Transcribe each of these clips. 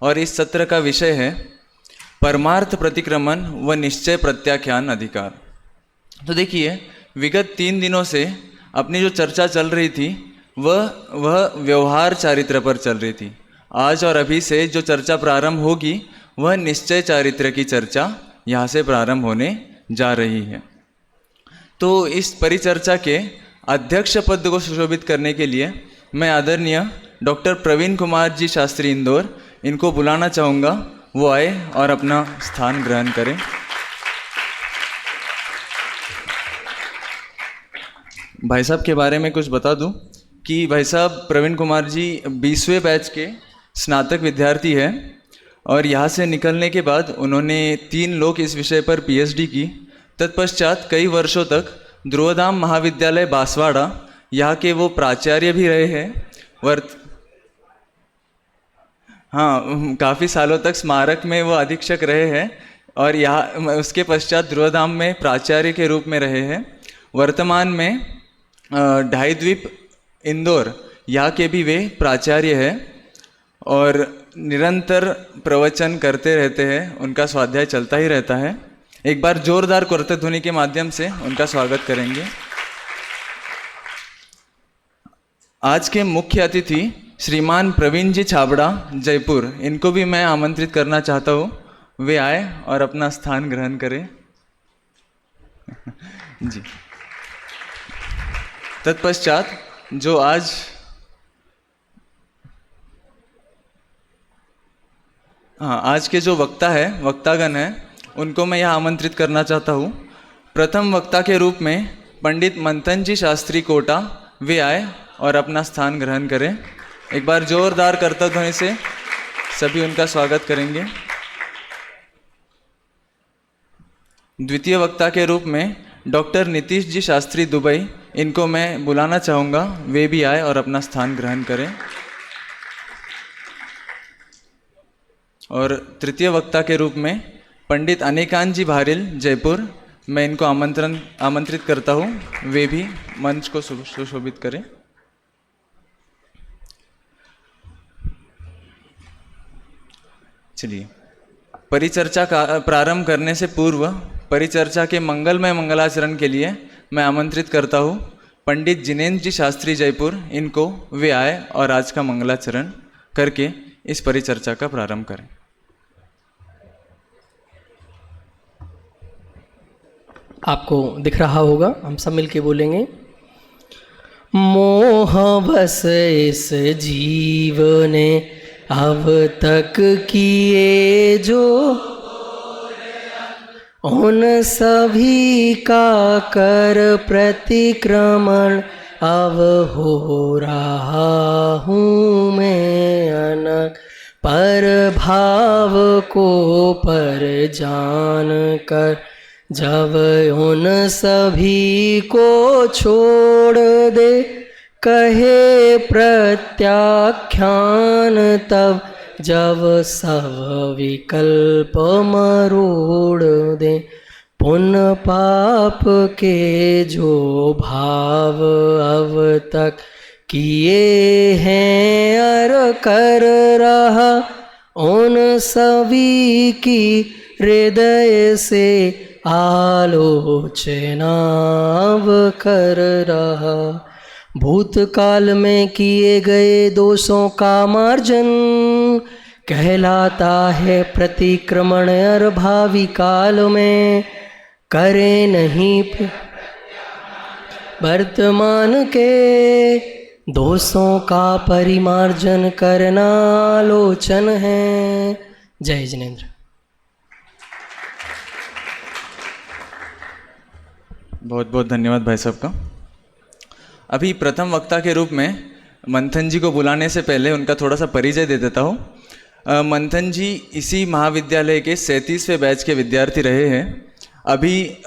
और इस सत्र का विषय है परमार्थ प्रतिक्रमण व निश्चय प्रत्याख्यान अधिकार। तो देखिए, विगत 3 दिनों से अपनी जो चर्चा चल रही थी वह व्यवहार चारित्र पर चल रही थी। आज और अभी से जो चर्चा प्रारंभ होगी वह निश्चय चारित्र की चर्चा यहाँ से प्रारंभ होने जा रही है। तो इस परिचर्चा के अध्यक्ष पद को सुशोभित करने के लिए मैं आदरणीय डॉक्टर प्रवीण कुमार जी शास्त्री इंदौर इनको बुलाना चाहूँगा। वो आए और अपना स्थान ग्रहण करें। भाई साहब के बारे में कुछ बता दूं कि भाई साहब प्रवीण कुमार जी 20वें बैच के स्नातक विद्यार्थी हैं और यहाँ से निकलने के बाद उन्होंने 3 लोक इस विषय पर पीएचडी की। तत्पश्चात कई वर्षों तक ध्रुवधाम महाविद्यालय बांसवाड़ा यहाँ के वो प्राचार्य भी रहे हैं। काफ़ी सालों तक स्मारक में वो अधीक्षक रहे हैं और यहाँ उसके पश्चात ध्रुवधाम में प्राचार्य के रूप में रहे हैं। वर्तमान में ढाई द्वीप इंदौर यहाँ के भी वे प्राचार्य हैं और निरंतर प्रवचन करते रहते हैं। उनका स्वाध्याय चलता ही रहता है। एक बार जोरदार करतल ध्वनि के माध्यम से उनका स्वागत करेंगे। आज के मुख्य अतिथि श्रीमान प्रवीण जी छाबड़ा जयपुर, इनको भी मैं आमंत्रित करना चाहता हूँ। वे आए और अपना स्थान ग्रहण करें। जी। तत्पश्चात जो आज के जो वक्तागण हैं उनको मैं यहाँ आमंत्रित करना चाहता हूँ। प्रथम वक्ता के रूप में पंडित मंथन जी शास्त्री कोटा वे आए और अपना स्थान ग्रहण करें। एक बार जोरदार करतल ध्वनि से सभी उनका स्वागत करेंगे। द्वितीय वक्ता के रूप में डॉक्टर नीतीश जी शास्त्री दुबई, इनको मैं बुलाना चाहूँगा। वे भी आए और अपना स्थान ग्रहण करें। और तृतीय वक्ता के रूप में पंडित अनिकांत जी भारिल जयपुर, मैं इनको आमंत्रित करता हूँ। वे भी मंच को सुशोभित करें। चलिए, परिचर्चा का प्रारंभ करने से पूर्व परिचर्चा के मंगलमय मंगलाचरण के लिए मैं आमंत्रित करता हूँ पंडित जिनेन्द्र जी शास्त्री जयपुर, इनको वे आए और आज का मंगलाचरण करके इस परिचर्चा का प्रारंभ करें। आपको दिख रहा होगा, हम सब मिलके बोलेंगे। मोह बस इस जीव ने अब तक किए जो, उन सभी का कर प्रतिक्रमण अब हो रहा हूँ मैं अनक। पर भाव को पर जान कर जब उन सभी को छोड़ दे, कहे प्रत्याख्यान तब जब सब विकल्प मरोड़ दे। पुण्य पाप के जो भाव अब तक किए हैं अर कर रहा, उन सभी की हृदय से आलोचना अब कर रहा। भूतकाल में किए गए दोषों का मार्जन कहलाता है प्रतिक्रमण, और भावी काल में करे नहीं वर्तमान के दोषों का परिमार्जन करना आलोचन है। जय जिनेन्द्र। बहुत बहुत धन्यवाद भाई साहब का। अभी प्रथम वक्ता के रूप में मंथन जी को बुलाने से पहले उनका थोड़ा सा परिचय दे देता हूँ। मंथन जी इसी महाविद्यालय के 37वें बैच के विद्यार्थी रहे हैं। अभी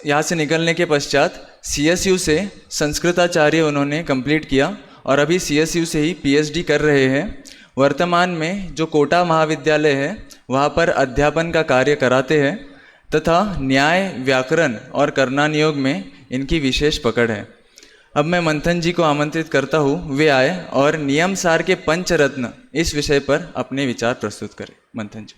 यहाँ से निकलने के पश्चात CSU से संस्कृताचार्य उन्होंने कंप्लीट किया और अभी CSU से ही PhD कर रहे हैं। वर्तमान में जो कोटा महाविद्यालय है वहाँ पर अध्यापन का कार्य कराते हैं तथा न्याय, व्याकरण और करना नियोग में इनकी विशेष पकड़ है। अब मैं मंथन जी को आमंत्रित करता हूँ, वे आए और नियम सार के पंचरत्न इस विषय पर अपने विचार प्रस्तुत करें। मंथन जी।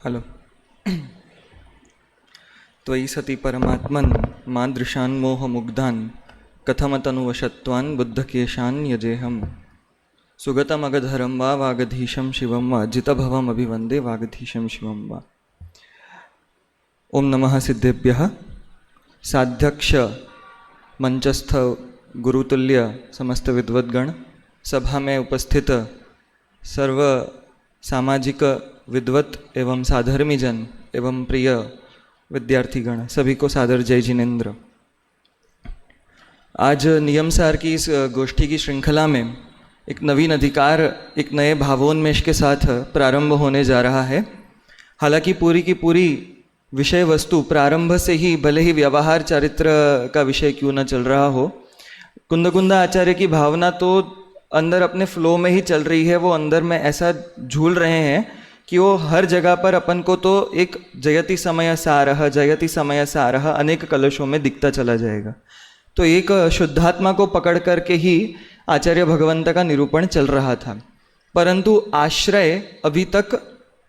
हेलो। त्वयि सति परमात्मन् मादृशान् मोहमुग्धान् कथमतनुवशत्वान् बुद्धकेशान् यजेहम् सुगतमगधरं वा वागधीशं शिवं वा जितभवमभिवन्दे वागधीशं शिवं वा। ओम नमः सिद्धेभ्यः। साध्यक्ष मंचस्थ गुरुतुल्य समस्त विद्वद्गण, सभा में उपस्थित सर्व सामाजिक विद्वत एवं साधर्मी जन एवं प्रिय विद्यार्थीगण, सभी को सादर जय जिनेन्द्र। आज नियमसार की इस गोष्ठी की श्रृंखला में एक नवीन अधिकार, एक नए भावोन्मेष के साथ प्रारंभ होने जा रहा है। हालांकि पूरी की पूरी विषय वस्तु प्रारंभ से ही, भले ही व्यवहार चारित्र का विषय क्यों न चल रहा हो, कुंदकुंदा आचार्य की भावना तो अंदर अपने फ्लो में ही चल रही है। वो अंदर में ऐसा झूल रहे हैं कि वो हर जगह पर अपन को तो एक जयति समय सारह अनेक कलशों में दिखता चला जाएगा। तो एक शुद्धात्मा को पकड़ करके ही आचार्य भगवंत का निरूपण चल रहा था, परंतु आश्रय अभी तक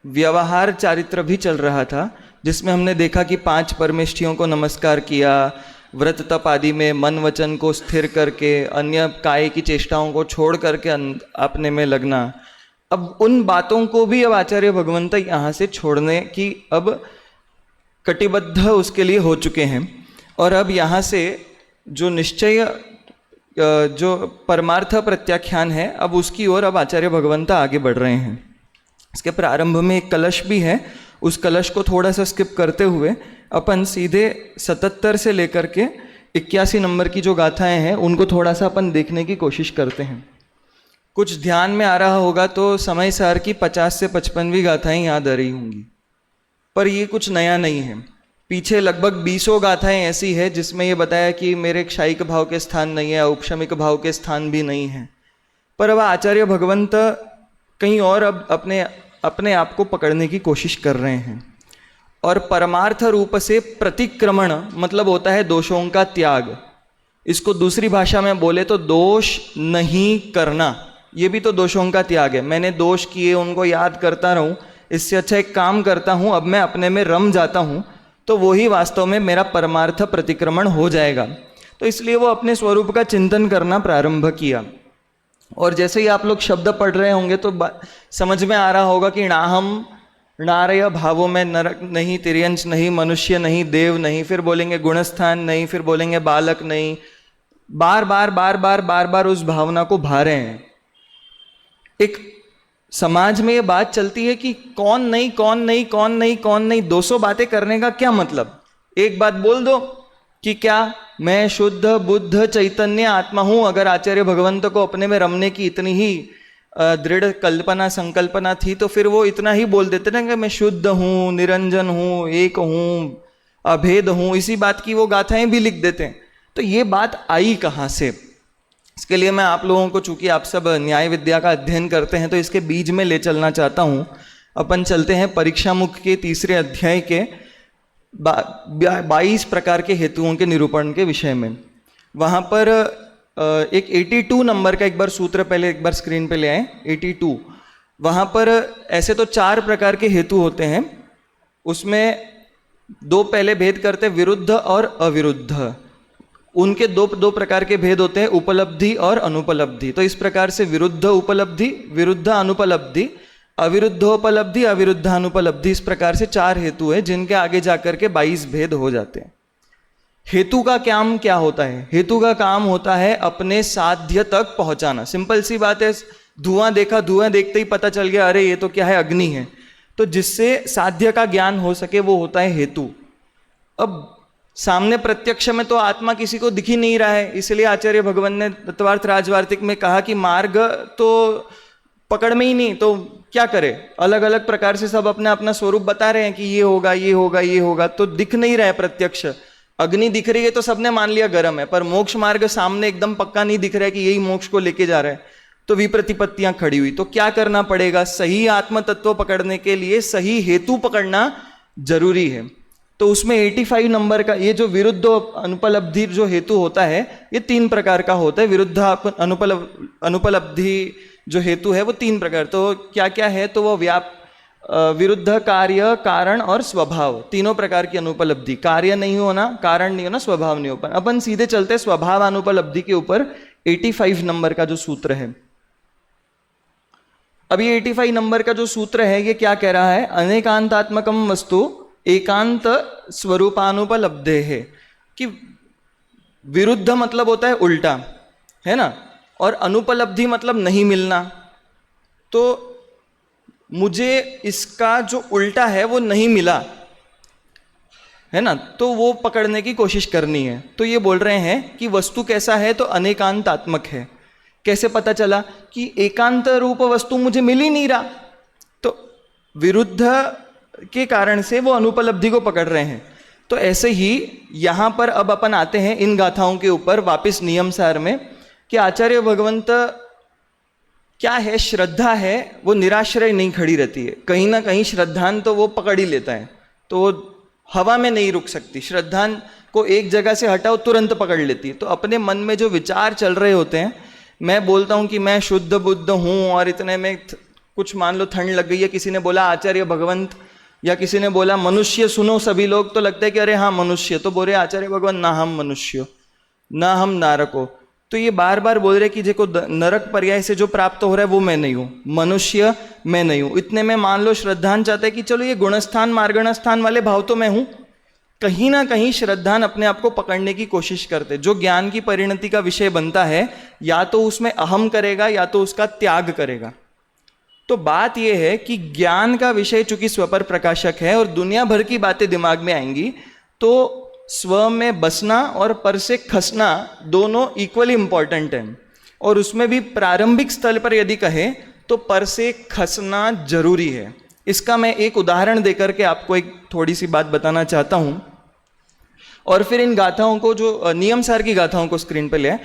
व्यवहार चारित्र भी चल रहा था, जिसमें हमने देखा कि 5 परमेष्ठियों को नमस्कार किया, व्रत तप आदि में मन वचन को स्थिर करके अन्य काय की चेष्टाओं को छोड़ करके अपने में लगना। अब उन बातों को भी अब आचार्य भगवंत यहाँ से छोड़ने की अब कटिबद्ध उसके लिए हो चुके हैं। और अब यहाँ से जो निश्चय, जो परमार्थ प्रत्याख्यान है, अब उसकी ओर अब आचार्य भगवंत आगे बढ़ रहे हैं। इसके प्रारंभ में एक कलश भी है, उस कलश को थोड़ा सा स्किप करते हुए अपन सीधे 77 से लेकर के 81 नंबर की जो गाथाएं हैं उनको थोड़ा सा अपन देखने की कोशिश करते हैं। कुछ ध्यान में आ रहा होगा तो समय सार की 50 से 55वीं गाथाएं याद आ रही होंगी, पर ये कुछ नया नहीं है। पीछे लगभग 20 गाथाएं ऐसी है जिसमें ये बताया कि मेरे क्षायिक भाव के स्थान नहीं है, औपशमिक भाव के स्थान भी नहीं है, पर अब आचार्य भगवंत कहीं और अब अपने आप को पकड़ने की कोशिश कर रहे हैं। और परमार्थ रूप से प्रतिक्रमण मतलब होता है दोषों का त्याग। इसको दूसरी भाषा में बोले तो दोष नहीं करना, ये भी तो दोषों का त्याग है। मैंने दोष किए, उनको याद करता रहूं, इससे अच्छा एक काम करता हूं, अब मैं अपने में रम जाता हूं, तो वही वास्तव में मेरा परमार्थ प्रतिक्रमण हो जाएगा। तो इसलिए वो अपने स्वरूप का चिंतन करना प्रारंभ किया। और जैसे ही आप लोग शब्द पढ़ रहे होंगे तो समझ में आ रहा होगा कि नाहम, नारय भावों में नरक नहीं, तिर्यंश नहीं, मनुष्य नहीं, देव नहीं, फिर बोलेंगे गुणस्थान नहीं, फिर बोलेंगे बालक नहीं। बार बार बार बार बार बार उस भावना को भा रहे हैं। एक समाज में ये बात चलती है कि कौन नहीं कौन नहीं कौन नहीं कौन नहीं, 200 बातें करने का क्या मतलब। एक बात बोल दो कि क्या मैं शुद्ध बुद्ध चैतन्य आत्मा हूं। अगर आचार्य भगवंत को अपने में रमने की इतनी ही दृढ़ कल्पना संकल्पना थी तो फिर वो इतना ही बोल देते ना कि मैं शुद्ध हूं, निरंजन हूं, एक हूं, अभेद हूं। इसी बात की वो गाथाएं भी लिख देते हैं। तो ये बात आई कहाँ से? इसके लिए मैं आप लोगों को, चूंकि आप सब न्याय विद्या का अध्ययन करते हैं, तो इसके बीज में ले चलना चाहता हूं। अपन चलते हैं परीक्षा मुख के 3रे अध्याय के 22 प्रकार के हेतुओं के निरूपण के विषय में। वहाँ पर एक 82 नंबर का एक बार सूत्र पहले एक बार स्क्रीन पे ले आए। 82 वहाँ पर ऐसे तो 4 प्रकार के हेतु होते हैं, उसमें 2 पहले भेद करते हैं, विरुद्ध और अविरुद्ध। उनके दो प्रकार के भेद होते हैं, उपलब्धि और अनुपलब्धि। तो इस प्रकार से विरुद्ध उपलब्धि, विरुद्ध अनुपलब्धि, अविरुद्धोपलब्धि, अविरुद्धानुपलब्धि, इस प्रकार से 4 हेतु है जिनके आगे जाकर के 22 भेद हो जाते हैं। हेतु का काम क्या होता है? हेतु का काम होता है अपने साध्य तक पहुंचाना। सिंपल सी बात है, धुआं देखा, धुआं देखते ही पता चल गया अरे ये तो क्या है, अग्नि है। तो जिससे साध्य का ज्ञान हो सके वो होता है हेतु। अब सामने प्रत्यक्ष में तो आत्मा किसी को दिख ही नहीं रहा है, इसलिए आचार्य भगवान ने तत्वार्थ राजवार्तिक में कहा कि मार्ग तो पकड़ में ही नहीं, तो क्या करे। अलग अलग प्रकार से सब अपना अपना स्वरूप बता रहे हैं कि ये होगा ये होगा ये होगा, तो दिख नहीं रहा है प्रत्यक्ष। अग्नि दिख रही है तो सबने मान लिया गर्म है, पर मोक्ष मार्ग सामने एकदम पक्का नहीं दिख रहा है कि यही मोक्ष को लेके जा रहा है। तो विप्रतिपत्तियां खड़ी हुई। तो क्या करना पड़ेगा? सही आत्म तत्व पकड़ने के लिए सही हेतु पकड़ना जरूरी है। तो उसमें 85 नंबर का ये जो विरुद्ध अनुपलब्धि जो हेतु होता है, ये 3 प्रकार का होता है। विरुद्ध अनुपलब्धि जो हेतु है वो 3 प्रकार। तो क्या क्या है? तो वो विरुद्ध, कार्य, कारण और स्वभाव, तीनों प्रकार की अनुपलब्धि। कार्य नहीं होना, कारण नहीं होना, स्वभाव नहीं होना। अपन सीधे चलते स्वभाव अनुपलब्धि के ऊपर। 85 नंबर का जो सूत्र है, अब ये 85 नंबर का जो सूत्र है ये क्या कह रहा है? अनेकांतात्मकम वस्तु एकांत स्वरूपानुपलब्धे है। कि विरुद्ध मतलब होता है उल्टा, है ना, और अनुपलब्धि मतलब नहीं मिलना। तो मुझे इसका जो उल्टा है वो नहीं मिला, है ना, तो वो पकड़ने की कोशिश करनी है। तो ये बोल रहे हैं कि वस्तु कैसा है? तो अनेकांतात्मक है। कैसे पता चला? कि एकांत रूप वस्तु मुझे मिल ही नहीं रहा, तो विरुद्ध के कारण से वो अनुपलब्धि को पकड़ रहे हैं। तो ऐसे ही यहां पर अब अपन आते हैं इन गाथाओं के ऊपर वापस नियम सार में, कि आचार्य भगवंत क्या है? श्रद्धा है, वो निराश्रय नहीं खड़ी रहती है। कहीं ना कहीं श्रद्धान तो वो पकड़ ही लेता है, तो वो हवा में नहीं रुक सकती। श्रद्धान को एक जगह से हटाओ तुरंत पकड़ लेती है। तो अपने मन में जो विचार चल रहे होते हैं, मैं बोलता हूं कि मैं शुद्ध बुद्ध हूं, और इतने में कुछ मान लो ठंड लग गई है, किसी ने बोला आचार्य भगवंत, या किसी ने बोला मनुष्य सुनो सभी लोग, तो लगता है कि अरे हाँ मनुष्य, तो बोल रहे आचार्य भगवंत ना हम मनुष्य ना हम नारको। तो ये बार बार बोल रहे कि देखो नरक पर्याय से जो प्राप्त हो रहा है वो मैं नहीं हूं, मनुष्य मैं नहीं हूं। इतने में मान लो श्रद्धान चाहता है कि चलो ये गुणस्थान मार्गण स्थान वाले भाव तो मैं हूं। कहीं ना कहीं श्रद्धान अपने आप को पकड़ने की कोशिश करते। जो ज्ञान की परिणति का विषय बनता है, या तो उसमें अहम करेगा या तो उसका त्याग करेगा। तो बात यह है कि ज्ञान का विषय चूंकि स्वपर प्रकाशक है और दुनिया भर की बातें दिमाग में आएंगी, तो स्व में बसना और पर से खसना दोनों इक्वली इंपॉर्टेंट है। और उसमें भी प्रारंभिक स्थल पर यदि कहें तो पर से खसना जरूरी है। इसका मैं एक उदाहरण देकर के आपको एक थोड़ी सी बात बताना चाहता हूं, और फिर इन गाथाओं को, जो नियम सार की गाथाओं को स्क्रीन पर ले आए।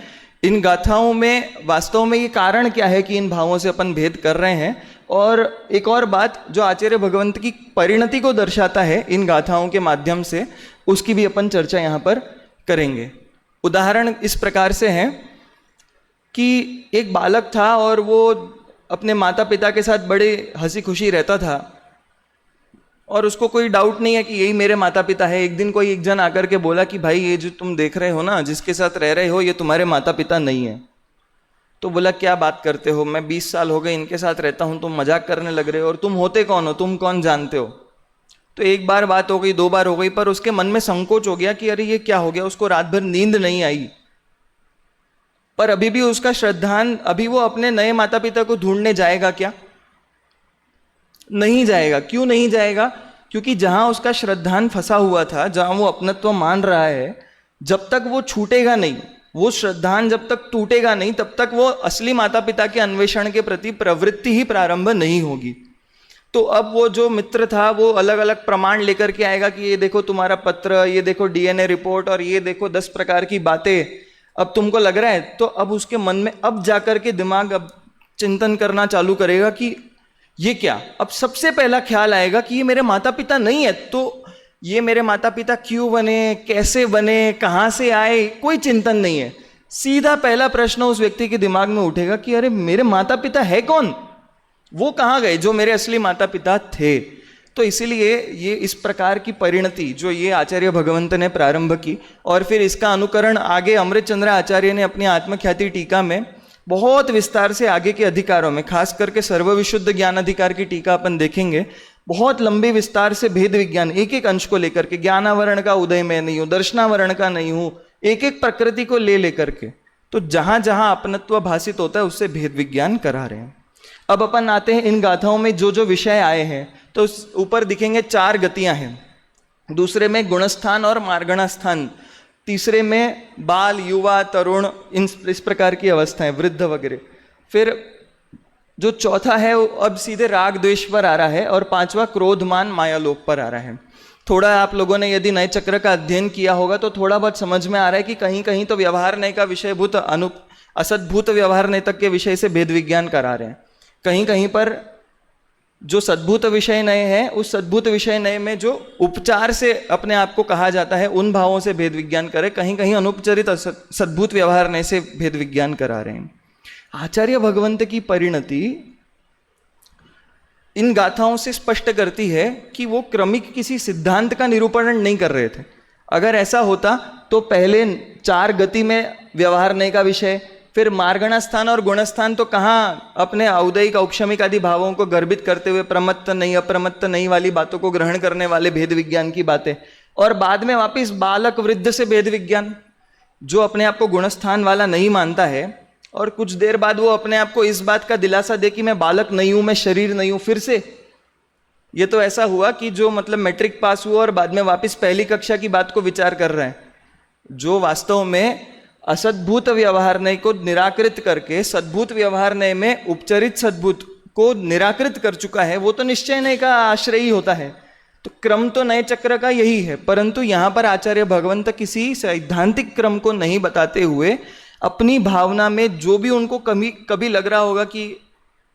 इन गाथाओं में वास्तव में ये कारण क्या है कि इन भावों से अपन भेद कर रहे हैं। और एक और बात जो आचार्य भगवंत की परिणति को दर्शाता है इन गाथाओं के माध्यम से, उसकी भी अपन चर्चा यहाँ पर करेंगे। उदाहरण इस प्रकार से है कि एक बालक था और वो अपने माता पिता के साथ बड़े हंसी खुशी रहता था, और उसको कोई डाउट नहीं है कि यही मेरे माता पिता है। एक दिन कोई एक जन आकर के बोला कि भाई ये जो तुम देख रहे हो ना, जिसके साथ रह रहे हो, ये तुम्हारे माता पिता नहीं है। तो बोला क्या बात करते हो, मैं 20 साल हो गए इनके साथ रहता हूं, तुम मजाक करने लग रहे हो, और तुम होते कौन हो, तुम कौन जानते हो। तो एक बार बात हो गई, 2 बार हो गई, पर उसके मन में संकोच हो गया कि अरे ये क्या हो गया। उसको रात भर नींद नहीं आई, पर अभी भी उसका श्रद्धान, अभी वो अपने नए माता पिता को ढूंढने जाएगा क्या? नहीं जाएगा। क्यों नहीं जाएगा? क्योंकि जहां उसका श्रद्धान फंसा हुआ था, जहां वो अपनत्व मान रहा है, जब तक वो छूटेगा नहीं, वो श्रद्धान जब तक टूटेगा नहीं, तब तक वो असली माता पिता के अन्वेषण के प्रति प्रवृत्ति ही प्रारंभ नहीं होगी। तो अब वो जो मित्र था वो अलग अलग प्रमाण लेकर के आएगा कि ये देखो तुम्हारा पत्र, ये देखो डीएनए रिपोर्ट, और ये देखो 10 प्रकार की बातें, अब तुमको लग रहा है। तो अब उसके मन में अब जाकर के दिमाग अब चिंतन करना चालू करेगा कि ये क्या। अब सबसे पहला ख्याल आएगा कि ये मेरे माता पिता नहीं है, तो ये मेरे माता पिता क्यों बने, कैसे बने, कहाँ से आए, कोई चिंतन नहीं है। सीधा पहला प्रश्न उस व्यक्ति के दिमाग में उठेगा कि अरे मेरे माता पिता है कौन, वो कहाँ गए जो मेरे असली माता पिता थे। तो इसीलिए ये इस प्रकार की परिणति जो ये आचार्य भगवंत ने प्रारंभ की, और फिर इसका अनुकरण आगे अमृतचंद्र आचार्य ने अपनी आत्मख्याति टीका में बहुत विस्तार से आगे के अधिकारों में, खास करके सर्वविशुद्ध ज्ञान अधिकार की टीका अपन देखेंगे, बहुत लंबे विस्तार से भेद विज्ञान एक एक अंश को लेकर के, ज्ञानावरण का उदय मैं नहीं हूं, दर्शनावरण का नहीं हूं, एक एक प्रकृति को ले लेकर के, तो जहां जहां अपनत्व भाषित होता है उससे भेद विज्ञान करा रहे हैं। अब अपन आते हैं इन गाथाओं में जो जो विषय आए हैं, तो ऊपर दिखेंगे 4 गतियां हैं, दूसरे में गुणस्थान और मार्गणास्थान, तीसरे में बाल, युवा, तरुण, इस प्रकार की अवस्थाएं, वृद्ध वगैरह। फिर जो चौथा है वो अब सीधे राग द्वेष पर आ रहा है, और 5वां क्रोधमान मायालोक पर आ रहा है। थोड़ा आप लोगों ने यदि नए चक्र का अध्ययन किया होगा तो थोड़ा बहुत समझ में आ रहा है कि कहीं कहीं तो व्यवहार नय का विषयभूत असद्भूत व्यवहार तक के विषय से भेद विज्ञान करा रहे हैं। कहीं कहीं पर जो सद्भूत विषय नय है, उस सद्भूत विषय नय में जो उपचार से अपने आप को कहा जाता है, उन भावों से भेद विज्ञान करे। कहीं कहीं अनुपचरित सद्भूत व्यवहार नय से भेद विज्ञान करा रहे हैं। आचार्य भगवंत की परिणति इन गाथाओं से स्पष्ट करती है कि वो क्रमिक किसी सिद्धांत का निरूपण नहीं कर रहे थे। अगर ऐसा होता तो पहले 4 गति में व्यवहार नय का विषय, फिर मार्गणा स्थान और गुणस्थान तो कहाँ अपने औदयिक औपशमिक आदि भावों को गर्भित करते हुए प्रमत्त नहीं अप्रमत्त नहीं वाली बातों को ग्रहण करने वाले भेद विज्ञान की बातें, और बाद में वापिस बालक वृद्ध से भेद विज्ञान, जो अपने आप को गुणस्थान वाला नहीं मानता है और कुछ देर बाद वो अपने आप को इस बात का दिलासा दे कि मैं बालक नहीं हूं, मैं शरीर नहीं हूं। फिर से ये तो ऐसा हुआ कि जो मतलब मैट्रिक पास हुआ और बाद में वापस पहली कक्षा की बात को विचार कर रहे हैं। जो वास्तव में असद्भूत व्यवहार नय को निराकृत करके सद्भूत व्यवहार नय में उपचरित सद्भूत को निराकृत कर चुका है, वो तो निश्चय नय का आश्रयी होता है। तो क्रम तो नए चक्र का यही है, परंतु यहां पर आचार्य भगवंत किसी सैद्धांतिक क्रम को नहीं बताते हुए अपनी भावना में जो भी उनको कभी लग रहा होगा कि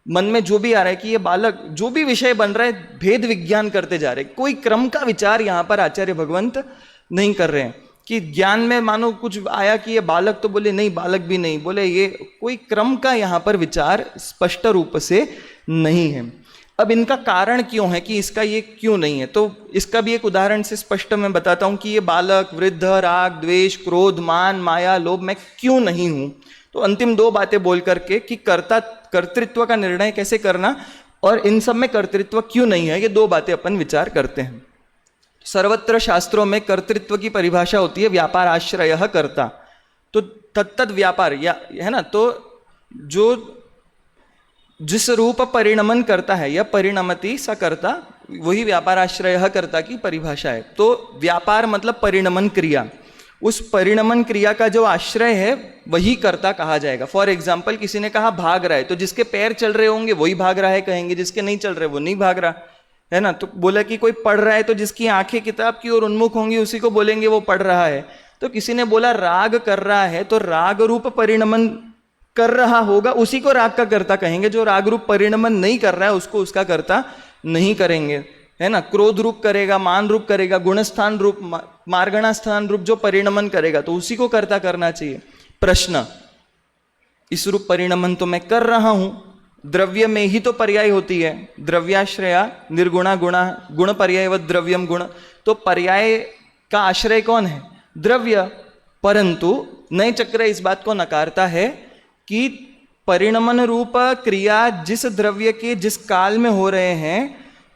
मन में जो भी आ रहा है कि ये बालक जो भी विषय बन रहा है, भेद विज्ञान करते जा रहे हैं। कोई क्रम का विचार यहाँ पर आचार्य भगवंत नहीं कर रहे हैं कि ज्ञान में मानो कुछ आया कि ये बालक, तो बोले नहीं बालक भी नहीं, बोले ये कोई क्रम का यहाँ पर विचार स्पष्ट रूप से नहीं है। अब इनका कारण क्यों है कि इसका ये क्यों नहीं है, तो इसका भी एक उदाहरण से स्पष्ट मैं बताता हूं कि ये बालक, वृद्ध, राग, द्वेष, क्रोध, मान, माया, लोभ मैं क्यों नहीं हूं। तो अंतिम 2 बातें बोल करके कि कर्तृत्व का निर्णय कैसे करना और इन सब में कर्तृत्व क्यों नहीं है, ये 2 बातें अपन विचार करते हैं। सर्वत्र शास्त्रों में कर्तृत्व की परिभाषा होती है व्यापार आश्रय कर्ता। तो तत्तद व्यापार या है ना, तो जो जिस रूप परिणमन करता है या परिणमति सा कर्ता, वही व्यापार आश्रय कर्ता की परिभाषा है। तो व्यापार मतलब परिणमन क्रिया, उस परिणमन क्रिया का जो आश्रय है वही कर्ता कहा जाएगा। फॉर एग्जाम्पल किसी ने कहा भाग रहा है, तो जिसके पैर चल रहे होंगे वही भाग रहा है कहेंगे, जिसके नहीं चल रहे वो नहीं भाग रहा है ना। तो बोला कि कोई पढ़ रहा है, तो जिसकी आंखें किताब की ओर उन्मुख होंगी उसी को बोलेंगे वो पढ़ रहा है। तो किसी ने बोला राग कर रहा है, तो राग रूप परिणमन कर रहा होगा उसी को राग का कर्ता कहेंगे। जो राग रूप परिणमन नहीं कर रहा है उसको उसका कर्ता नहीं करेंगे, है ना। क्रोध रूप करेगा, मान रूप करेगा, गुणस्थान रूप, मार्गणा स्थान रूप जो परिणमन करेगा तो उसी को कर्ता करना चाहिए। प्रश्न, इस रूप परिणमन तो मैं कर रहा हूं, द्रव्य में ही तो पर्याय होती है, द्रव्याश्रया निर्गुणा गुणा, गुण पर्यायवत द्रव्यम गुण। तो पर्याय का आश्रय कौन है? द्रव्य। परंतु नए चक्र इस बात को नकारता है कि परिणमन रूप क्रिया जिस द्रव्य के जिस काल में हो रहे हैं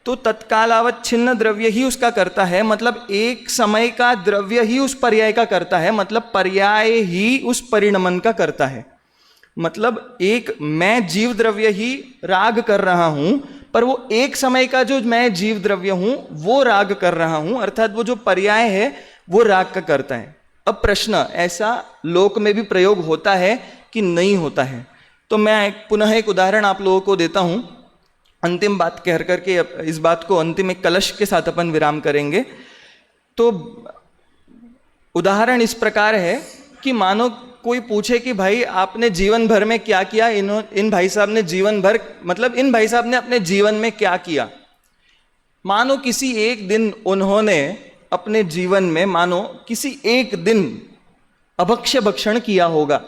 तो तत्कालावच्छिन्न द्रव्य ही उसका करता है। मतलब एक समय का द्रव्य ही उस पर्याय का करता है, मतलब पर्याय ही उस परिणमन का करता है। मतलब एक मैं जीव द्रव्य ही राग कर रहा हूं, पर वो एक समय का जो मैं जीव द्रव्य हूं वो राग कर रहा हूं, अर्थात वो जो पर्याय है वो राग का करता है। अब प्रश्न, ऐसा लोक में भी प्रयोग होता है कि नहीं होता है? तो मैं पुनः एक उदाहरण आप लोगों को देता हूं। अंतिम बात कह करके इस बात को अंतिम एक कलश के साथ अपन विराम करेंगे। तो उदाहरण इस प्रकार है कि मानो कोई पूछे कि भाई आपने जीवन भर में क्या किया। इन भाई साहब ने जीवन भर, मतलब इन भाई साहब ने अपने जीवन में क्या किया। मानो किसी एक दिन उन्होंने अपने जीवन में मानो किसी एक दिन अभक्ष्य भक्षण किया होगा,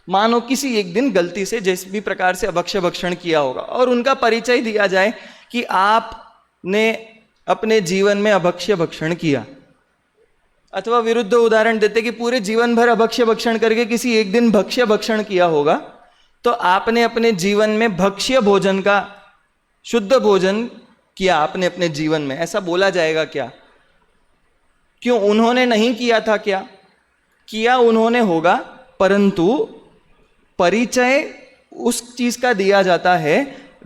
मानो किसी एक दिन गलती से जिस भी प्रकार से अभक्ष्य भक्षण किया होगा, और उनका परिचय दिया जाए कि आपने अपने जीवन में अभक्ष्य भक्षण किया। अथवा विरुद्ध उदाहरण देते कि पूरे जीवन भर अभक्ष्य भक्षण करके किसी एक दिन भक्ष्य भक्षण किया होगा, तो आपने अपने जीवन में भक्ष्य भोजन का, शुद्ध भोजन किया आपने अपने जीवन में, ऐसा बोला जाएगा क्या? क्यों? उन्होंने नहीं किया था क्या? किया उन्होंने होगा, परंतु परिचय उस चीज का दिया जाता है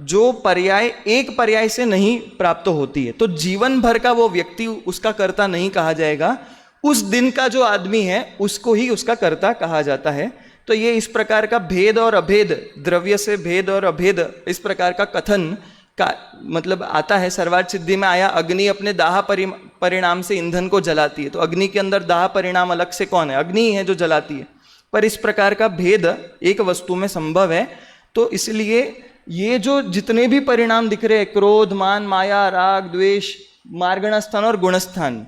जो पर्याय एक पर्याय से नहीं प्राप्त होती है। तो जीवन भर का वो व्यक्ति उसका कर्ता नहीं कहा जाएगा, उस दिन का जो आदमी है उसको ही उसका कर्ता कहा जाता है। तो ये इस प्रकार का भेद और अभेद, द्रव्य से भेद और अभेद, इस प्रकार का कथन का मतलब आता है। सर्वार्थ सिद्धि में आया अग्नि अपने दाह परिणाम से ईंधन को जलाती है, तो अग्नि के अंदर दाह परिणाम अलग से कौन है? अग्नि है जो जलाती है। पर इस प्रकार का भेद एक वस्तु में संभव है। तो इसलिए ये जो जितने भी परिणाम दिख रहे हैं, क्रोध, मान, माया, राग, द्वेष, मार्गणस्थान और गुणस्थान,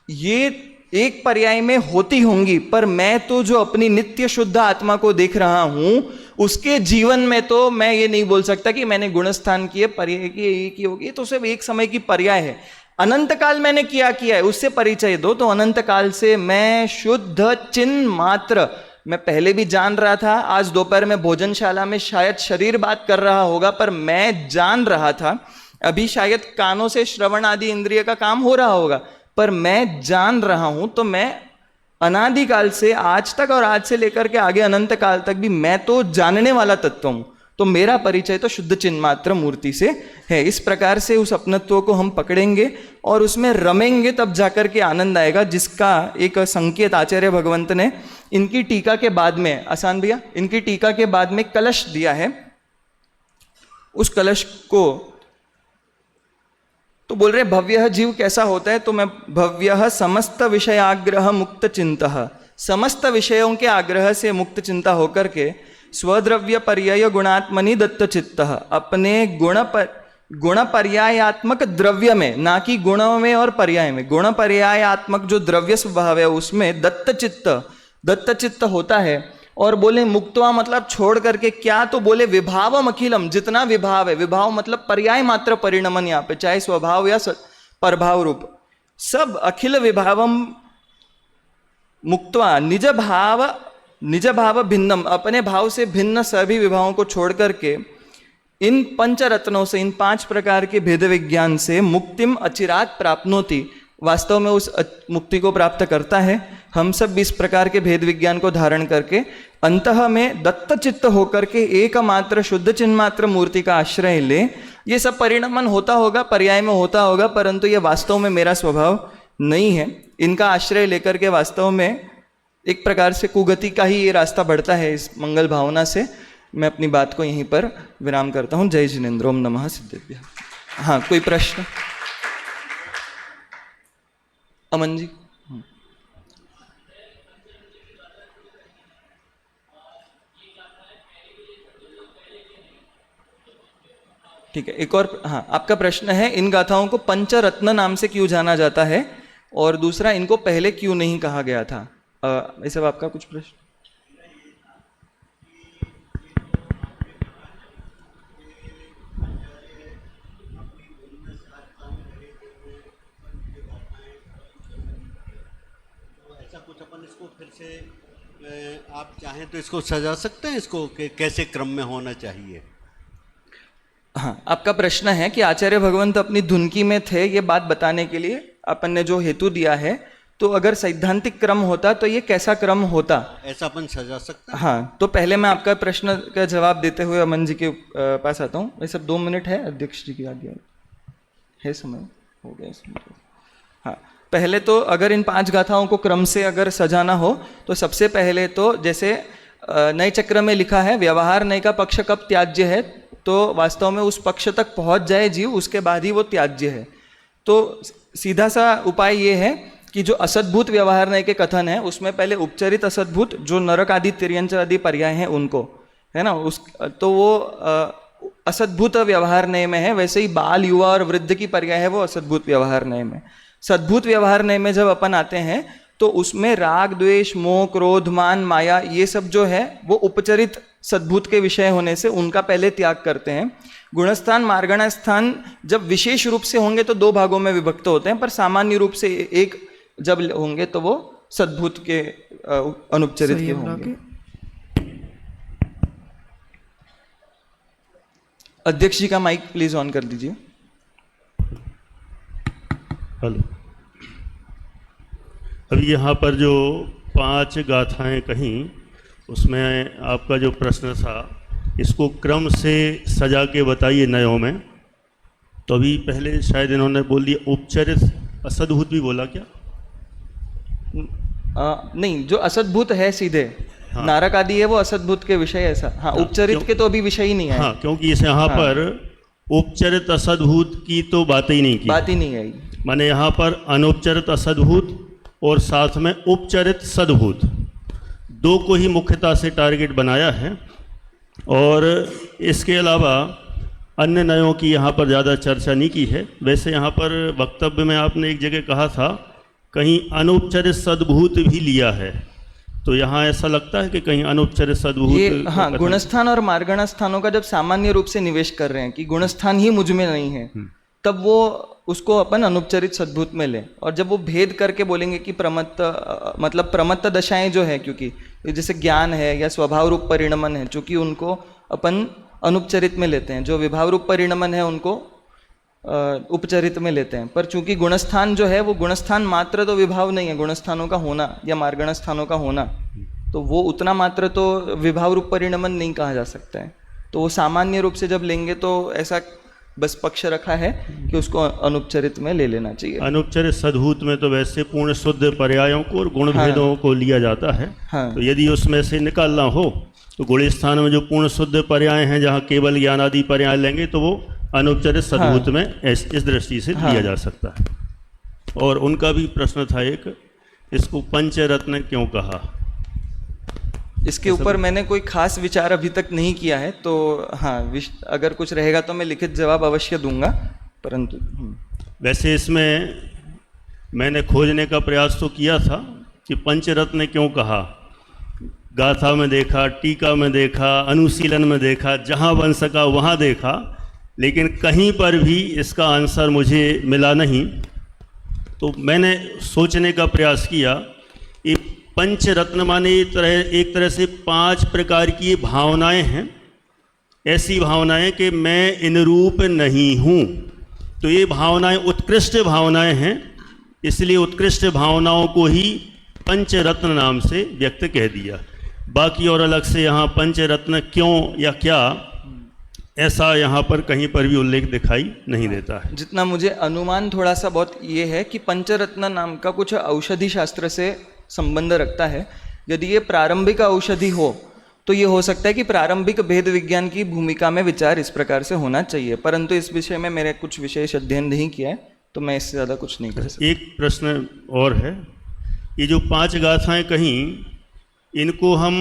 ये एक पर्याय में होती होंगी, पर मैं तो जो अपनी नित्य शुद्ध आत्मा को देख रहा हूं, उसके जीवन में तो मैं ये नहीं बोल सकता कि मैंने गुणस्थान किए, पर्याय किए, ये की होगी। तो सिर्फ एक समय की पर्याय है। अनंत काल मैंने किया है, उससे परिचय दो। तो अनंत काल से मैं शुद्ध चिन्ह मात्र, मैं पहले भी जान रहा था। आज दोपहर में भोजनशाला में शायद शरीर बात कर रहा होगा, पर मैं जान रहा था। अभी शायद कानों से श्रवण आदि इंद्रिय का काम हो रहा होगा, पर मैं जान रहा हूं। तो मैं अनादिकाल से आज तक और आज से लेकर के आगे अनंत काल तक भी मैं तो जानने वाला तत्व हूं। तो मेरा परिचय तो शुद्ध चिन्ह मात्र मूर्ति से है। इस प्रकार से उस अपनत्व को हम पकड़ेंगे और उसमें रमेंगे, तब जाकर के आनंद आएगा, जिसका एक संकेत आचार्य भगवंत ने इनकी टीका के बाद में, आसान भैया, इनकी टीका के बाद में कलश दिया है। उस कलश को तो बोल रहे भव्य जीव कैसा होता है, तो मैं भव्य समस्त विषयाग्रह मुक्त चिंतः, समस्त विषयों के आग्रह से मुक्त चिंता होकर के स्वद्रव्य पर्याय गुणात्मनि दत्त चित्तः, अपने गुण पर्यायात्मक द्रव्य में, ना कि गुणों में और पर्याय में, गुण पर्यायात्मक जो द्रव्य स्वभाव है उसमें दत्त चित्त होता है। और बोले मुक्तवा मतलब छोड़ करके, क्या, तो बोले विभावम अखिलम, जितना विभाव है, विभाव मतलब पर्याय मात्र परिणमन, यहाँ पे चाहे स्वभाव या परभाव रूप, सब अखिल विभावम मुक्तवा निज भाव भिन्नम, अपने भाव से भिन्न सभी विभावों को छोड़ करके इन पंचरत्नों से, इन 5 प्रकार के भेद विज्ञान से मुक्तिम अचिरात प्राप्नोति, वास्तव में उस मुक्ति को प्राप्त करता है। हम सब इस प्रकार के भेद विज्ञान को धारण करके अंतः में दत्त चित्त होकर के एकमात्र शुद्ध चिन्ह मात्र मूर्ति का आश्रय ले। ये सब परिणमन होता होगा, पर्याय में होता होगा, परंतु ये वास्तव में मेरा स्वभाव नहीं है। इनका आश्रय लेकर के वास्तव में एक प्रकार से कुगति का ही ये रास्ता बढ़ता है। इस मंगल भावना से मैं अपनी बात को यहीं पर विराम करता हूँ। जय जिनेन्द्र, ओम नमः सिद्धेभ्यः। हाँ, कोई प्रश्न? अमन जी। ठीक है, एक और, हाँ, आपका प्रश्न है इन गाथाओं को पंचरत्न नाम से क्यों जाना जाता है, और दूसरा इनको पहले क्यों नहीं कहा गया था। ये सब आपका कुछ प्रश्न? ऐसा कुछ अपन इसको फिर से आप चाहें तो इसको सजा सकते हैं, इसको कैसे क्रम में होना चाहिए। हाँ, आपका प्रश्न है कि आचार्य भगवंत अपनी धुनकी में थे, ये बात बताने के लिए अपन ने जो हेतु दिया है, तो अगर सैद्धांतिक क्रम होता तो ये कैसा क्रम होता, ऐसा अपन सजा सकते। हाँ, तो पहले मैं आपका प्रश्न का जवाब देते हुए अमन जी के पास आता हूँ। ये सब 2 मिनट है, अध्यक्ष जी की आज्ञा है, समय हो गया इसमें। हाँ, पहले तो अगर इन 5 गाथाओं को क्रम से अगर सजाना हो, तो सबसे पहले तो जैसे नए चक्र में लिखा है, व्यवहार नय का पक्ष कब त्याज्य है, तो वास्तव में उस पक्ष तक पहुंच जाए जीव, उसके बाद ही वो त्याज्य है। तो सीधा सा उपाय ये है कि जो असद्भूत व्यवहार नय के कथन है, उसमें पहले उपचरित असद्भूत, जो नरक आदि तिर्यंच आदि पर्याय हैं उनको, है ना, उस तो वो असद्भूत व्यवहार नय में है। वैसे ही बाल, युवा और वृद्ध की पर्याय है वो असद्भूत व्यवहार नय में। सद्भूत व्यवहार नय में जब अपन आते हैं, तो उसमें राग, द्वेष, मोह, क्रोध, मान, माया, ये सब जो है वो उपचरित सद्भूत के विषय होने से उनका पहले त्याग करते हैं। गुणस्थान, मार्गणस्थान जब विशेष रूप से होंगे तो 2 भागों में विभक्त होते हैं, पर सामान्य रूप से एक जब होंगे तो वो सद्भूत के अनुपचरित के होंगे। अध्यक्ष जी का माइक प्लीज ऑन कर दीजिए। हेलो, अभी यहाँ पर जो 5 गाथाएं कहीं, उसमें आपका जो प्रश्न था, इसको क्रम से सजा के बताइए नयों में। तो अभी पहले शायद इन्होंने बोल दिया उपचरित असद्भूत, भी बोला क्या? नहीं, जो असद्भूत है सीधे, हाँ, नारक आदि है वो असद्भूत के विषय ऐसा। हाँ, उपचरित के तो अभी विषय ही नहीं है। हाँ, क्योंकि इसे यहाँ पर उपचरित असद्भूत की तो बात ही नहीं की, बात ही नहीं आई। माने यहाँ पर अनौपचरित असद्भूत और साथ में उपचरित सद्भूत, दो को ही मुख्यतः से टारगेट बनाया है, और इसके अलावा अन्य नयों की यहाँ पर ज़्यादा चर्चा नहीं की है। वैसे यहाँ पर वक्तव्य में आपने एक जगह कहा था कहीं अनुपचरित सद्भूत भी लिया है, तो यहाँ ऐसा लगता है कि कहीं अनुपचरित सद्भूत ये हाँ, गुणस्थान और मार्गण स्थानों का जब सामान्य रूप से निवेश कर रहे हैं कि गुणस्थान ही मुझ में नहीं है, तब वो उसको अपन अनुपचरित सद्भूत में लें। और जब वो भेद करके बोलेंगे कि प्रमत्त मतलब प्रमत्त दशाएं जो है, क्योंकि जैसे ज्ञान है या स्वभाव रूप परिणमन है, चूंकि उनको अपन अनुपचरित में लेते हैं, जो विभाव रूप परिणमन है उनको उपचरित में लेते हैं। पर चूंकि गुणस्थान जो है वो गुणस्थान मात्र तो विभाव नहीं है, गुणस्थानों का होना या मार्गण स्थानों का होना, तो वो उतना मात्र तो विभाव रूप परिणमन नहीं कहा जा सकता है। तो वो सामान्य रूप से जब लेंगे तो ऐसा बस पक्ष रखा है कि उसको अनुपचरित में ले लेना चाहिए। अनुपचरित सद्भूत में तो वैसे पूर्ण शुद्ध पर्यायों को और गुण भेदों को लिया जाता है। तो यदि उसमें से निकालना हो तो गुण स्थान में जो पूर्ण शुद्ध पर्याय हैं, जहाँ केवल ज्ञान आदि पर्याय लेंगे, तो वो अनुपचरित सद्भूत में इस दृष्टि से लिया जा सकता है। और उनका भी प्रश्न था एक, इसको पंचरत्न क्यों कहा? इसके ऊपर मैंने कोई खास विचार अभी तक नहीं किया है, तो हाँ, अगर कुछ रहेगा तो मैं लिखित जवाब अवश्य दूंगा। परंतु वैसे इसमें मैंने खोजने का प्रयास तो किया था कि पंचरत्न क्यों कहा। गाथा में देखा, टीका में देखा, अनुशीलन में देखा, जहाँ बन सका वहाँ देखा, लेकिन कहीं पर भी इसका आंसर मुझे मिला नहीं। तो मैंने सोचने का प्रयास किया। ये पंचरत्न माने एक तरह से 5 प्रकार की भावनाएं हैं, ऐसी भावनाएं कि मैं इन रूप नहीं हूँ। तो ये भावनाएं उत्कृष्ट भावनाएं हैं, इसलिए उत्कृष्ट भावनाओं को ही पंचरत्न नाम से व्यक्त कह दिया। बाकी और अलग से यहाँ पंचरत्न क्यों या क्या, ऐसा यहाँ पर कहीं पर भी उल्लेख दिखाई नहीं देता है। जितना मुझे अनुमान थोड़ा सा बहुत ये है कि पंचरत्न नाम का कुछ औषधि शास्त्र से संबंध रखता है। यदि ये प्रारंभिक औषधि हो तो ये हो सकता है कि प्रारंभिक भेद विज्ञान की भूमिका में विचार इस प्रकार से होना चाहिए, परंतु इस विषय में मेरे कुछ विशेष अध्ययन नहीं किया है, तो मैं इससे ज़्यादा कुछ नहीं कर सकता। एक प्रश्न और है, ये जो 5 गाथाएं कहीं, इनको हम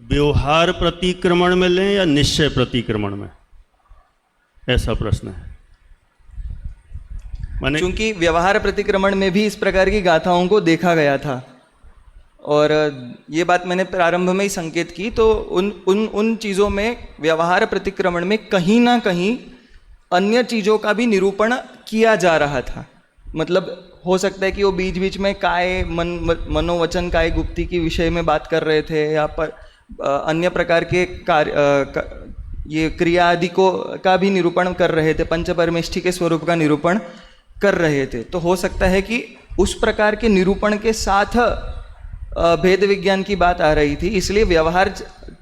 व्यवहार प्रतिक्रमण में लें या निश्चय प्रतिक्रमण में, ऐसा प्रश्न है। माने क्योंकि व्यवहार प्रतिक्रमण में भी इस प्रकार की गाथाओं को देखा गया था, और ये बात मैंने प्रारंभ में ही संकेत की, तो उन चीज़ों में व्यवहार प्रतिक्रमण में कहीं ना कहीं अन्य चीज़ों का भी निरूपण किया जा रहा था। मतलब हो सकता है कि वो बीच बीच में काय मनोवचन काय गुप्ती के विषय में बात कर रहे थे, या पर अन्य प्रकार के कार्य ये क्रिया आदि को का भी निरूपण कर रहे थे, पंचपरमेष्ठी के स्वरूप का निरूपण कर रहे थे। तो हो सकता है कि उस प्रकार के निरूपण के साथ भेद विज्ञान की बात आ रही थी, इसलिए व्यवहार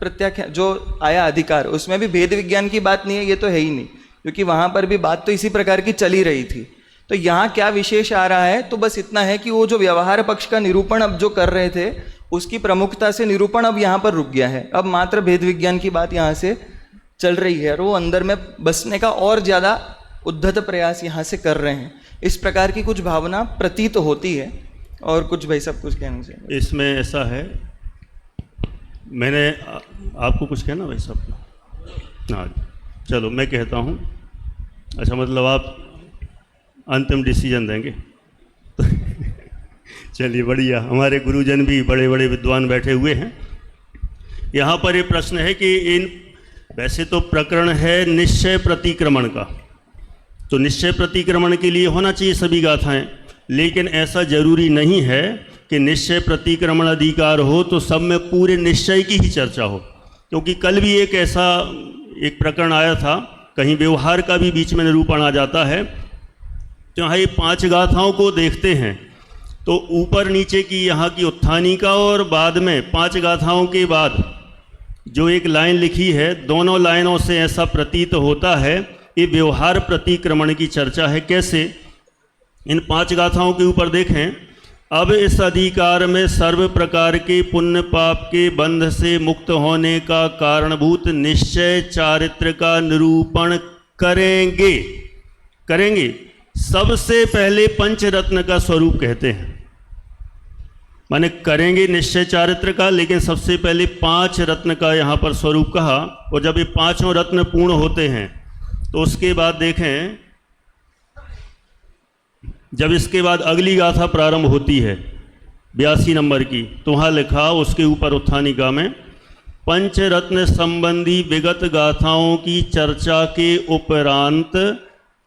प्रत्याख्यान जो आया अधिकार, उसमें भी भेद विज्ञान की बात नहीं है, ये तो है ही नहीं, क्योंकि वहाँ पर भी बात तो इसी प्रकार की चली रही थी। तो यहाँ क्या विशेष आ रहा है, तो बस इतना है कि वो जो व्यवहार पक्ष का निरूपण अब जो कर रहे थे, उसकी प्रमुखता से निरूपण अब यहाँ पर रुक गया है। अब मात्र भेद विज्ञान की बात यहाँ से चल रही है, और वो अंदर में बसने का और ज़्यादा उद्धत प्रयास यहाँ से कर रहे हैं। इस प्रकार की कुछ भावना प्रतीत होती है। और कुछ भाई सब कुछ कहना चाहिए इसमें? ऐसा है, मैंने आपको कुछ कहना भाई साहब? हाँ, चलो मैं कहता हूँ। अच्छा, मतलब आप अंतिम डिसीजन देंगे? चलिए बढ़िया, हमारे गुरुजन भी बड़े बड़े विद्वान बैठे हुए हैं। यहाँ पर ये प्रश्न है कि वैसे तो प्रकरण है निश्चय प्रतिक्रमण का, तो निश्चय प्रतिक्रमण के लिए होना चाहिए सभी गाथाएं, लेकिन ऐसा जरूरी नहीं है कि निश्चय प्रतिक्रमण अधिकार हो तो सब में पूरे निश्चय की ही चर्चा हो। क्योंकि कल भी एक प्रकरण आया था, कहीं व्यवहार का भी बीच में निरूपण आ जाता है। तो यहाँ ये 5 गाथाओं को देखते हैं तो ऊपर नीचे की यहाँ की उत्थानी का, और बाद में 5 गाथाओं के बाद जो एक लाइन लिखी है, दोनों लाइनों से ऐसा प्रतीत होता है ये व्यवहार प्रतिक्रमण की चर्चा है। कैसे? इन 5 गाथाओं के ऊपर देखें, अब इस अधिकार में सर्व प्रकार के पुण्य पाप के बंध से मुक्त होने का कारणभूत निश्चय चारित्र का निरूपण करेंगे। सबसे पहले पंचरत्न का स्वरूप कहते हैं। माने करेंगे निश्चय चारित्र का, लेकिन सबसे पहले 5 रत्न का यहाँ पर स्वरूप कहा। और जब ये 5 रत्न पूर्ण होते हैं तो उसके बाद देखें, जब इसके बाद अगली गाथा प्रारंभ होती है 82 नंबर की, तो वहाँ लिखा उसके ऊपर उत्थानिका में, पंचरत्न संबंधी विगत गाथाओं की चर्चा के उपरांत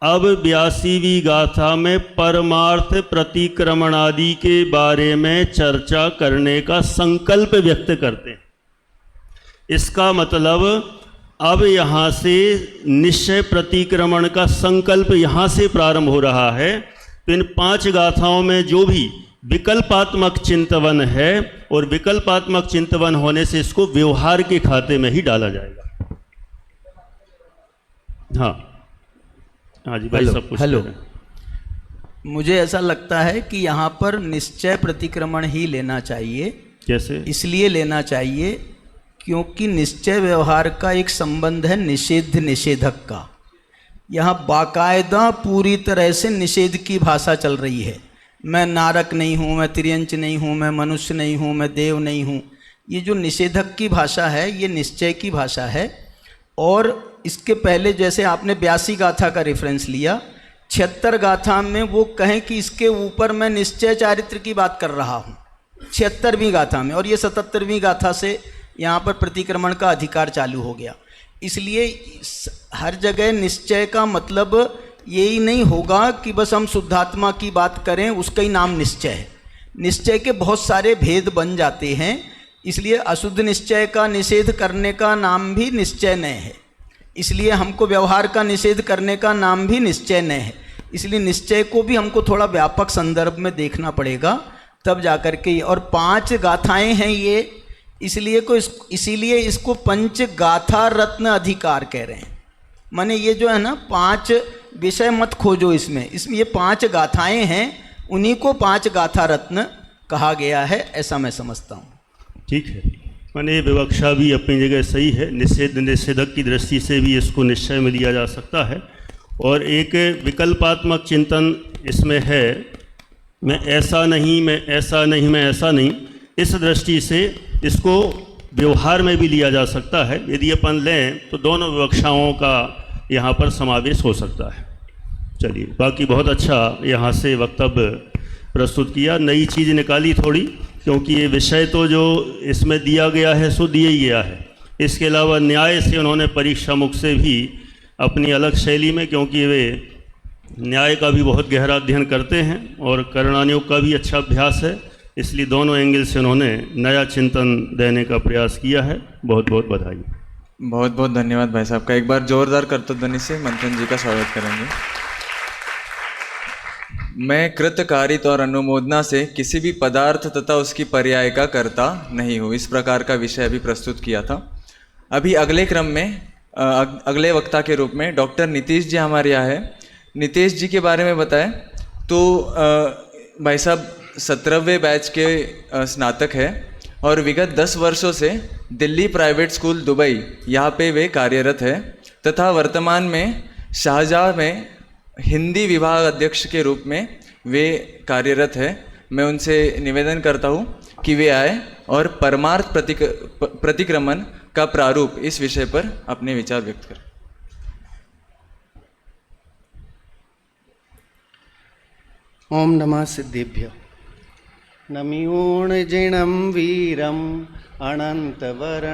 अब 82वीं गाथा में परमार्थ प्रतिक्रमण आदि के बारे में चर्चा करने का संकल्प व्यक्त करते हैं। इसका मतलब अब यहाँ से निश्चय प्रतिक्रमण का संकल्प यहाँ से प्रारंभ हो रहा है। तो इन 5 गाथाओं में जो भी विकल्पात्मक चिंतवन है, और विकल्पात्मक चिंतवन होने से इसको व्यवहार के खाते में ही डाला जाएगा। हाँ जी भाई, सब कुछ हेलो, मुझे ऐसा लगता है कि यहाँ पर निश्चय प्रतिक्रमण ही लेना चाहिए। कैसे? इसलिए लेना चाहिए क्योंकि निश्चय व्यवहार का एक संबंध है निषेध निषेधक का। यहाँ बाकायदा पूरी तरह से निषेध की भाषा चल रही है। मैं नारक नहीं हूँ, मैं तिर्यंच नहीं हूँ, मैं मनुष्य नहीं हूँ, मैं देव नहीं हूँ। ये जो निषेधक की भाषा है ये निश्चय की भाषा है। और इसके पहले जैसे आपने 82 गाथा का रेफरेंस लिया, 76 गाथा में वो कहें कि इसके ऊपर मैं निश्चय चारित्र की बात कर रहा हूँ 76वीं गाथा में, और ये 77वीं गाथा से यहाँ पर प्रतिक्रमण का अधिकार चालू हो गया। इसलिए हर जगह निश्चय का मतलब यही नहीं होगा कि बस हम शुद्धात्मा की बात करें उसका ही नाम निश्चय है। निश्चय के बहुत सारे भेद बन जाते हैं। इसलिए अशुद्ध निश्चय का निषेध करने का नाम भी निश्चय न है, इसलिए हमको व्यवहार का निषेध करने का नाम भी निश्चय न है। इसलिए निश्चय को भी हमको थोड़ा व्यापक संदर्भ में देखना पड़ेगा, तब जाकर के। और 5 गाथाएं हैं ये, इसीलिए इसको पंच गाथा रत्न अधिकार कह रहे हैं। माने ये जो है ना, 5 विषय मत खोजो इसमें ये 5 गाथाएं हैं, उन्हीं को 5 गाथा रत्न कहा गया है, ऐसा मैं समझता हूँ। ठीक है, माने विवक्षा भी अपनी जगह सही है। निषेध निषेधक की दृष्टि से भी इसको निश्चय में लिया जा सकता है। और एक विकल्पात्मक चिंतन इसमें है, मैं ऐसा नहीं, मैं ऐसा नहीं, मैं ऐसा नहीं, इस दृष्टि से इसको व्यवहार में भी लिया जा सकता है। यदि अपन लें तो दोनों विवक्षाओं का यहाँ पर समावेश हो सकता है। चलिए, बाकी बहुत अच्छा यहाँ से वक्तव्य प्रस्तुत किया, नई चीज़ निकाली थोड़ी, क्योंकि ये विषय तो जो इसमें दिया गया है सो दिया ही गया है। इसके अलावा न्याय से उन्होंने परीक्षा मुख से भी अपनी अलग शैली में, क्योंकि वे न्याय का भी बहुत गहरा अध्ययन करते हैं और करणानुयोग का भी अच्छा अभ्यास है, इसलिए दोनों एंगल से उन्होंने नया चिंतन देने का प्रयास किया है। बहुत बहुत बधाई। बहुत बहुत धन्यवाद भाई साहब का। एक बार जोरदार कर्तव्यध्वनि से मंथन जी का स्वागत करेंगे। मैं कृतकारित और अनुमोदना से किसी भी पदार्थ तथा उसकी पर्याय का कर्ता नहीं हूँ, इस प्रकार का विषय अभी प्रस्तुत किया था। अभी अगले क्रम में अगले वक्ता के रूप में डॉक्टर नीतीश जी हमारे यहाँ है। नीतीश जी के बारे में बताएं तो भाई साहब 17वें बैच के स्नातक है और विगत 10 वर्षों से दिल्ली प्राइवेट स्कूल दुबई यहाँ पे वे कार्यरत है तथा वर्तमान में शाहजहाँ में हिंदी विभाग अध्यक्ष के रूप में वे कार्यरत है। मैं उनसे निवेदन करता हूँ कि वे आए और परमार्थ प्रतिक्रमण का प्रारूप इस विषय पर अपने विचार व्यक्त करें। ओम नमः सिद्धेभ्य। नमियोणजिणं वीरम् अनन्तवर्णाणदंसन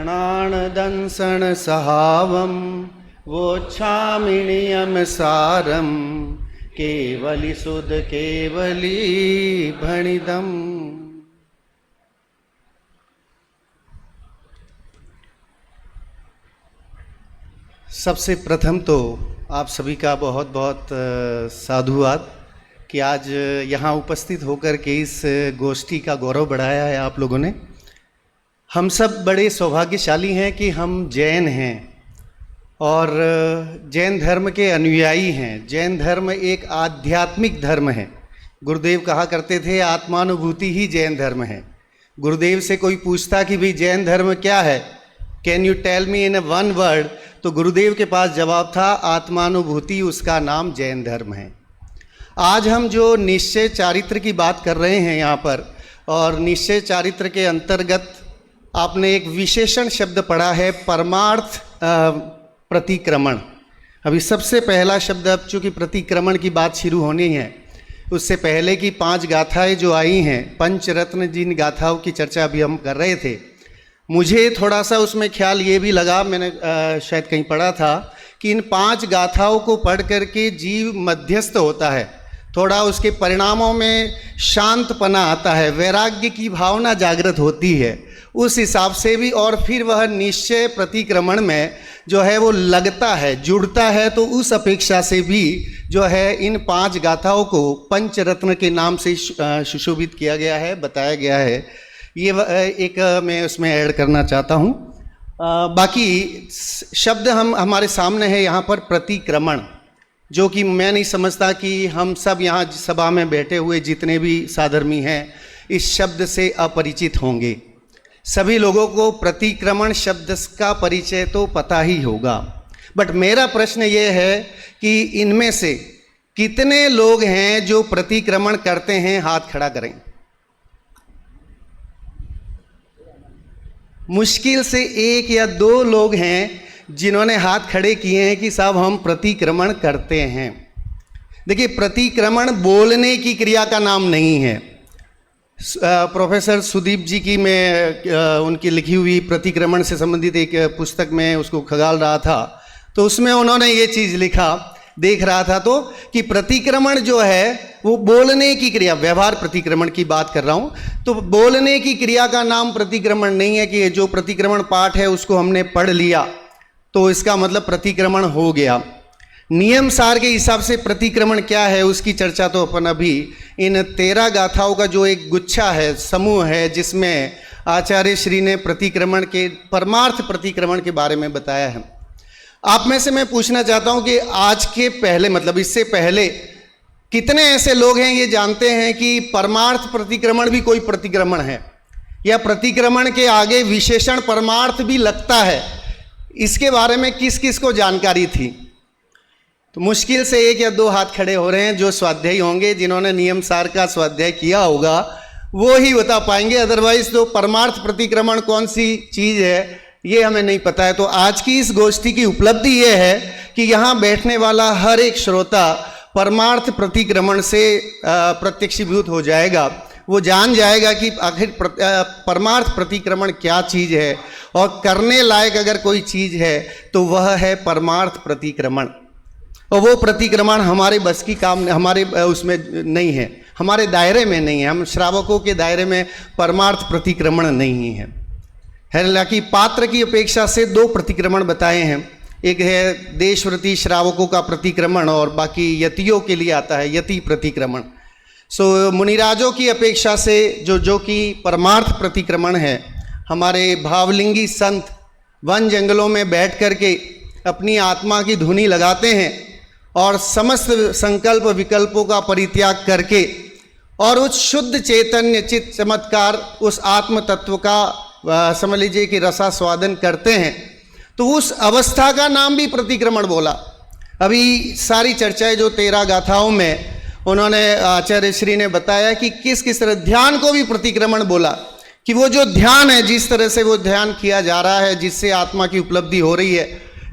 सहावं वोच्छामिणियं सारं केवली सुध केवली भणिदम्। सबसे प्रथम तो आप सभी का बहुत बहुत साधुवाद कि आज यहाँ उपस्थित होकर के इस गोष्ठी का गौरव बढ़ाया है आप लोगों ने। हम सब बड़े सौभाग्यशाली हैं कि हम जैन हैं और जैन धर्म के अनुयायी हैं। जैन धर्म एक आध्यात्मिक धर्म है। गुरुदेव कहा करते थे आत्मानुभूति ही जैन धर्म है। गुरुदेव से कोई पूछता कि भाई जैन धर्म क्या है, can you tell me in one word, तो गुरुदेव के पास जवाब था आत्मानुभूति, उसका नाम जैन धर्म है। आज हम जो निश्चय चारित्र की बात कर रहे हैं यहाँ पर, और निश्चय चारित्र के अंतर्गत आपने एक विशेषण शब्द पढ़ा है, परमार्थ प्रतिक्रमण। अभी सबसे पहला शब्द, अब चूँकि प्रतिक्रमण की बात शुरू होनी है, उससे पहले की 5 गाथाएं जो आई हैं, पंचरत्न जिन गाथाओं की चर्चा अभी हम कर रहे थे, मुझे थोड़ा सा उसमें ख्याल ये भी लगा, मैंने शायद कहीं पढ़ा था कि इन 5 गाथाओं को पढ़ करके जीव मध्यस्थ होता है, थोड़ा उसके परिणामों में शांतपना आता है, वैराग्य की भावना जागृत होती है, उस हिसाब से भी, और फिर वह निश्चय प्रतिक्रमण में जो है वो लगता है, जुड़ता है। तो उस अपेक्षा से भी जो है इन 5 गाथाओं को पंचरत्न के नाम से सुशोभित किया गया है, बताया गया है। ये एक मैं उसमें ऐड करना चाहता हूँ। बाकी शब्द हमारे सामने है यहाँ पर प्रतिक्रमण, जो कि मैं नहीं समझता कि हम सब यहाँ सभा में बैठे हुए जितने भी साधर्मी हैं इस शब्द से अपरिचित होंगे। सभी लोगों को प्रतिक्रमण शब्द का परिचय तो पता ही होगा, बट मेरा प्रश्न ये है कि इनमें से कितने लोग हैं जो प्रतिक्रमण करते हैं? हाथ खड़ा करें। मुश्किल से 1 या 2 लोग हैं जिन्होंने हाथ खड़े किए हैं कि साहब हम प्रतिक्रमण करते हैं। देखिए, प्रतिक्रमण बोलने की क्रिया का नाम नहीं है। प्रोफेसर सुदीप जी की मैं उनकी लिखी हुई प्रतिक्रमण से संबंधित एक पुस्तक में उसको खगाल रहा था, तो उसमें उन्होंने ये चीज़ लिखा, देख रहा था तो, कि प्रतिक्रमण जो है वो बोलने की क्रिया, व्यवहार प्रतिक्रमण की बात कर रहा हूँ, तो बोलने की क्रिया का नाम प्रतिक्रमण नहीं है कि जो प्रतिक्रमण पाठ है उसको हमने पढ़ लिया तो इसका मतलब प्रतिक्रमण हो गया। नियम सार के हिसाब से प्रतिक्रमण क्या है उसकी चर्चा तो अपन अभी इन 13 गाथाओं का जो एक गुच्छा है, समूह है, जिसमें आचार्य श्री ने प्रतिक्रमण के, परमार्थ प्रतिक्रमण के बारे में बताया है। आप में से मैं पूछना चाहता हूं कि आज के पहले, मतलब इससे पहले कितने ऐसे लोग हैं ये जानते हैं कि परमार्थ प्रतिक्रमण भी कोई प्रतिक्रमण है, या प्रतिक्रमण के आगे विशेषण परमार्थ भी लगता है? इसके बारे में किस किस को जानकारी थी? तो मुश्किल से 1 या 2 हाथ खड़े हो रहे हैं जो स्वाध्यायी होंगे, जिन्होंने नियम सार का स्वाध्याय किया होगा, वो ही बता पाएंगे। अदरवाइज तो परमार्थ प्रतिक्रमण कौन सी चीज़ है ये हमें नहीं पता है। तो आज की इस गोष्ठी की उपलब्धि ये है कि यहाँ बैठने वाला हर एक श्रोता परमार्थ प्रतिक्रमण से प्रत्यक्षीभूत हो जाएगा, वो जान जाएगा कि आखिर परमार्थ प्रतिक्रमण क्या चीज़ है, और करने लायक अगर कोई चीज़ है तो वह है परमार्थ प्रतिक्रमण। और वो प्रतिक्रमण हमारे बस की काम, हमारे उसमें नहीं है, हमारे दायरे में नहीं है, हम श्रावकों के दायरे में परमार्थ प्रतिक्रमण नहीं है। हालांकि पात्र की अपेक्षा से 2 प्रतिक्रमण बताए हैं, एक है देशव्रती श्रावकों का प्रतिक्रमण और बाकी यतियों के लिए आता है यति प्रतिक्रमण। सो मुनिराजों की अपेक्षा से जो कि परमार्थ प्रतिक्रमण है, हमारे भावलिंगी संत वन जंगलों में बैठ कर के अपनी आत्मा की धुनी लगाते हैं और समस्त संकल्प विकल्पों का परित्याग करके और उस शुद्ध चैतन्य चित्त चमत्कार उस आत्म तत्व का समझ लीजिए कि रसास्वादन करते हैं, तो उस अवस्था का नाम भी प्रतिक्रमण बोला। अभी सारी चर्चाएं जो 13 गाथाओं में उन्होंने आचार्य श्री ने बताया कि किस किस तरह ध्यान को भी प्रतिक्रमण बोला, कि वो जो ध्यान है, जिस तरह से वो ध्यान किया जा रहा है, जिससे आत्मा की उपलब्धि हो रही है,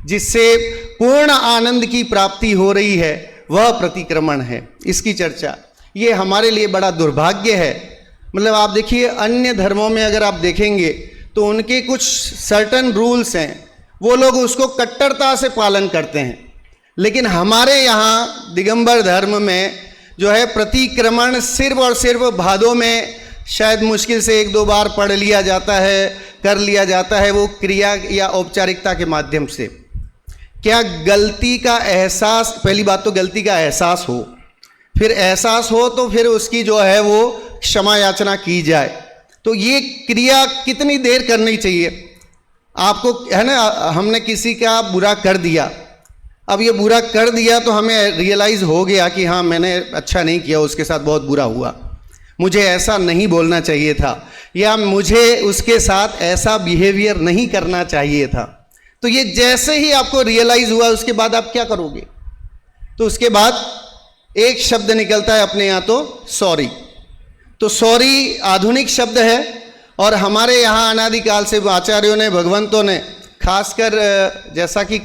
जिससे पूर्ण आनंद की प्राप्ति हो रही है, वह प्रतिक्रमण है। इसकी चर्चा ये हमारे लिए बड़ा दुर्भाग्य है। मतलब आप देखिए, अन्य धर्मों में अगर आप देखेंगे तो उनके कुछ सर्टन रूल्स हैं, वो लोग उसको कट्टरता से पालन करते हैं, लेकिन हमारे यहाँ दिगंबर धर्म में जो है प्रतिक्रमण सिर्फ और सिर्फ भादों में शायद मुश्किल से 1-2 बार पढ़ लिया जाता है, कर लिया जाता है, वो क्रिया या औपचारिकता के माध्यम से। क्या गलती का एहसास, पहली बात तो गलती का एहसास हो, फिर एहसास हो तो फिर उसकी जो है वो क्षमा याचना की जाए। तो ये क्रिया कितनी देर करनी चाहिए? आपको है ना, हमने किसी का बुरा कर दिया, अब ये बुरा कर दिया तो हमें रियलाइज़ हो गया कि हाँ मैंने अच्छा नहीं किया, उसके साथ बहुत बुरा हुआ, मुझे ऐसा नहीं बोलना चाहिए था, या मुझे उसके साथ ऐसा बिहेवियर नहीं करना चाहिए था। तो ये जैसे ही आपको रियलाइज़ हुआ उसके बाद आप क्या करोगे? तो उसके बाद एक शब्द निकलता है अपने यहाँ, तो सॉरी। तो सॉरी आधुनिक शब्द है और हमारे यहाँ अनादिकाल से आचार्यों ने, भगवंतों ने, खासकर जैसा कि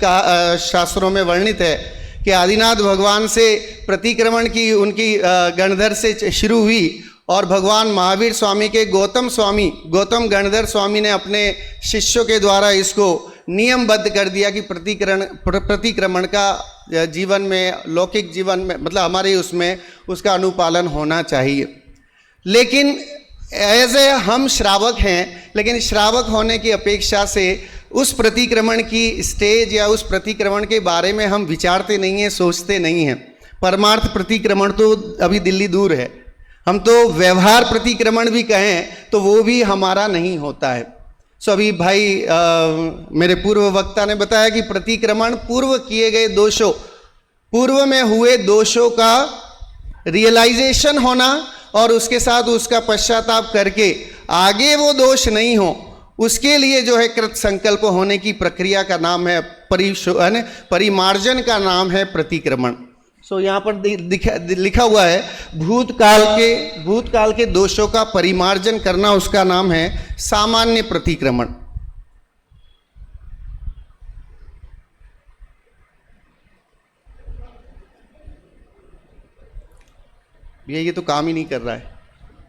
शास्त्रों में वर्णित है कि आदिनाथ भगवान से प्रतिक्रमण की उनकी गणधर से शुरू हुई और भगवान महावीर स्वामी के गौतम गणधर स्वामी ने अपने शिष्यों के द्वारा इसको नियमबद्ध कर दिया कि प्रतिक्रमण का जीवन में, लौकिक जीवन में, मतलब हमारे उसमें उसका अनुपालन होना चाहिए। लेकिन एज ए हम श्रावक हैं, लेकिन श्रावक होने की अपेक्षा से उस प्रतिक्रमण की स्टेज या उस प्रतिक्रमण के बारे में हम विचारते नहीं हैं, सोचते नहीं हैं। परमार्थ प्रतिक्रमण तो अभी दिल्ली दूर है, हम तो व्यवहार प्रतिक्रमण भी कहें तो वो भी हमारा नहीं होता है। सो अभी भाई मेरे पूर्व वक्ता ने बताया कि प्रतिक्रमण पूर्व किए गए दोषों, पूर्व में हुए दोषों का रियलाइजेशन होना और उसके साथ उसका पश्चाताप करके आगे वो दोष नहीं हो, उसके लिए जो है कृत संकल्प होने की प्रक्रिया का नाम है परिमार्जन का नाम है प्रतिक्रमण। सो यहाँ पर लिखा हुआ है भूतकाल के दोषों का परिमार्जन करना, उसका नाम है सामान्य प्रतिक्रमण। भैया ये तो काम ही नहीं कर रहा है।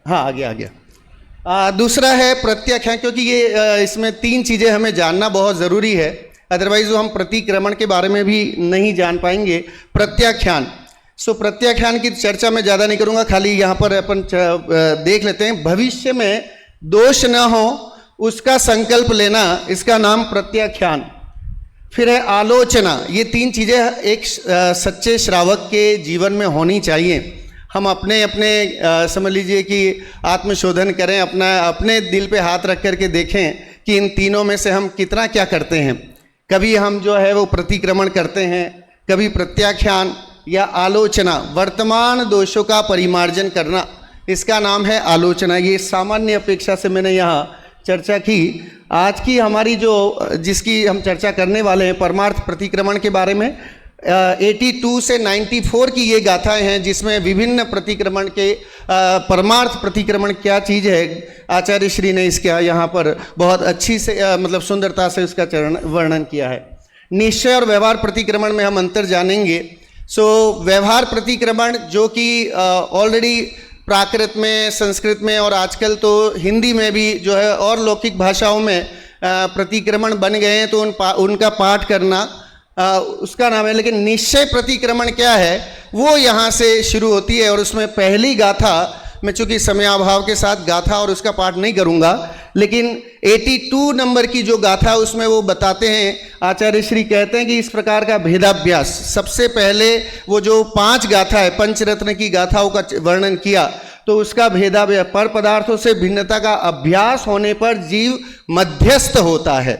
हाँ आ गया। दूसरा है प्रत्याख्यान, क्योंकि ये इसमें 3 चीज़ें हमें जानना बहुत ज़रूरी है, अदरवाइज हम प्रतिक्रमण के बारे में भी नहीं जान पाएंगे। प्रत्याख्यान, प्रत्याख्यान की चर्चा मैं ज़्यादा नहीं करूँगा, खाली यहाँ पर अपन देख लेते हैं। भविष्य में दोष न हो उसका संकल्प लेना, इसका नाम प्रत्याख्यान। फिर है आलोचना। ये 3 चीज़ें एक सच्चे श्रावक के जीवन में होनी चाहिए। हम अपने समझ लीजिए कि आत्मशोधन करें, अपने दिल पे हाथ रख करके देखें कि इन तीनों में से हम कितना क्या करते हैं। कभी हम जो है वो प्रतिक्रमण करते हैं, कभी प्रत्याख्यान या आलोचना। वर्तमान दोषों का परिमार्जन करना, इसका नाम है आलोचना। ये सामान्य अपेक्षा से मैंने यहाँ चर्चा की। आज की हमारी जिसकी हम चर्चा करने वाले हैं परमार्थ प्रतिक्रमण के बारे में, 82 से 94 की ये गाथाएं हैं जिसमें विभिन्न प्रतिक्रमण के परमार्थ प्रतिक्रमण क्या चीज़ है, आचार्य श्री ने इसका यहाँ पर बहुत अच्छी से मतलब सुंदरता से उसका वर्णन किया है। निश्चय और व्यवहार प्रतिक्रमण में हम अंतर जानेंगे। व्यवहार प्रतिक्रमण जो कि ऑलरेडी प्राकृत में, संस्कृत में और आजकल तो हिंदी में भी जो है और लौकिक भाषाओं में प्रतिक्रमण बन गए हैं, तो उनका पाठ करना उसका नाम है। लेकिन निश्चय प्रतिक्रमण क्या है वो यहाँ से शुरू होती है और उसमें पहली गाथा, मैं चूँकि समयाभाव के साथ गाथा और उसका पाठ नहीं करूँगा, लेकिन 82 नंबर की जो गाथा उसमें वो बताते हैं, आचार्य श्री कहते हैं कि इस प्रकार का भेदाभ्यास, सबसे पहले वो जो 5 गाथा है, पंचरत्न की गाथाओं का वर्णन किया, तो उसका भेदाभ्यास पर पदार्थों से भिन्नता का अभ्यास होने पर जीव मध्यस्थ होता है।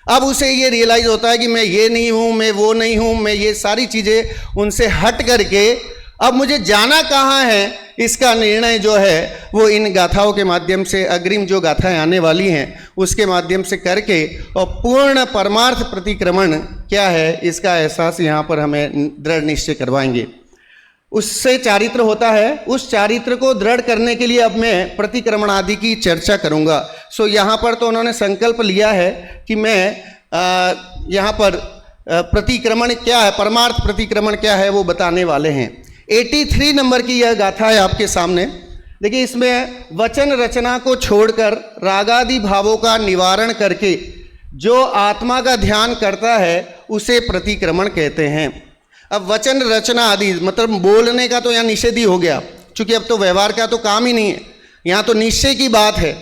अब उसे ये रियलाइज होता है कि मैं ये नहीं हूँ, मैं वो नहीं हूँ, मैं ये सारी चीज़ें उनसे हट करके अब मुझे जाना कहाँ है, इसका निर्णय जो है वो इन गाथाओं के माध्यम से, अग्रिम जो गाथाएं आने वाली हैं उसके माध्यम से करके, और पूर्ण परमार्थ प्रतिक्रमण क्या है इसका एहसास यहाँ पर हमें दृढ़ निश्चय करवाएंगे। उससे चारित्र होता है, उस चारित्र को दृढ़ करने के लिए अब मैं प्रतिक्रमण आदि की चर्चा करूँगा। यहाँ पर तो उन्होंने संकल्प लिया है कि मैं यहाँ पर प्रतिक्रमण क्या है, परमार्थ प्रतिक्रमण क्या है वो बताने वाले हैं। 83 नंबर की यह गाथा है आपके सामने। देखिए इसमें वचन रचना को छोड़कर रागादि भावों का निवारण करके जो आत्मा का ध्यान करता है उसे प्रतिक्रमण कहते हैं। अब वचन रचना आदि मतलब बोलने का तो यहाँ निषेध ही हो गया, क्योंकि अब तो व्यवहार का तो काम ही नहीं है, यहाँ तो निश्चय की बात है।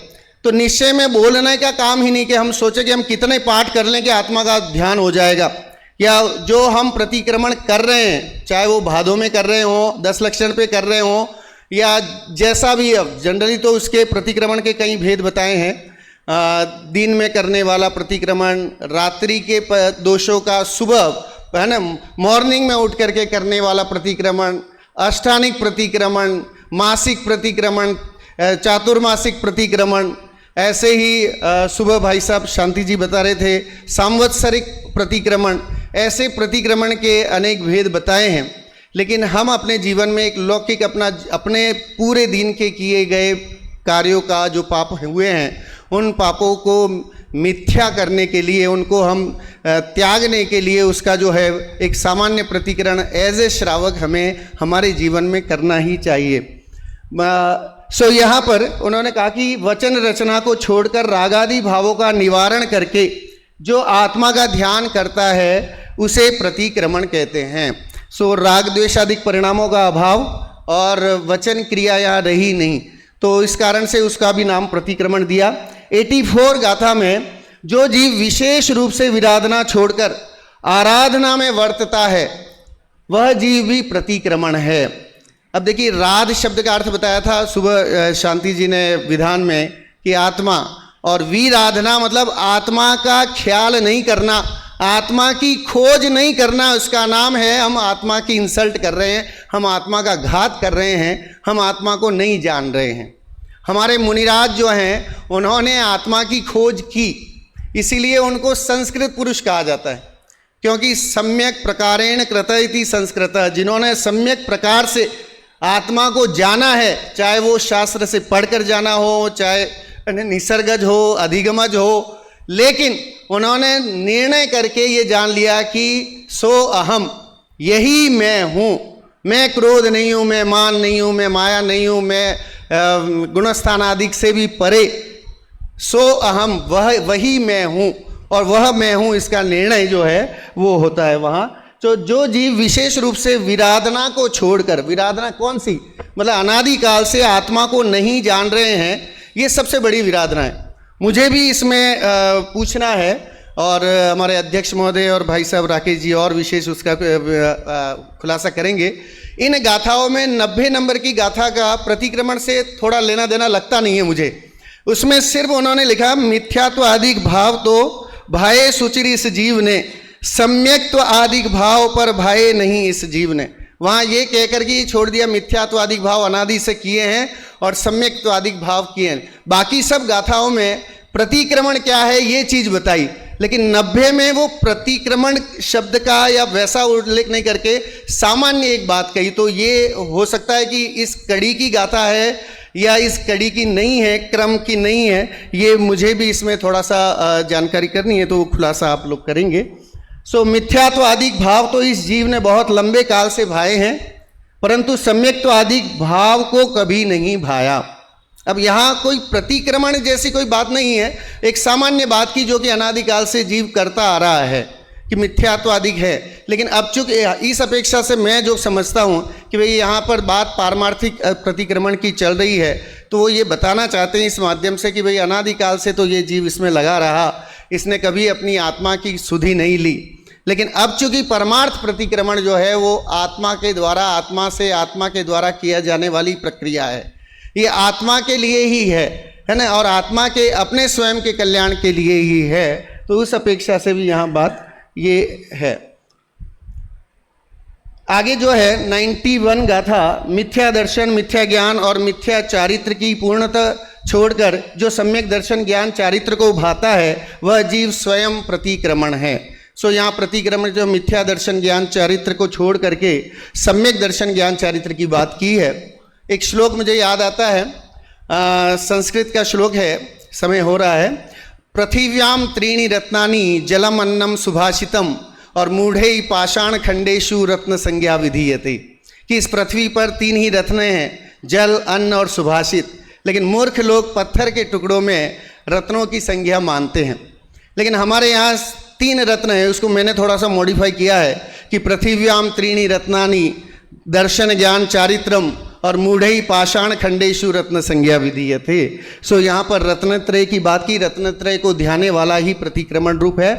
तो निश्चय में बोलने का काम ही नहीं कि हम सोचे कि हम कितने पाठ कर लें कि आत्मा का ध्यान हो जाएगा, या जो हम प्रतिक्रमण कर रहे हैं, चाहे वो भादों में कर रहे हों, 10 लक्षण पे कर रहे हों, या जैसा भी, अब जनरली तो उसके प्रतिक्रमण के कई भेद बताए हैं। दिन में करने वाला प्रतिक्रमण, रात्रि के दोषों का सुबह है ना, मॉर्निंग में उठ करके करने वाला प्रतिक्रमण, अष्टानिक प्रतिक्रमण, मासिक प्रतिक्रमण, चातुर्मासिक प्रतिक्रमण, ऐसे ही सुबह भाई साहब शांति जी बता रहे थे सांवत्सरिक प्रतिक्रमण, ऐसे प्रतिक्रमण के अनेक भेद बताए हैं। लेकिन हम अपने जीवन में एक लौकिक अपने पूरे दिन के किए गए कार्यों का जो पाप हुए हैं, उन पापों को मिथ्या करने के लिए, उनको हम त्यागने के लिए उसका जो है एक सामान्य प्रतिकरण एज ए श्रावक हमें हमारे जीवन में करना ही चाहिए। सो यहाँ पर उन्होंने कहा कि वचन रचना को छोड़कर रागादि भावों का निवारण करके जो आत्मा का ध्यान करता है उसे प्रतिक्रमण कहते हैं। सो राग द्वेषादिक परिणामों का अभाव और वचन क्रिया यहाँ रही नहीं, तो इस कारण से उसका भी नाम प्रतिक्रमण दिया। 84 गाथा में जो जीव विशेष रूप से विराधना छोड़कर आराधना में वर्तता है वह जीव भी प्रतिक्रमण है। अब देखिए, राध शब्द का अर्थ बताया था सुबह शांति जी ने विधान में कि आत्मा, और विराधना मतलब आत्मा का ख्याल नहीं करना, आत्मा की खोज नहीं करना, उसका नाम है हम आत्मा की इंसल्ट कर रहे हैं, हम आत्मा का घात कर रहे हैं, हम आत्मा को नहीं जान रहे हैं। हमारे मुनिराज जो हैं उन्होंने आत्मा की खोज की, इसीलिए उनको संस्कृत पुरुष कहा जाता है, क्योंकि सम्यक प्रकारेण कृत इति संस्कृत, जिन्होंने सम्यक प्रकार से आत्मा को जाना है, चाहे वो शास्त्र से पढ़कर जाना हो, चाहे निसर्गज हो, अधिगमज हो, लेकिन उन्होंने निर्णय करके ये जान लिया कि सो अहम, यही मैं हूँ, मैं क्रोध नहीं हूँ, मैं मान नहीं हूँ, मैं माया नहीं हूँ, मैं गुणस्थान आदि से भी परे, सो अहम, वही मैं हूँ और वह मैं हूँ, इसका निर्णय जो है वो होता है वहाँ। तो जो जीव विशेष रूप से विराधना को छोड़कर, विराधना कौन सी, मतलब अनादिकाल से आत्मा को नहीं जान रहे हैं, ये सबसे बड़ी विराधना है। मुझे भी इसमें पूछना है, और हमारे अध्यक्ष महोदय और भाई साहब राकेश जी और विशेष उसका खुलासा करेंगे। इन गाथाओं में 90 नंबर की गाथा का प्रतिक्रमण से थोड़ा लेना देना लगता नहीं है मुझे। उसमें सिर्फ उन्होंने लिखा मिथ्यात्व आदिक भाव तो भाए सुचिर इस जीव ने, सम्यक्त्व आदिक भाव पर भाए नहीं इस जीव ने। वहाँ ये कहकर के छोड़ दिया मिथ्यात्व आदिक भाव अनादि से किए हैं और सम्यक्त्व आदिक भाव किए हैं। बाकी सब गाथाओं में प्रतिक्रमण क्या है ये चीज़ बताई, लेकिन 90 में वो प्रतिक्रमण शब्द का या वैसा उल्लेख नहीं करके सामान्य एक बात कही। तो ये हो सकता है कि इस कड़ी की गाथा है या इस कड़ी की नहीं है, क्रम की नहीं है, ये मुझे भी इसमें थोड़ा सा जानकारी करनी है, तो वो खुलासा आप लोग करेंगे। सो मिथ्यात्व आदिक भाव तो इस जीव ने बहुत लंबे काल से भाए हैं, परंतु सम्यक्त्व आदिक भाव को कभी नहीं भाया। अब यहाँ कोई प्रतिक्रमण जैसी कोई बात नहीं है, एक सामान्य बात की जो कि अनादिकाल से जीव करता आ रहा है कि मिथ्यात्व अधिक है। लेकिन अब चूंकि इस अपेक्षा से मैं जो समझता हूँ कि भाई यहाँ पर बात पारमार्थिक प्रतिक्रमण की चल रही है, तो वो ये बताना चाहते हैं इस माध्यम से कि भाई अनादिकाल से तो ये जीव इसमें लगा रहा, इसने कभी अपनी आत्मा की सुधि नहीं ली। लेकिन अब चूंकि परमार्थ प्रतिक्रमण जो है वो आत्मा के द्वारा, आत्मा से आत्मा के द्वारा किया जाने वाली प्रक्रिया है, ये आत्मा के लिए ही है ना, और आत्मा के अपने स्वयं के कल्याण के लिए ही है। तो उस अपेक्षा से भी यहाँ बात ये है। आगे जो है 91 गाथा मिथ्या दर्शन, मिथ्या ज्ञान और मिथ्या चारित्र की पूर्णतः छोड़कर जो सम्यक दर्शन ज्ञान चारित्र को भाता है वह जीव स्वयं प्रतिक्रमण है। सो यहाँ प्रतिक्रमण जो मिथ्या दर्शन ज्ञान चारित्र को छोड़ करके सम्यक दर्शन ज्ञान चारित्र की बात की है। एक श्लोक मुझे याद आता है, संस्कृत का श्लोक है, समय हो रहा है। पृथिव्याम त्रीणि रत्नानि जलम अन्नम सुभाषितम और मूढ़े पाषाण खंडेशु रत्न संज्ञा विधीयते, कि इस पृथ्वी पर 3 ही रत्न हैं, जल, अन्न और सुभाषित। लेकिन मूर्ख लोग पत्थर के टुकड़ों में रत्नों की संज्ञा मानते हैं। लेकिन हमारे यहाँ 3 रत्न है, उसको मैंने थोड़ा सा मॉडिफाई किया है कि पृथिव्याम त्रीणि रत्नानि दर्शन ज्ञान चारित्रम और मूढ़ई पाषाण खंडेशु रत्न संज्ञा विधीयते। सो यहाँ पर रत्नत्रय की बात की, रत्नत्रय को ध्याने वाला ही प्रतिक्रमण रूप है।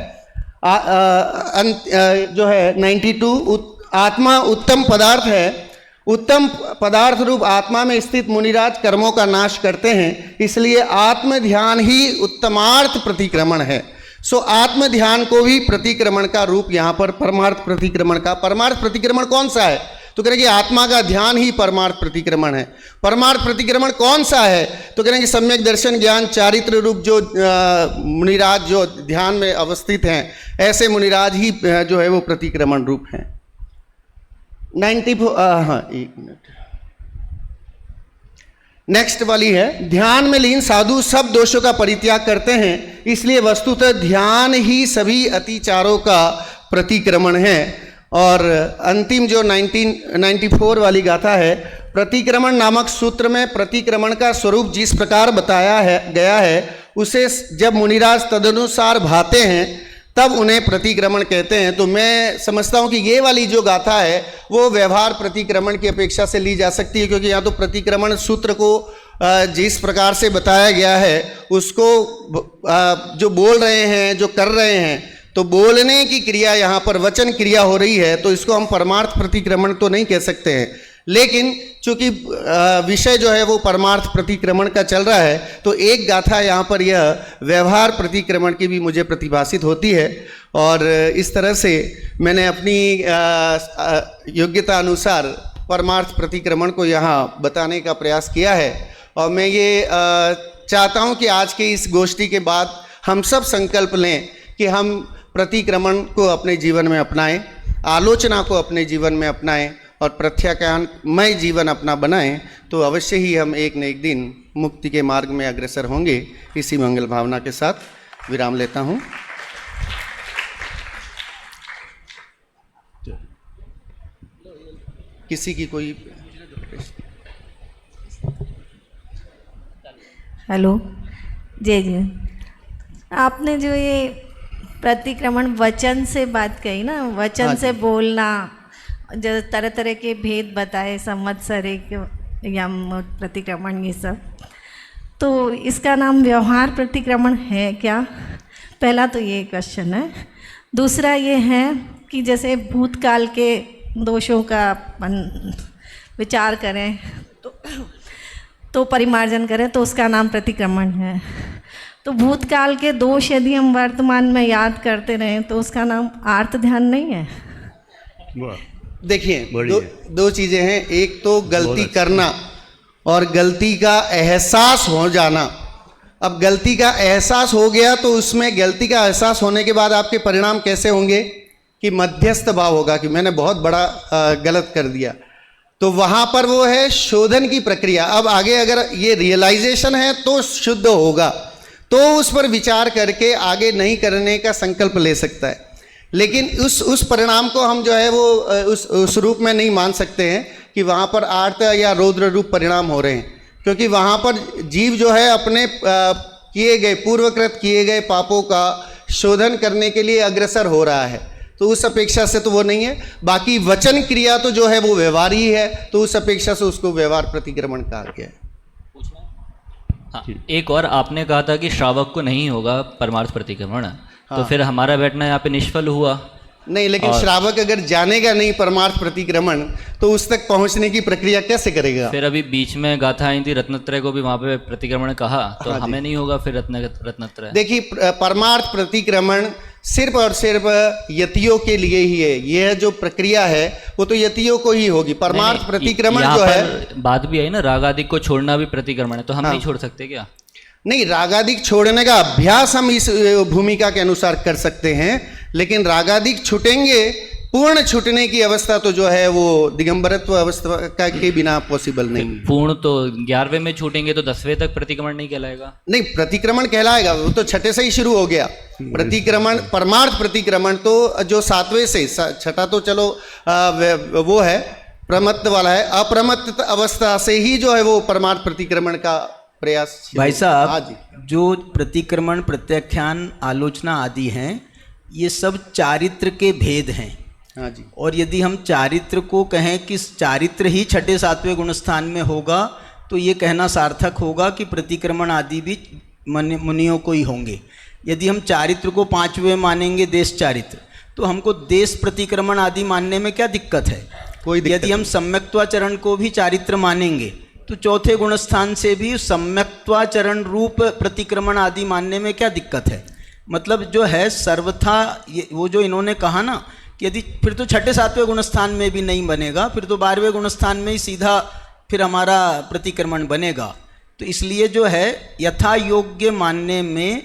जो है 92 आत्मा उत्तम पदार्थ है, उत्तम पदार्थ रूप आत्मा में स्थित मुनिराज कर्मों का नाश करते हैं, इसलिए आत्म ध्यान ही उत्तमार्थ प्रतिक्रमण है। सो आत्म ध्यान को भी प्रतिक्रमण का रूप यहाँ पर परमार्थ प्रतिक्रमण का। परमार्थ प्रतिक्रमण कौन सा है, तो करेंगे आत्मा का ध्यान ही परमार्थ प्रतिक्रमण है। परमार्थ प्रतिक्रमण कौन सा है, तो करेंगे सम्यक दर्शन ज्ञान चारित्र रूप जो मुनिराज जो ध्यान में अवस्थित हैं, ऐसे मुनिराज ही जो है वो प्रतिक्रमण रूप हैं। 94 हाँ एक मिनट, नेक्स्ट वाली है, ध्यान में लीन साधु सब दोषों का परित्याग करते हैं, इसलिए वस्तुतः ध्यान ही सभी अतिचारों का प्रतिक्रमण है। और अंतिम जो 1994 वाली गाथा है, प्रतिक्रमण नामक सूत्र में प्रतिक्रमण का स्वरूप जिस प्रकार बताया गया है उसे जब मुनिराज तदनुसार भाते हैं तब उन्हें प्रतिक्रमण कहते हैं। तो मैं समझता हूँ कि ये वाली जो गाथा है वो व्यवहार प्रतिक्रमण की अपेक्षा से ली जा सकती है, क्योंकि यहाँ तो प्रतिक्रमण सूत्र को जिस प्रकार से बताया गया है उसको जो बोल रहे हैं, जो कर रहे हैं, तो बोलने की क्रिया यहाँ पर वचन क्रिया हो रही है, तो इसको हम परमार्थ प्रतिक्रमण तो नहीं कह सकते हैं। लेकिन चूंकि विषय जो है वो परमार्थ प्रतिक्रमण का चल रहा है, तो एक गाथा यहाँ पर यह व्यवहार प्रतिक्रमण की भी मुझे प्रतिभाषित होती है। और इस तरह से मैंने अपनी योग्यता अनुसार परमार्थ प्रतिक्रमण को यहाँ बताने का प्रयास किया है। और मैं ये चाहता हूँ कि आज के इस गोष्ठी के बाद हम सब संकल्प लें कि हम प्रतिक्रमण को अपने जीवन में अपनाएं, आलोचना को अपने जीवन में अपनाएं और प्रत्याख्यानमय जीवन अपना बनाएं, तो अवश्य ही हम एक न एक दिन मुक्ति के मार्ग में अग्रसर होंगे। इसी मंगल भावना के साथ विराम लेता हूं। किसी की कोई हेलो, जय जी। आपने जो ये प्रतिक्रमण वचन से बात कही ना, वचन से बोलना, जो तरह तरह के भेद बताए, संवत्सरिक या प्रतिक्रमण, ये सब, तो इसका नाम व्यवहार प्रतिक्रमण है क्या? पहला तो ये क्वेश्चन है। दूसरा ये है कि जैसे भूतकाल के दोषों का विचार करें तो परिमार्जन करें तो उसका नाम प्रतिक्रमण है। तो भूतकाल के दोष यदि हम वर्तमान में याद करते रहें तो उसका नाम आर्त ध्यान नहीं है? देखिए, दो चीज़ें हैं। एक तो गलती करना और गलती का एहसास हो जाना। अब गलती का एहसास हो गया तो उसमें गलती का एहसास होने के बाद आपके परिणाम कैसे होंगे कि मध्यस्थ भाव होगा कि मैंने बहुत बड़ा गलत कर दिया। तो वहाँ पर वो है शोधन की प्रक्रिया। अब आगे अगर ये रियलाइजेशन है तो शुद्ध होगा, तो उस पर विचार करके आगे नहीं करने का संकल्प ले सकता है। लेकिन उस परिणाम को हम जो है वो उस रूप में नहीं मान सकते हैं कि वहाँ पर आर्त या रौद्र रूप परिणाम हो रहे हैं, क्योंकि वहाँ पर जीव जो है अपने किए गए पूर्वकृत किए गए पापों का शोधन करने के लिए अग्रसर हो रहा है। तो उस अपेक्षा से तो वो नहीं है। बाकी वचन क्रिया तो जो है वो व्यवहार ही है, तो उस अपेक्षा से उसको व्यवहार प्रतिक्रमण कहा गया है। हाँ, एक और आपने कहा था कि श्रावक को नहीं होगा परमार्थ प्रतिक्रमण, तो फिर हमारा बैठना यहाँ पे निष्फल हुआ। नहीं, लेकिन श्रावक अगर जानेगा नहीं परमार्थ प्रतिक्रमण तो उस तक पहुंचने की प्रक्रिया कैसे करेगा? फिर अभी बीच में गाथा आई थी, रत्नत्रय को भी वहां पे प्रतिक्रमण कहा, तो हमें नहीं होगा फिर रत्नत्रय। देखिए, परमार्थ प्रतिक्रमण सिर्फ और सिर्फ यतियों के लिए ही है। यह जो प्रक्रिया है वो तो यतियों को ही होगी। परमार्थ प्रतिक्रमण जो है, बात भी आई ना, राग आदि को छोड़ना भी प्रतिक्रमण है, तो हम नहीं छोड़ सकते क्या? नहीं, रागादिक छोड़ने का अभ्यास हम इस भूमिका के अनुसार कर सकते हैं, लेकिन रागादिक छूटेंगे, पूर्ण छूटने की अवस्था तो जो है वो दिगंबरत्व अवस्था का के बिना पॉसिबल नहीं। पूर्ण तो 11वें में छूटेंगे तो 10वें तक प्रतिक्रमण नहीं कहलाएगा? नहीं, प्रतिक्रमण कहलाएगा, वो तो छठे से ही शुरू हो गया प्रतिक्रमण। परमार्थ प्रतिक्रमण तो जो 7वें से, छठा तो चलो वो है प्रमत्त वाला है, अप्रमत्त अवस्था से ही जो है वो परमार्थ प्रतिक्रमण का प्रयास। भाई साहब, जो प्रतिक्रमण, प्रत्याख्यान, आलोचना आदि हैं, ये सब चारित्र के भेद हैं। हाँ जी। और यदि हम चारित्र को कहें कि चारित्र ही छठे 7वें गुणस्थान में होगा, तो ये कहना सार्थक होगा कि प्रतिक्रमण आदि भी मुनियों को ही होंगे। यदि हम चारित्र को 5वें मानेंगे, देश चारित्र, तो हमको देश प्रतिक्रमण आदि मानने में क्या दिक्कत है? कोई दिक्कत। यदि हम सम्यक्त्वाचरण को भी चारित्र मानेंगे तो चौथे गुणस्थान से भी सम्यक्त्वाचरण रूप प्रतिक्रमण आदि मानने में क्या दिक्कत है? मतलब जो है सर्वथा वो जो इन्होंने कहा ना कि यदि फिर तो छठे 7वें गुणस्थान में भी नहीं बनेगा, फिर तो 12वें गुणस्थान में ही सीधा फिर हमारा प्रतिक्रमण बनेगा। तो इसलिए जो है यथा योग्य मानने में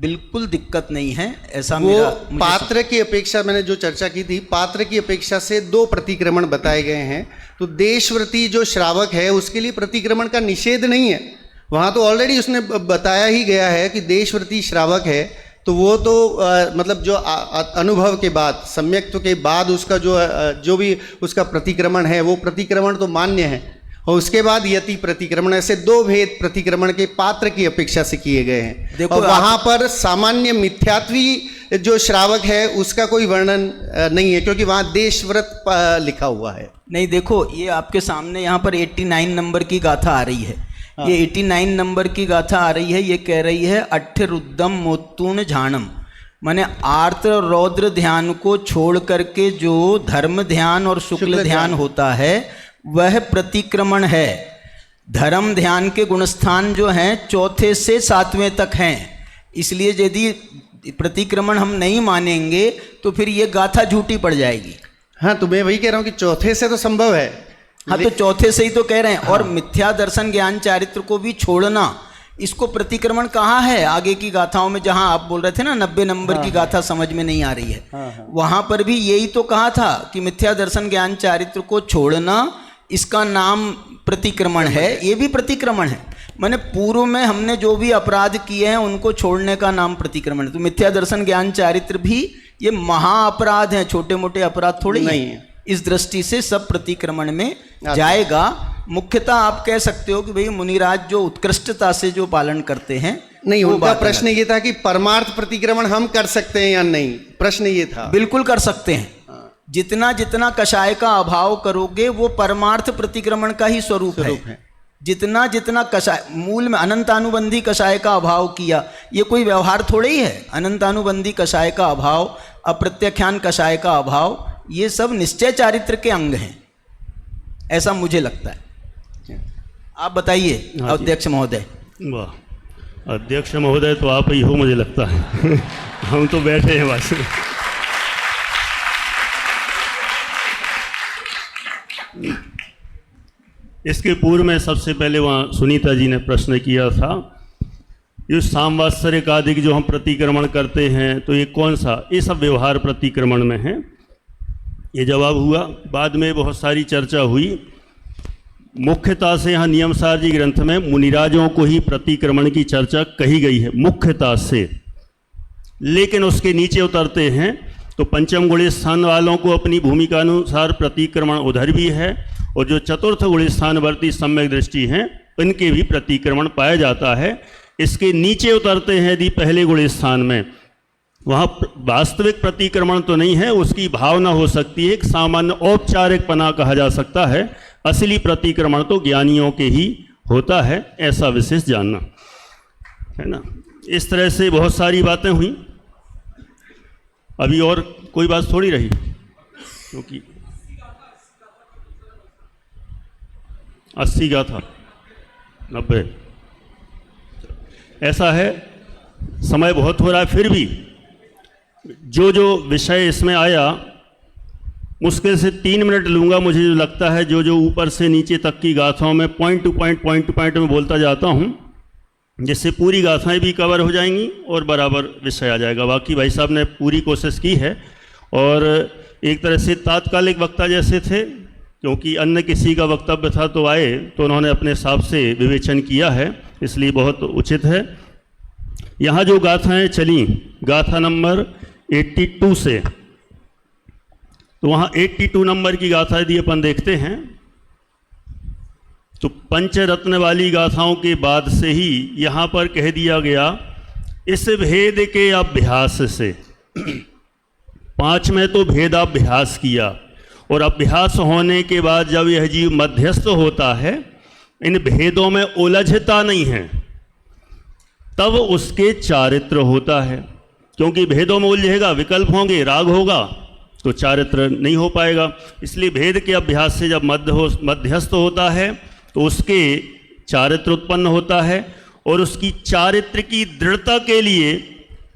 बिल्कुल दिक्कत नहीं है, ऐसा वो मेरा मुझे पात्र की अपेक्षा, मैंने जो चर्चा की थी, पात्र की अपेक्षा से 2 प्रतिक्रमण बताए गए हैं। तो देशव्रती जो श्रावक है उसके लिए प्रतिक्रमण का निषेध नहीं है, वहाँ तो ऑलरेडी उसने बताया ही गया है कि देशव्रती श्रावक है तो वो तो मतलब जो अनुभव के बाद, सम्यक्त्व के बाद उसका जो भी उसका प्रतिक्रमण है वो प्रतिक्रमण तो मान्य है। और उसके बाद यति प्रतिक्रमण, ऐसे 2 भेद प्रतिक्रमण के पात्र की अपेक्षा से किए गए हैं। देखो, और वहाँ पर सामान्य मिथ्यात्वी जो श्रावक है उसका कोई वर्णन नहीं है, क्योंकि वहाँ देशव्रत लिखा हुआ है। नहीं, देखो ये आपके सामने यहाँ पर 89 नंबर की गाथा आ रही है। ये 89 नंबर की गाथा आ रही है, ये कह रही है अठ्ठरुद्दम मोत्तूण झाणम, माने आर्द्र रौद्र ध्यान को छोड़ करके जो धर्म ध्यान और शुक्ल ध्यान होता है वह प्रतिक्रमण है। धर्म ध्यान के गुणस्थान जो हैं 4 से 7वें तक हैं, इसलिए यदि प्रतिक्रमण हम नहीं मानेंगे तो फिर ये गाथा झूठी पड़ जाएगी। हाँ, तो मैं वही कह रहा हूँ कि 4 से तो संभव है। हाँ, तो 4 से ही तो कह रहे हैं। और मिथ्या दर्शन ज्ञान चारित्र को भी छोड़ना, इसको प्रतिक्रमण कहाँ है आगे की गाथाओं में, जहां आप बोल रहे थे ना 90 नंबर की गाथा समझ में नहीं आ रही है, वहां पर भी यही तो कहा था कि मिथ्या दर्शन ज्ञान चारित्र को छोड़ना, इसका नाम प्रतिक्रमण है। ये भी प्रतिक्रमण है, माने पूर्व में हमने जो भी अपराध किए हैं उनको छोड़ने का नाम प्रतिक्रमण है। तो मिथ्या दर्शन ज्ञान चारित्र भी ये महा अपराध है, छोटे मोटे अपराध थोड़ी नहीं है। इस दृष्टि से सब प्रतिक्रमण में जाएगा। मुख्यतः आप कह सकते हो कि भाई मुनिराज जो उत्कृष्टता से जो पालन करते हैं, नहीं, उनका प्रश्न ये था कि परमार्थ प्रतिक्रमण हम कर सकते हैं या नहीं, प्रश्न ये था। बिल्कुल कर सकते हैं। जितना जितना कषाय का अभाव करोगे वो परमार्थ प्रतिक्रमण का ही स्वरूप है। जितना जितना कषाय, मूल में अनंतानुबंधी कषाय का अभाव किया, ये कोई व्यवहार थोड़े ही है। अनंतानुबंधी कषाय का अभाव, अप्रत्याख्यान कषाय का अभाव, ये सब निश्चय चारित्र के अंग हैं, ऐसा मुझे लगता है। आप बताइए अध्यक्ष महोदय। वाह, अध्यक्ष महोदय तो आप ही हो मुझे लगता है। हम तो बैठे हैं बस। इसके पूर्व में सबसे पहले वहाँ सुनीता जी ने प्रश्न किया था, ये सामवात्सरिक आदि जो हम प्रतिक्रमण करते हैं तो ये कौन सा, ये सब व्यवहार प्रतिक्रमण में है। ये जवाब हुआ। बाद में बहुत सारी चर्चा हुई। मुख्यता से यहाँ नियमसार जी ग्रंथ में मुनिराजों को ही प्रतिक्रमण की चर्चा कही गई है मुख्यता से, लेकिन उसके नीचे उतरते हैं तो पंचम गुण स्थान वालों को अपनी भूमिका अनुसार प्रतिक्रमण उधर भी है, और जो चतुर्थ गुण स्थानवर्ती सम्यक दृष्टि हैं उनके भी प्रतिक्रमण पाया जाता है। इसके नीचे उतरते हैं यदि पहले गुण स्थान में, वहाँ वास्तविक प्रतिक्रमण तो नहीं है, उसकी भावना हो सकती है, एक सामान्य औपचारिकपना कहा जा सकता है। असली प्रतिक्रमण तो ज्ञानियों के ही होता है, ऐसा विशेष जानना है ना। इस तरह से बहुत सारी बातें हुई। अभी और कोई बात थोड़ी रही, क्योंकि 80 का था 90, ऐसा है। समय बहुत हो रहा है, फिर भी जो जो विषय इसमें आया मुश्किल से 3 मिनट लूँगा। मुझे जो लगता है जो जो ऊपर से नीचे तक की गाथाओं में पॉइंट टू पॉइंट में बोलता जाता हूँ, जिससे पूरी गाथाएं भी कवर हो जाएंगी और बराबर विषय आ जाएगा। बाकी भाई साहब ने पूरी कोशिश की है और एक तरह से तात्कालिक वक्ता जैसे थे, क्योंकि अन्य किसी का वक्तव्य था तो आए, तो उन्होंने अपने हिसाब से विवेचन किया है, इसलिए बहुत उचित है। यहाँ जो गाथाएं चली, गाथा नंबर 82 से, तो वहाँ 82 नंबर की गाथा यदि अपन देखते हैं तो पंचरत्न वाली गाथाओं के बाद से ही यहाँ पर कह दिया गया इस भेद के अभ्यास से। 5 में तो भेदाभ्यास किया, और अभ्यास होने के बाद जब यह जीव मध्यस्थ होता है, इन भेदों में उलझता नहीं है, तब उसके चारित्र होता है। क्योंकि भेदों में उलझेगा, विकल्प होंगे, राग होगा, तो चारित्र नहीं हो पाएगा। इसलिए भेद के अभ्यास से जब मध्यस्थ होता है तो उसके चारित्र उत्पन्न होता है, और उसकी चारित्र की दृढ़ता के लिए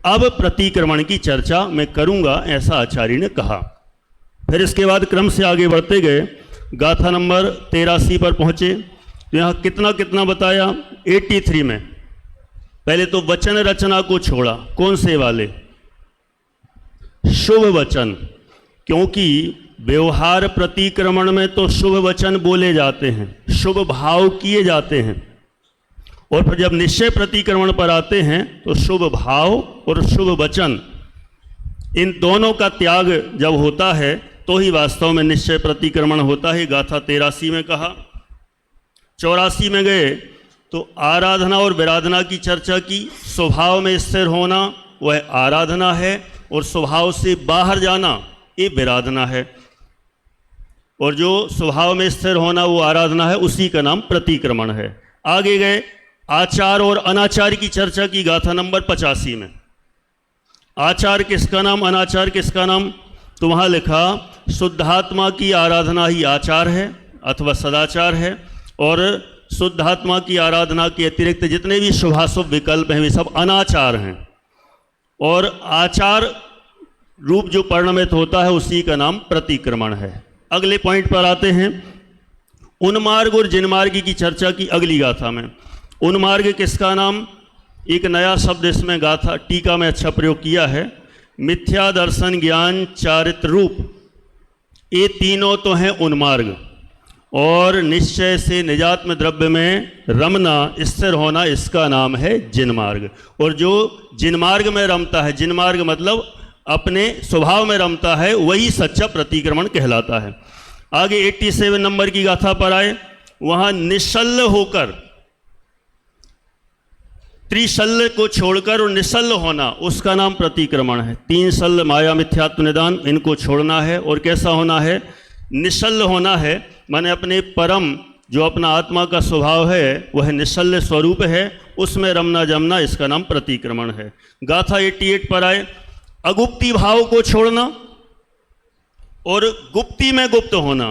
अब प्रतिक्रमण की चर्चा मैं करूंगा, ऐसा आचार्य ने कहा। फिर इसके बाद क्रम से आगे बढ़ते गए, गाथा नंबर 83 पर पहुंचे तो यहाँ कितना कितना बताया। 83 में पहले तो वचन रचना को छोड़ा, कौन से वाले? शुभ वचन, क्योंकि व्यवहार प्रतिक्रमण में तो शुभ वचन बोले जाते हैं, शुभ भाव किए जाते हैं, और फिर जब निश्चय प्रतिक्रमण पर आते हैं तो शुभ भाव और शुभ वचन, इन दोनों का त्याग जब होता है तो ही वास्तव में निश्चय प्रतिक्रमण होता है। गाथा 83 में कहा। 84 में गए तो आराधना और विराधना की चर्चा की। स्वभाव में स्थिर होना वह आराधना है, और स्वभाव से बाहर जाना ये विराधना है, और जो स्वभाव में स्थिर होना वो आराधना है, उसी का नाम प्रतिक्रमण है। आगे गए, आचार और अनाचार की चर्चा की। गाथा नंबर 85 में आचार किसका नाम, अनाचार किसका नाम? तो वहाँ लिखा शुद्धात्मा की आराधना ही आचार है अथवा सदाचार है, और शुद्धात्मा की आराधना के अतिरिक्त जितने भी शुभाशुभ विकल्प हैं वे सब अनाचार हैं, और आचार रूप जो परिणमित होता है उसी का नाम प्रतिक्रमण है। अगले पॉइंट पर आते हैं, उन्मार्ग और जिनमार्ग की चर्चा की अगली गाथा में। उन्मार्ग किसका नाम? एक नया शब्द इसमें गाथा टीका में अच्छा प्रयोग किया है, मिथ्या दर्शन ज्ञान चारित्र रूप, ये तीनों तो हैं उन्मार्ग, और निश्चय से निजात्म द्रव्य में रमना, स्थिर होना, इसका नाम है जिनमार्ग। और जो जिनमार्ग में रमता है, जिनमार्ग मतलब अपने स्वभाव में रमता है, वही सच्चा प्रतिक्रमण कहलाता है। आगे 87 नंबर की गाथा पर आए, वहाँ निश्चल्य होकर, त्रिशल्य को छोड़कर और निश्चल्य होना, उसका नाम प्रतिक्रमण है। 3 शल्य माया मिथ्यात्व निदान, इनको छोड़ना है, और कैसा होना है? निश्चल्य होना है, माने अपने परम जो अपना आत्मा का स्वभाव है वह निश्चल्य स्वरूप है, उसमें रमना जमना, इसका नाम प्रतिक्रमण है। गाथा 88 पर आए, अगुप्ती भाव को छोड़ना और गुप्ती में गुप्त होना।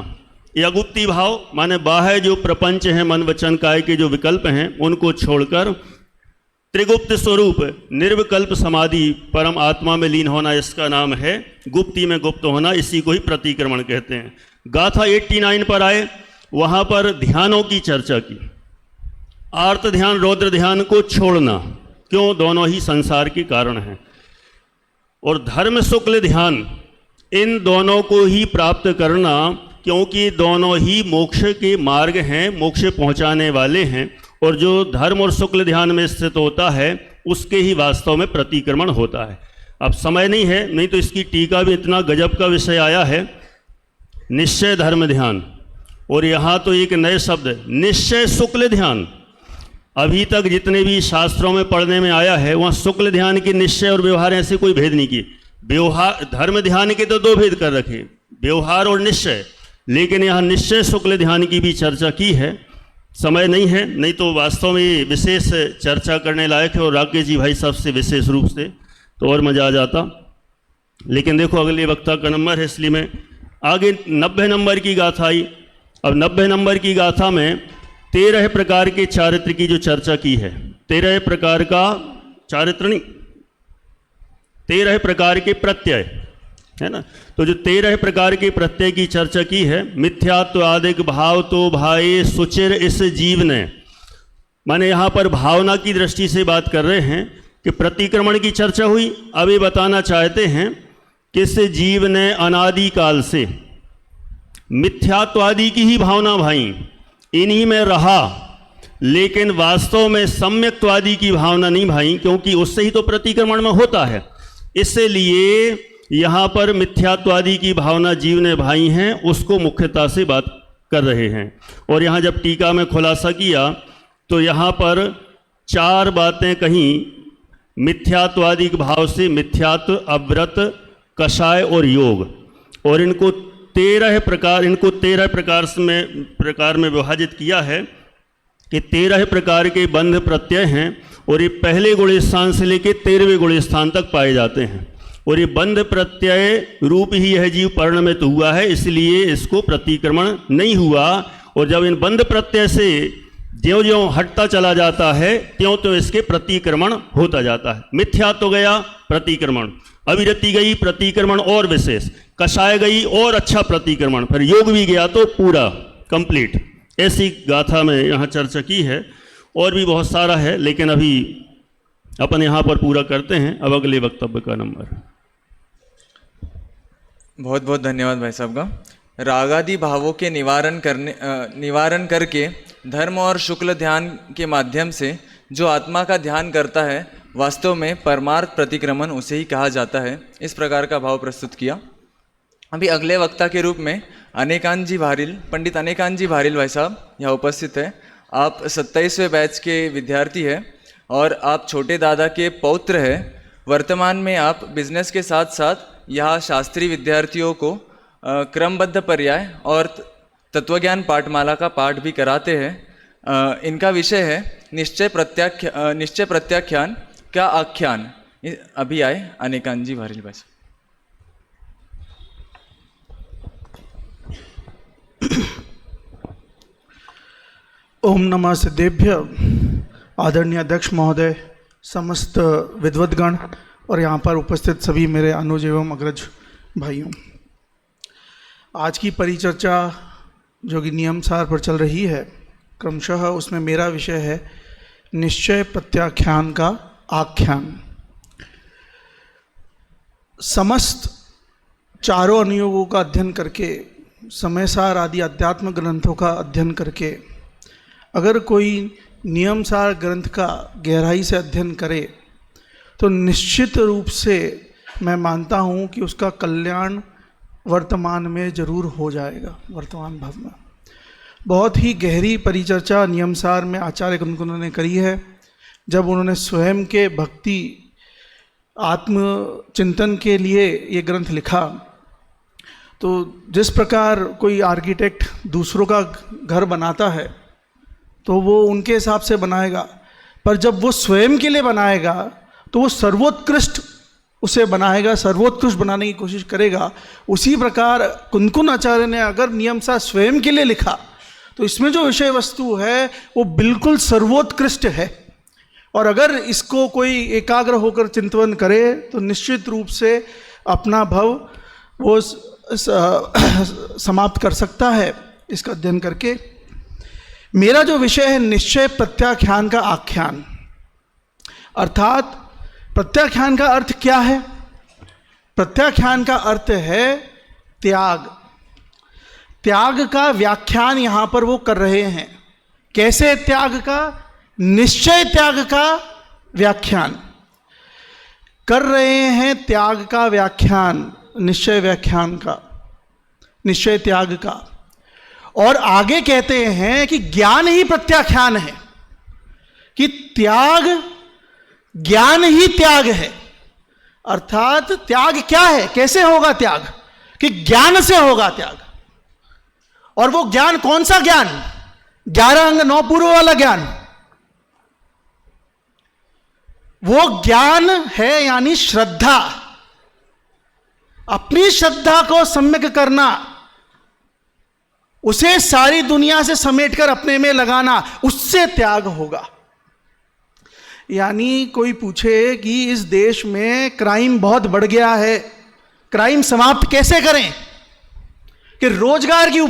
ये अगुप्ती भाव माने बाह्य जो प्रपंच हैं, मन वचन काय के जो विकल्प हैं, उनको छोड़कर त्रिगुप्त स्वरूप निर्विकल्प समाधि परम आत्मा में लीन होना, इसका नाम है गुप्ती में गुप्त होना, इसी को ही प्रतिक्रमण कहते हैं। गाथा 89 पर आए, वहाँ पर ध्यानों की चर्चा की। आर्त ध्यान, रौद्र ध्यान को छोड़ना, क्यों? दोनों ही संसार के कारण हैं। और धर्म शुक्ल ध्यान, इन दोनों को ही प्राप्त करना, क्योंकि दोनों ही मोक्ष के मार्ग हैं, मोक्ष पहुँचाने वाले हैं, और जो धर्म और शुक्ल ध्यान में स्थित होता है उसके ही वास्तव में प्रतिक्रमण होता है। अब समय नहीं है, नहीं तो इसकी टीका भी इतना गजब का विषय आया है, निश्चय धर्म ध्यान, और यहाँ तो एक नए शब्द निश्चय शुक्ल ध्यान। अभी तक जितने भी शास्त्रों में पढ़ने में आया है वहाँ शुक्ल ध्यान के निश्चय और व्यवहार ऐसे कोई भेद नहीं किए। व्यवहार धर्म ध्यान के तो 2 भेद कर रखे, व्यवहार और निश्चय, लेकिन यहाँ निश्चय शुक्ल ध्यान की भी चर्चा की है। समय नहीं है, नहीं तो वास्तव में विशेष चर्चा करने लायक है, और राकेश जी भाई साहब से विशेष रूप से तो और मज़ा आ जाता। लेकिन देखो अगले वक्ता का नंबर है, इसलिए मैं आगे 90 नंबर की गाथा आई। अब 90 नंबर की गाथा में 13 प्रकार के चारित्र की जो चर्चा की है, 13 प्रकार का चारित्र नहीं, 13 प्रकार के प्रत्यय है ना। तो जो 13 प्रकार के प्रत्यय की चर्चा की है, मिथ्यात्व आदिक भाव तो भाई सुचिर इस जीव ने, माने यहाँ पर भावना की दृष्टि से बात कर रहे हैं कि प्रतिक्रमण की चर्चा हुई। अब ये बताना चाहते हैं कि इस जीव ने अनादि काल से मिथ्यात्वादि की ही भावना भाई, इन्हीं में रहा, लेकिन वास्तव में सम्यक्त्वादि की भावना नहीं भाई, क्योंकि उससे ही तो प्रतिक्रमण में होता है। इसलिए यहाँ पर मिथ्यात्वादि की भावना जीव ने भाई हैं, उसको मुख्यता से बात कर रहे हैं। और यहाँ जब टीका में खुलासा किया तो यहाँ पर 4 बातें कहीं मिथ्यात्वादि के भाव से, मिथ्यात्व, अव्रत, कषाय और योग, और इनको 13 प्रकार में विभाजित किया है कि 13 प्रकार के बंध प्रत्यय हैं, और ये पहले गुण स्थान से लेकर 13वें गुण स्थान तक पाए जाते हैं, और ये बंध प्रत्यय रूप ही यह जीव परिणमित हुआ है, इसलिए इसको प्रतिक्रमण नहीं हुआ। और जब इन बंध प्रत्यय से ज्यों ज्यों हटता चला जाता है त्यों तो इसके प्रतिक्रमण होता जाता है। मिथ्या तो गया प्रतिक्रमण, अविरति गई प्रतिक्रमण और विशेष, कषाय गई और अच्छा प्रतिक्रमण, फिर योग भी गया तो पूरा कंप्लीट। ऐसी गाथा में यहाँ चर्चा की है, और भी बहुत सारा है, लेकिन अभी अपन यहाँ पर पूरा करते हैं। अब अगले वक्तव्य का नंबर। बहुत बहुत धन्यवाद भाई साहब का। रागादि भावों के निवारण करके धर्म और शुक्ल ध्यान के माध्यम से जो आत्मा का ध्यान करता है, वास्तव में परमार्थ प्रतिक्रमण उसे ही कहा जाता है। इस प्रकार का भाव प्रस्तुत किया। अभी अगले वक्ता के रूप में अनेकांत जी भारिल, पंडित अनेकांत जी भारिल भाई साहब यहाँ उपस्थित है। आप 27वें बैच के विद्यार्थी हैं और आप छोटे दादा के पौत्र हैं। वर्तमान में आप बिजनेस के साथ साथ यहाँ शास्त्रीय विद्यार्थियों को क्रमबद्ध पर्याय और तत्वज्ञान पाठमाला का पाठ भी कराते हैं। इनका विषय है निश्चय प्रत्याख्यान का आख्यान। अभी आए अनेकांत जी भारिल भाई साहब। ओम नमः सिद्धेभ्य। आदरणीय अध्यक्ष महोदय, समस्त विद्वद्गण और यहाँ पर उपस्थित सभी मेरे अनुज एवं अग्रज भाइयों, आज की परिचर्चा जो कि नियमसार पर चल रही है, क्रमशः उसमें मेरा विषय है निश्चय प्रत्याख्यान का आख्यान। समस्त चारों अनुयोगों का अध्ययन करके, समयसार आदि अध्यात्म ग्रंथों का अध्ययन करके अगर कोई नियमसार ग्रंथ का गहराई से अध्ययन करे तो निश्चित रूप से मैं मानता हूँ कि उसका कल्याण वर्तमान में जरूर हो जाएगा। वर्तमान भाव में बहुत ही गहरी परिचर्चा नियमसार में आचार्य कुंकुन ने करी है। जब उन्होंने स्वयं के भक्ति आत्मचिंतन के लिए ये ग्रंथ लिखा, तो जिस प्रकार कोई आर्किटेक्ट दूसरों का घर बनाता है तो वो उनके हिसाब से बनाएगा, पर जब वो स्वयं के लिए बनाएगा तो वो सर्वोत्कृष्ट उसे बनाएगा, सर्वोत्कृष्ट बनाने की कोशिश करेगा। उसी प्रकार कुंकुन आचार्य ने अगर नियमसार स्वयं के लिए लिखा तो इसमें जो विषय वस्तु है वो बिल्कुल सर्वोत्कृष्ट है। और अगर इसको कोई एकाग्र होकर चिंतन करे तो निश्चित रूप से अपना भव वो समाप्त कर सकता है इसका अध्ययन करके। मेरा जो विषय है निश्चय प्रत्याख्यान का आख्यान, अर्थात प्रत्याख्यान का अर्थ क्या है? प्रत्याख्यान का अर्थ है त्याग। त्याग का व्याख्यान यहाँ पर वो कर रहे हैं। कैसे त्याग का? निश्चय त्याग का व्याख्यान कर रहे हैं। त्याग का व्याख्यान, निश्चय व्याख्यान का, निश्चय त्याग का। और आगे कहते हैं कि ज्ञान ही प्रत्याख्यान है, कि त्याग ज्ञान ही त्याग है। अर्थात त्याग क्या है, कैसे होगा त्याग? कि ज्ञान से होगा त्याग। और वो ज्ञान कौन सा ज्ञान? 11 अंग 9 पूर्व वाला ज्ञान। वो ज्ञान है यानी श्रद्धा। अपनी श्रद्धा को सम्यक करना, उसे सारी दुनिया से समेटकर अपने में लगाना, उससे त्याग होगा। यानी कोई पूछे कि इस देश में क्राइम बहुत बढ़ गया है, क्राइम समाप्त कैसे करें? कि रोजगार की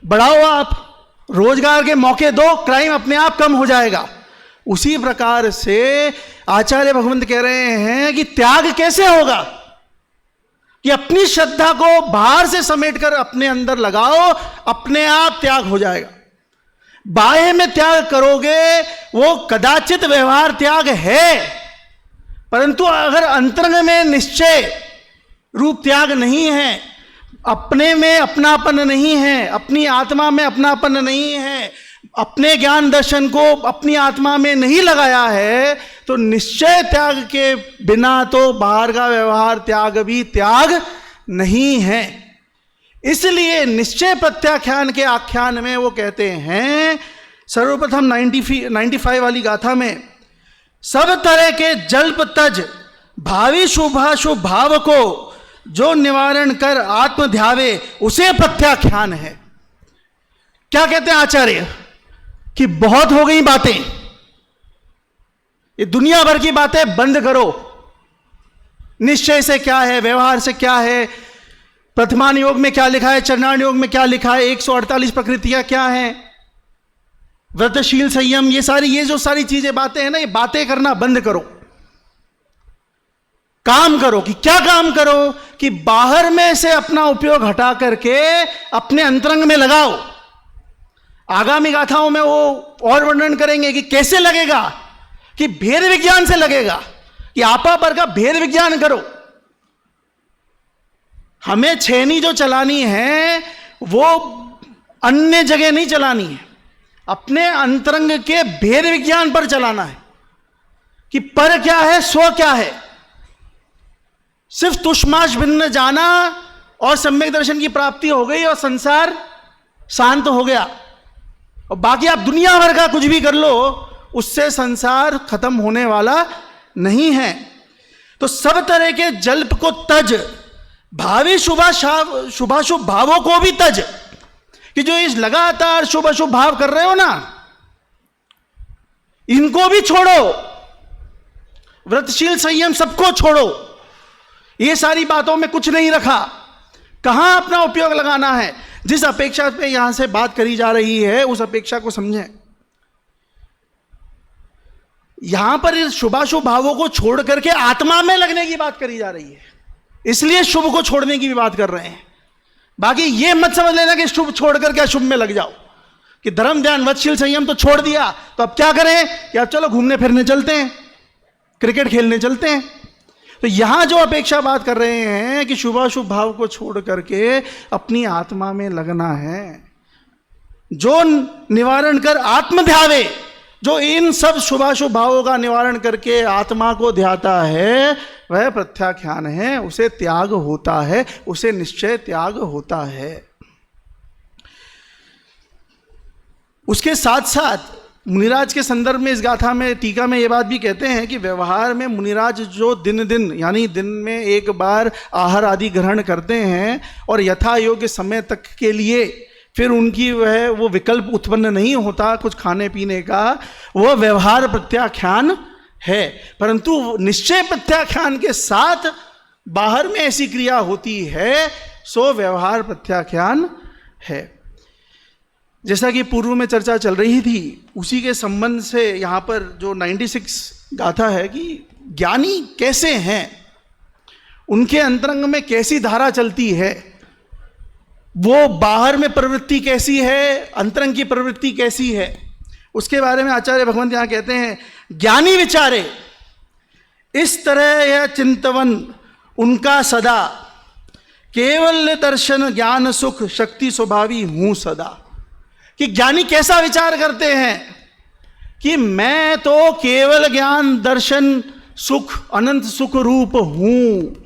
बढ़ाओ, आप रोजगार के मौके दो, क्राइम अपने आप कम हो जाएगा। उसी प्रकार से आचार्य भगवंत कह रहे हैं कि त्याग कैसे होगा? कि अपनी श्रद्धा को बाहर से समेटकर अपने अंदर लगाओ, अपने आप त्याग हो जाएगा। बाह्य में त्याग करोगे वो कदाचित व्यवहार त्याग है, परंतु अगर अंतरंग में निश्चय रूप त्याग नहीं है, अपने में अपनापन नहीं है, अपनी आत्मा में अपनापन नहीं है, अपने ज्ञान दर्शन को अपनी आत्मा में नहीं लगाया है, तो निश्चय त्याग के बिना तो बाहर का व्यवहार त्याग भी त्याग नहीं है। इसलिए निश्चय प्रत्याख्यान के आख्यान में वो कहते हैं, सर्वप्रथम 95 वाली गाथा में, सब तरह के जल्प तज भावी शुभाशुभ भाव को जो निवारण कर आत्म ध्यावे उसे प्रत्याख्यान है। क्या कहते हैं आचार्य? कि बहुत हो गई बातें, ये दुनिया भर की बातें बंद करो। निश्चय से क्या है, व्यवहार से क्या है, प्रथमान योग में क्या लिखा है, चरणान योग में क्या लिखा है, 148 प्रकृतियां क्या हैं, व्रतशील संयम, ये जो सारी चीजें बातें हैं ना, ये बातें करना बंद करो। काम करो। कि क्या काम करो? कि बाहर में से अपना उपयोग हटा करके अपने अंतरंग में लगाओ। आगामी गाथाओं में वो और वर्णन करेंगे कि कैसे लगेगा, कि भेद विज्ञान से लगेगा, कि आपा पर का भेद विज्ञान करो। हमें छेनी जो चलानी है वो अन्य जगह नहीं चलानी है, अपने अंतरंग के भेद विज्ञान पर चलाना है कि पर क्या है, स्व क्या है। सिर्फ तुष्माश भिन्न जाना और सम्यक दर्शन की प्राप्ति हो गई और संसार शांत हो गया, और बाकी आप दुनिया भर का कुछ भी कर लो, उससे संसार खत्म होने वाला नहीं है। तो सब तरह के जल्प को तज, भावी शुभाशुभ भावों को भी तज, कि जो इस लगातार शुभ अशुभ भाव कर रहे हो ना, इनको भी छोड़ो। व्रतशील संयम सबको छोड़ो। ये सारी बातों में कुछ नहीं रखा। कहां अपना उपयोग लगाना है? जिस अपेक्षा पे यहां से बात करी जा रही है उस अपेक्षा को समझें। यहां पर इस शुभाशुभ भावों को छोड़ करके आत्मा में लगने की बात करी जा रही है, इसलिए शुभ को छोड़ने की भी बात कर रहे हैं। बाकी ये मत समझ लेना कि शुभ छोड़ करके अशुभ में लग जाओ, कि धर्म ध्यान व्रतशील संयम तो छोड़ दिया तो अब क्या करें, कि अब चलो घूमने फिरने चलते हैं, क्रिकेट खेलने चलते हैं। तो यहां जो अपेक्षा बात कर रहे हैं कि शुभाशुभ भाव को छोड़ करके अपनी आत्मा में लगना है। जो निवारण कर आत्म ध्यावे, जो इन सब शुभाशुभ भावों का निवारण करके आत्मा को ध्याता है, वह प्रत्याख्यान है, उसे त्याग होता है, उसे निश्चय त्याग होता है। उसके साथ साथ मुनिराज के संदर्भ में इस गाथा में टीका में ये बात भी कहते हैं कि व्यवहार में मुनिराज जो दिन दिन यानी दिन में एक बार आहार आदि ग्रहण करते हैं और यथा योग्य समय तक के लिए फिर उनकी वो विकल्प उत्पन्न नहीं होता कुछ खाने पीने का, वह व्यवहार प्रत्याख्यान है। परंतु निश्चय प्रत्याख्यान के साथ बाहर में ऐसी क्रिया होती है, सो व्यवहार प्रत्याख्यान है। जैसा कि पूर्व में चर्चा चल रही थी, उसी के संबंध से यहाँ पर जो 96 गाथा है कि ज्ञानी कैसे हैं, उनके अंतरंग में कैसी धारा चलती है, वो बाहर में प्रवृत्ति कैसी है, अंतरंग की प्रवृत्ति कैसी है, उसके बारे में आचार्य भगवंत यहाँ कहते हैं, ज्ञानी विचारे इस तरह यह चिंतवन उनका सदा, केवल दर्शन ज्ञान सुख शक्ति स्वभावी हूं सदा। कि ज्ञानी कैसा विचार करते हैं कि मैं तो केवल ज्ञान दर्शन सुख अनंत सुख रूप हूं।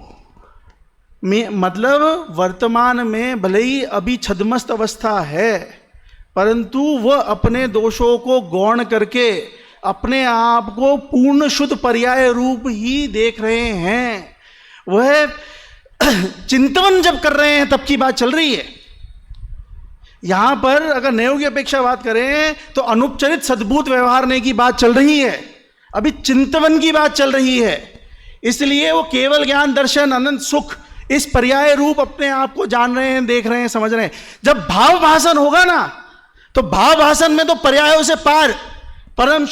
मतलब वर्तमान में भले ही अभी छद्मस्त अवस्था है, परंतु वह अपने दोषों को गौण करके अपने आप को पूर्ण शुद्ध पर्याय रूप ही देख रहे हैं। वह चिंतन जब कर रहे हैं तब की बात चल रही है। यहां पर अगर नयोग की अपेक्षा बात करें तो अनुपचरित सद्भूत व्यवहारने की बात चल रही है, अभी चिंतवन की बात चल रही है। इसलिए वो केवल ज्ञान दर्शन अनंत सुख इस पर्याय रूप अपने आप को जान रहे हैं, देख रहे हैं, समझ रहे हैं। जब भाव भाषण होगा ना, तो भाव भाषण में तो पर्यायों से पार परम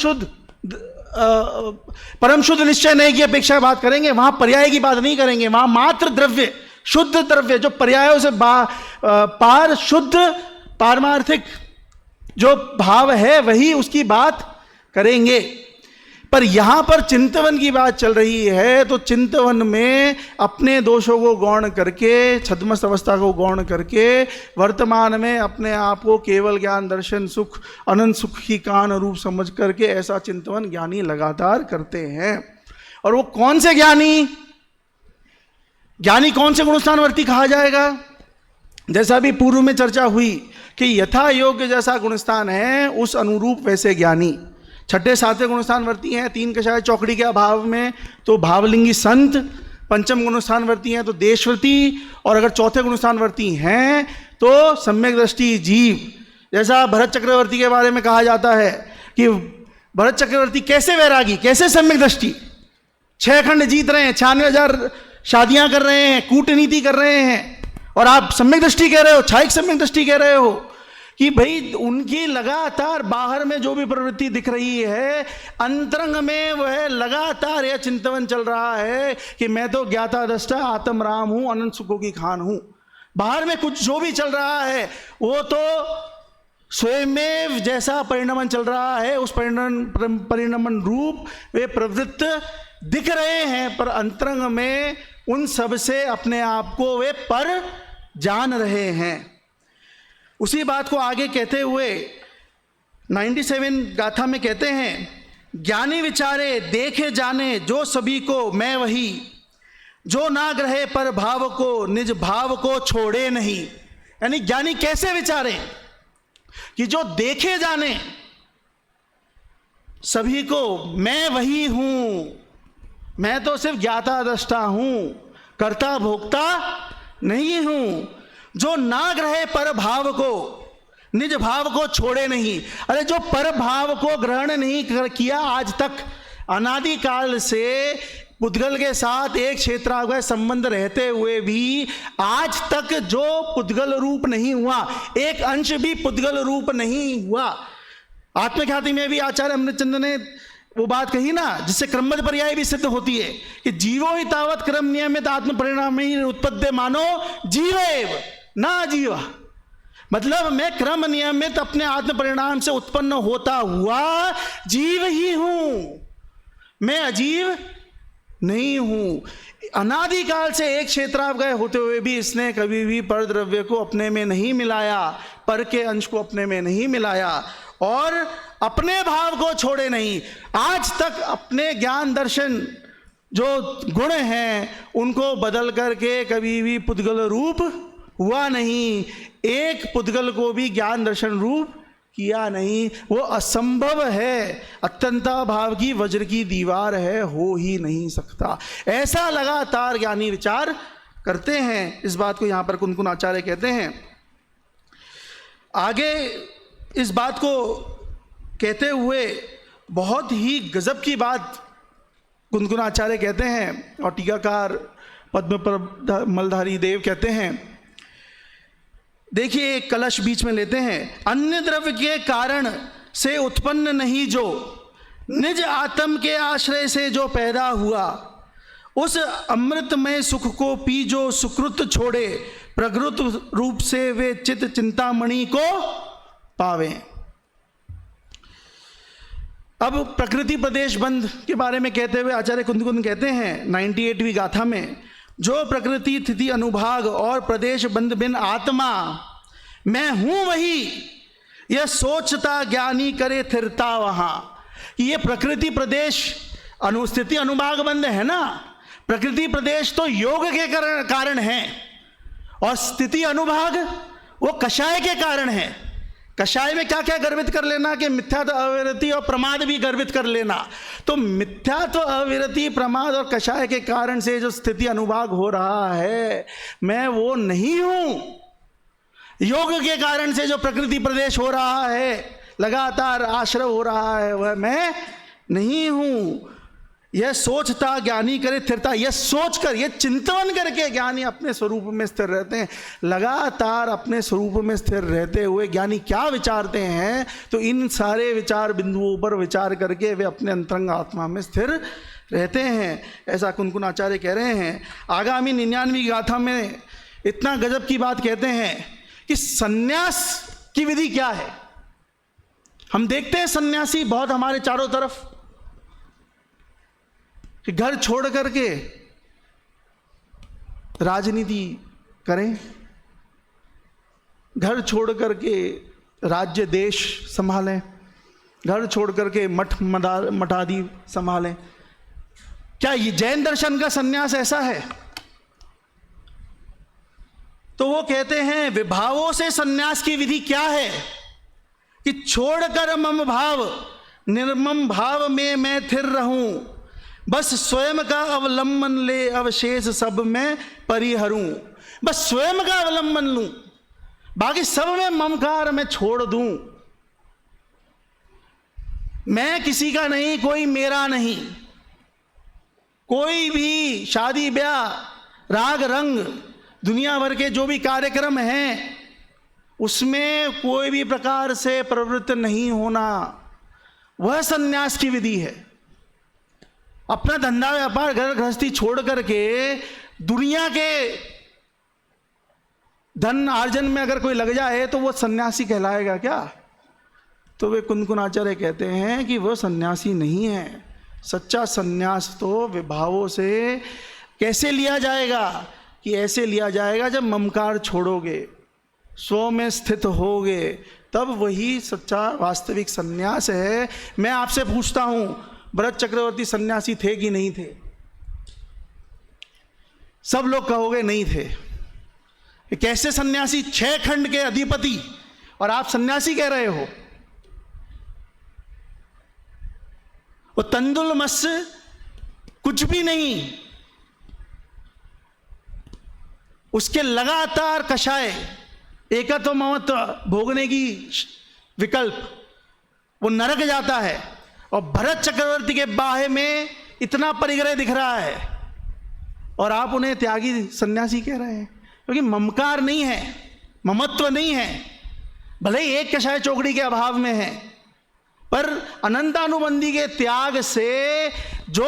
शुद्ध निश्चय नहीं की अपेक्षा बात करेंगे, वहां पर्याय की बात नहीं करेंगे। वहां मात्र द्रव्य, शुद्ध द्रव्य जो पर्यायों से पार शुद्ध पारमार्थिक जो भाव है वही उसकी बात करेंगे। पर यहां पर चिंतवन की बात चल रही है, तो चिंतवन में अपने दोषों को गौण करके, छद्मस्त अवस्था को गौण करके वर्तमान में अपने आप को केवल ज्ञान दर्शन सुख अनंत सुख की कान रूप समझ करके ऐसा चिंतवन ज्ञानी लगातार करते हैं। और वो कौन से ज्ञानी, ज्ञानी कौन से गुणस्थानवर्ती कहा जाएगा? जैसा भी पूर्व में चर्चा हुई कि यथा योग्य जैसा गुणस्थान है उस अनुरूप वैसे ज्ञानी। छठे सातवें गुणस्थानवर्ती हैं, तीन कषाय चौकड़ी के अभाव में तो भावलिंगी संत, पंचम गुणस्थानवर्ती हैं तो देशवर्ती, और अगर चौथे गुणस्थानवर्ती हैं तो सम्यक दृष्टि जीव। जैसा भरत चक्रवर्ती के बारे में कहा जाता है कि भरत चक्रवर्ती कैसे वैरागी, कैसे सम्यक दृष्टि, 6 खंड जीत रहे हैं, 96,000 शादियां कर रहे हैं, कूटनीति कर रहे हैं, और आप सम्यक दृष्टि कह रहे हो, छायिक सम्यक दृष्टि कह रहे हो कि भाई उनकी लगातार बाहर में जो भी प्रवृत्ति दिख रही है, अंतरंग में वह लगातार यह चिंतन चल रहा है कि मैं तो ज्ञाता दृष्टा आत्म राम हूं, अनंत सुखों की खान हूं। बाहर में कुछ जो भी चल रहा है वो तो स्वयं में जैसा परिणमन चल रहा है, उस परिणमन रूप वे प्रवृत्त दिख रहे हैं, पर अंतरंग में उन सब से अपने आप को वे पर जान रहे हैं। उसी बात को आगे कहते हुए 97 गाथा में कहते हैं, ज्ञानी विचारे देखे जाने जो सभी को मैं वही, जो ना ग्रहे पर भाव को निज भाव को छोड़े नहीं। यानी ज्ञानी कैसे विचारे कि जो देखे जाने सभी को मैं वही हूं, मैं तो सिर्फ ज्ञाता दृष्टा हूं, कर्ता भोक्ता नहीं हूं, जो ना ग्रहे पर भाव को निज भाव को छोड़े नहीं। अरे जो पर भाव को ग्रहण नहीं किया आज तक, अनादि काल से पुद्गल के साथ एक क्षेत्राग्र संबंध रहते हुए भी आज तक जो पुद्गल रूप नहीं हुआ, एक अंश भी पुद्गल रूप नहीं हुआ। आत्मख्याति में भी आचार्य अमृतचंद ने वो बात कही ना, जिससे क्रमबद्ध पर्याय भी सिद्ध होती है कि जीवो ही तावत क्रम नियमित आत्म परिणाम ही उत्पद्य मानो जीवेव ना जीवा। मतलब मैं क्रम नियमित अपने आत्म परिणाम से उत्पन्न होता हुआ जीव ही हूं, मैं अजीव नहीं हूं। अनादिकाल से एक क्षेत्रावगय होते हुए भी इसने कभी भी पर द्रव्य को अपने में नहीं मिलाया, पर के अंश को अपने में नहीं मिलाया और अपने भाव को छोड़े नहीं। आज तक अपने ज्ञान दर्शन जो गुण हैं उनको बदल करके कभी भी पुद्गल रूप हुआ नहीं, एक पुद्गल को भी ज्ञान दर्शन रूप किया नहीं। वो असंभव है, अत्यंता भाव की वज्र की दीवार है, हो ही नहीं सकता। ऐसा लगातार ज्ञानी विचार करते हैं। इस बात को यहाँ पर कुनकुन आचार्य कहते हैं। आगे इस बात को कहते हुए बहुत ही गजब की बात कुनकुन आचार्य कहते हैं और टीकाकार पद्म मलधारी देव कहते हैं। देखिए एक कलश बीच में लेते हैं, अन्य द्रव्य के कारण से उत्पन्न नहीं, जो निज आत्म के आश्रय से जो पैदा हुआ, उस अमृतमय सुख को पी जो सुकृत छोड़े, प्रकृत रूप से वे चित चिंतामणि को पावे। अब प्रकृति प्रदेश बंध के बारे में कहते हुए आचार्य कुंदकुंद कहते हैं 98वीं गाथा में, जो प्रकृति स्थिति अनुभाग और प्रदेश बंध बिन आत्मा मैं हूं वही, यह सोचता ज्ञानी करे थिरता वहां। ये प्रकृति प्रदेश अनुस्थिति अनुभाग बंध है ना, प्रकृति प्रदेश तो योग के कारण है और स्थिति अनुभाग वो कषाय के कारण है। कषाय में क्या क्या गर्वित कर लेना कि मिथ्यात्व अविरति और प्रमाद भी गर्वित कर लेना। तो मिथ्यात्व अविरति प्रमाद और कषाय के कारण से जो स्थिति अनुभाग हो रहा है मैं वो नहीं हूं। योग के कारण से जो प्रकृति प्रदेश हो रहा है, लगातार आश्रय हो रहा है, वह मैं नहीं हूं। यह सोचता ज्ञानी करे स्थिरता, यह सोचकर यह चिंतन करके ज्ञानी अपने स्वरूप में स्थिर रहते हैं। लगातार अपने स्वरूप में स्थिर रहते हुए ज्ञानी क्या विचारते हैं, तो इन सारे विचार बिंदुओं पर विचार करके वे अपने अंतरंग आत्मा में स्थिर रहते हैं। ऐसा कुनकुन आचार्य कह रहे हैं। आगामी 99वीं गाथा में इतना गजब की बात कहते हैं कि सन्यास की विधि क्या है। हम देखते हैं सन्यासी बहुत हमारे चारों तरफ कि घर छोड़ करके राजनीति करें, घर छोड़ करके राज्य देश संभालें, घर छोड़ करके मठादी संभालें। क्या ये जैन दर्शन का सन्यास ऐसा है? तो वो कहते हैं विभावों से सन्यास की विधि क्या है कि छोड़कर मम भाव निर्मम भाव में मैं स्थिर रहूं, बस स्वयं का अवलंबन ले अवशेष सब में परिहरूं। बस स्वयं का अवलंबन लूं, बाकी सब में ममकार मैं छोड़ दूं। मैं किसी का नहीं, कोई मेरा नहीं। कोई भी शादी ब्याह राग रंग दुनिया भर के जो भी कार्यक्रम हैं उसमें कोई भी प्रकार से प्रवृत्त नहीं होना, वह सन्यास की विधि है। अपना धंधा व्यापार घर गृहस्थी छोड़ करके दुनिया के धन आर्जन में अगर कोई लग जाए तो वो सन्यासी कहलाएगा क्या? तो वे कुंदकुनाचार्य कहते हैं कि वह सन्यासी नहीं है। सच्चा सन्यास तो विभावों से कैसे लिया जाएगा? कि ऐसे लिया जाएगा जब ममकार छोड़ोगे, स्व में स्थित होगे, तब वही सच्चा वास्तविक सन्यास है। मैं आपसे पूछता हूं, भरत चक्रवर्ती सन्यासी थे कि नहीं थे? सब लोग कहोगे नहीं थे। कैसे सन्यासी? 6 खंड के अधिपति और आप सन्यासी कह रहे हो? वो तंदुल मत्स्य कुछ भी नहीं, उसके लगातार कषाय एकत्व ममत्व भोगने की विकल्प, वो नरक जाता है। और भरत चक्रवर्ती के बाहे में इतना परिग्रह दिख रहा है और आप उन्हें त्यागी सन्यासी कह रहे हैं, क्योंकि ममकार नहीं है, ममत्व नहीं है। भले ही एक कषाय चौकड़ी के अभाव में है, पर अनंतानुबंधी के त्याग से जो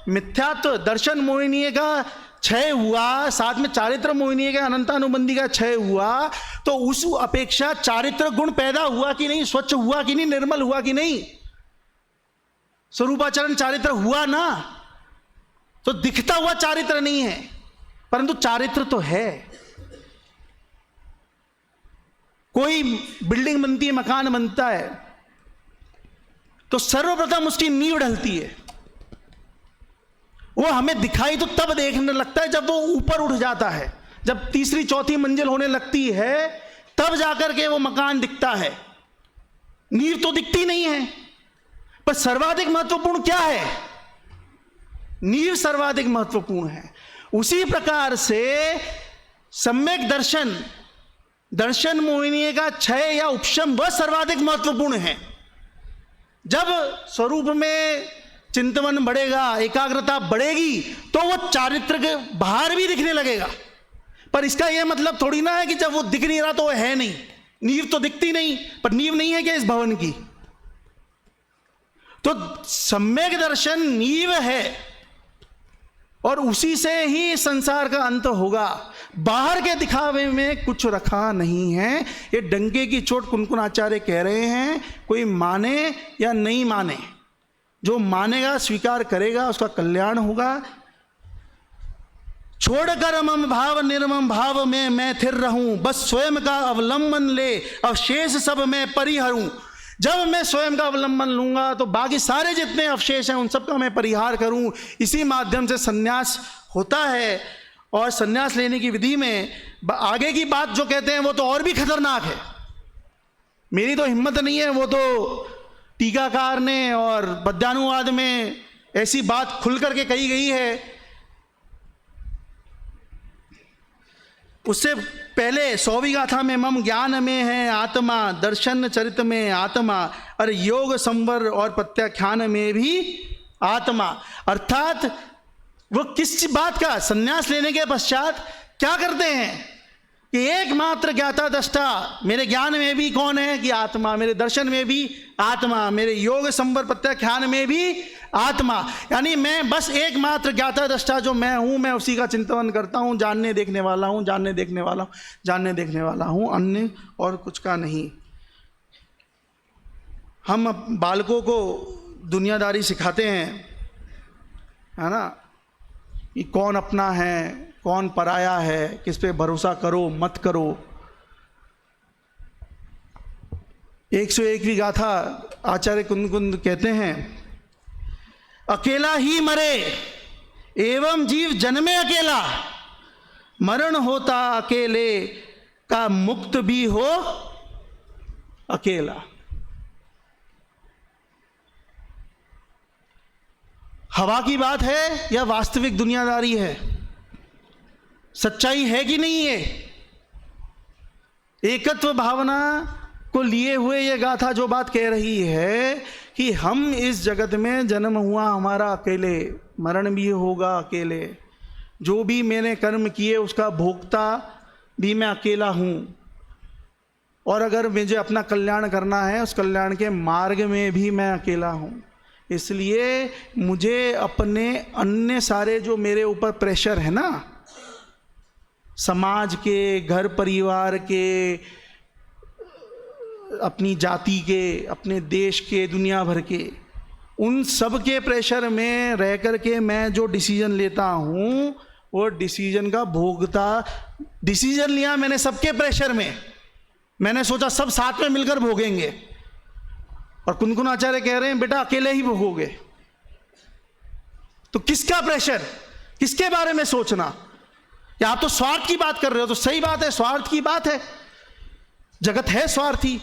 मिथ्यात्व दर्शन मोहिनीय का क्षय हुआ, साथ में चारित्र मोहिनीय का अनंतानुबंधी का क्षय हुआ, तो उस अपेक्षा चारित्र गुण पैदा हुआ कि नहीं? स्वच्छ हुआ कि नहीं? निर्मल हुआ कि नहीं? स्वरूपाचरण चारित्र हुआ ना? तो दिखता हुआ चारित्र नहीं है, परंतु चारित्र तो है। कोई बिल्डिंग बनती है, मकान बनता है, तो सर्वप्रथम उसकी नींव ढलती है। वो हमें दिखाई तो तब देखने लगता है जब वो ऊपर उठ जाता है, जब तीसरी चौथी मंजिल होने लगती है, तब जाकर के वो मकान दिखता है। नींव तो दिखती नहीं है। पर सर्वाधिक महत्वपूर्ण क्या है? नींव सर्वाधिक महत्वपूर्ण है। उसी प्रकार से सम्यक दर्शन, दर्शन मोहिनी का क्षय या उपशम, वह सर्वाधिक महत्वपूर्ण है। जब स्वरूप में चिंतन बढ़ेगा, एकाग्रता बढ़ेगी, तो वो चारित्र के बाहर भी दिखने लगेगा। पर इसका यह मतलब थोड़ी ना है कि जब वो दिख नहीं रहा तो वो है नहीं। नींव तो दिखती नहीं, पर नींव नहीं है क्या इस भवन की? तो सम्यक दर्शन नींव है और उसी से ही संसार का अंत होगा। बाहर के दिखावे में कुछ रखा नहीं है। ये डंके की चोट कुंदकुनाचार्य कह रहे हैं। कोई माने या नहीं माने, जो मानेगा स्वीकार करेगा उसका कल्याण होगा। छोड़कर मम भाव निर्मम भाव में मैं थिर रहूं, बस स्वयं का अवलंबन ले अवशेष सब मैं परिहरूं। जब मैं स्वयं का अवलंबन लूंगा तो बाकी सारे जितने अवशेष हैं उन सब का मैं परिहार करूं। इसी माध्यम से सन्यास होता है। और सन्यास लेने की विधि में आगे की बात जो कहते हैं वो तो और भी खतरनाक है। मेरी तो हिम्मत नहीं है, वो तो टीकाकार ने और पद्यानुवाद में ऐसी बात खुल करके कही गई है। उससे पहले 100वीं गाथा में मम ज्ञान में है आत्मा, दर्शन चरित में आत्मा, और योग संवर और प्रत्याख्यान में भी आत्मा। अर्थात वो किस बात का? संन्यास लेने के पश्चात क्या करते हैं कि एकमात्र ज्ञाता दृष्टा, मेरे ज्ञान में भी कौन है कि आत्मा, मेरे दर्शन में भी आत्मा, मेरे योग संवर प्रत्याख्यान में भी आत्मा। यानी मैं बस एकमात्र ज्ञाता दृष्टा जो मैं हूँ, मैं उसी का चिंतन करता हूँ। जानने देखने वाला हूँ, जानने देखने वाला हूँ, जानने देखने वाला हूँ, अन्य और कुछ का नहीं। हम बालकों को दुनियादारी सिखाते हैं, है ना, कि कौन अपना है, कौन पराया है, किस पे भरोसा करो मत करो। 101वीं गाथा आचार्य कुंद कहते हैं, अकेला ही मरे एवं जीव जन्मे अकेला, मरण होता अकेले का मुक्त भी हो अकेला। हवा की बात है या वास्तविक दुनियादारी है? सच्चाई है कि नहीं है? एकत्व भावना को लिए हुए ये गाथा जो बात कह रही है कि हम इस जगत में जन्म हुआ हमारा अकेले, मरण भी होगा अकेले, जो भी मैंने कर्म किए उसका भोक्ता भी मैं अकेला हूँ। और अगर मुझे अपना कल्याण करना है, उस कल्याण के मार्ग में भी मैं अकेला हूँ। इसलिए मुझे अपने अन्य सारे जो मेरे ऊपर प्रेशर है ना, समाज के, घर परिवार के, अपनी जाति के, अपने देश के, दुनिया भर के, उन सब के प्रेशर में रह कर के मैं जो डिसीजन लेता हूँ वो डिसीजन का भोगता। डिसीजन लिया मैंने सबके प्रेशर में, मैंने सोचा सब साथ में मिलकर भोगेंगे, और कुनकुन आचार्य कह रहे हैं बेटा अकेले ही भोगोगे। तो किसका प्रेशर, किसके बारे में सोचना? या आप तो स्वार्थ की बात कर रहे हो, तो सही बात है, स्वार्थ की बात है, जगत है स्वार्थी,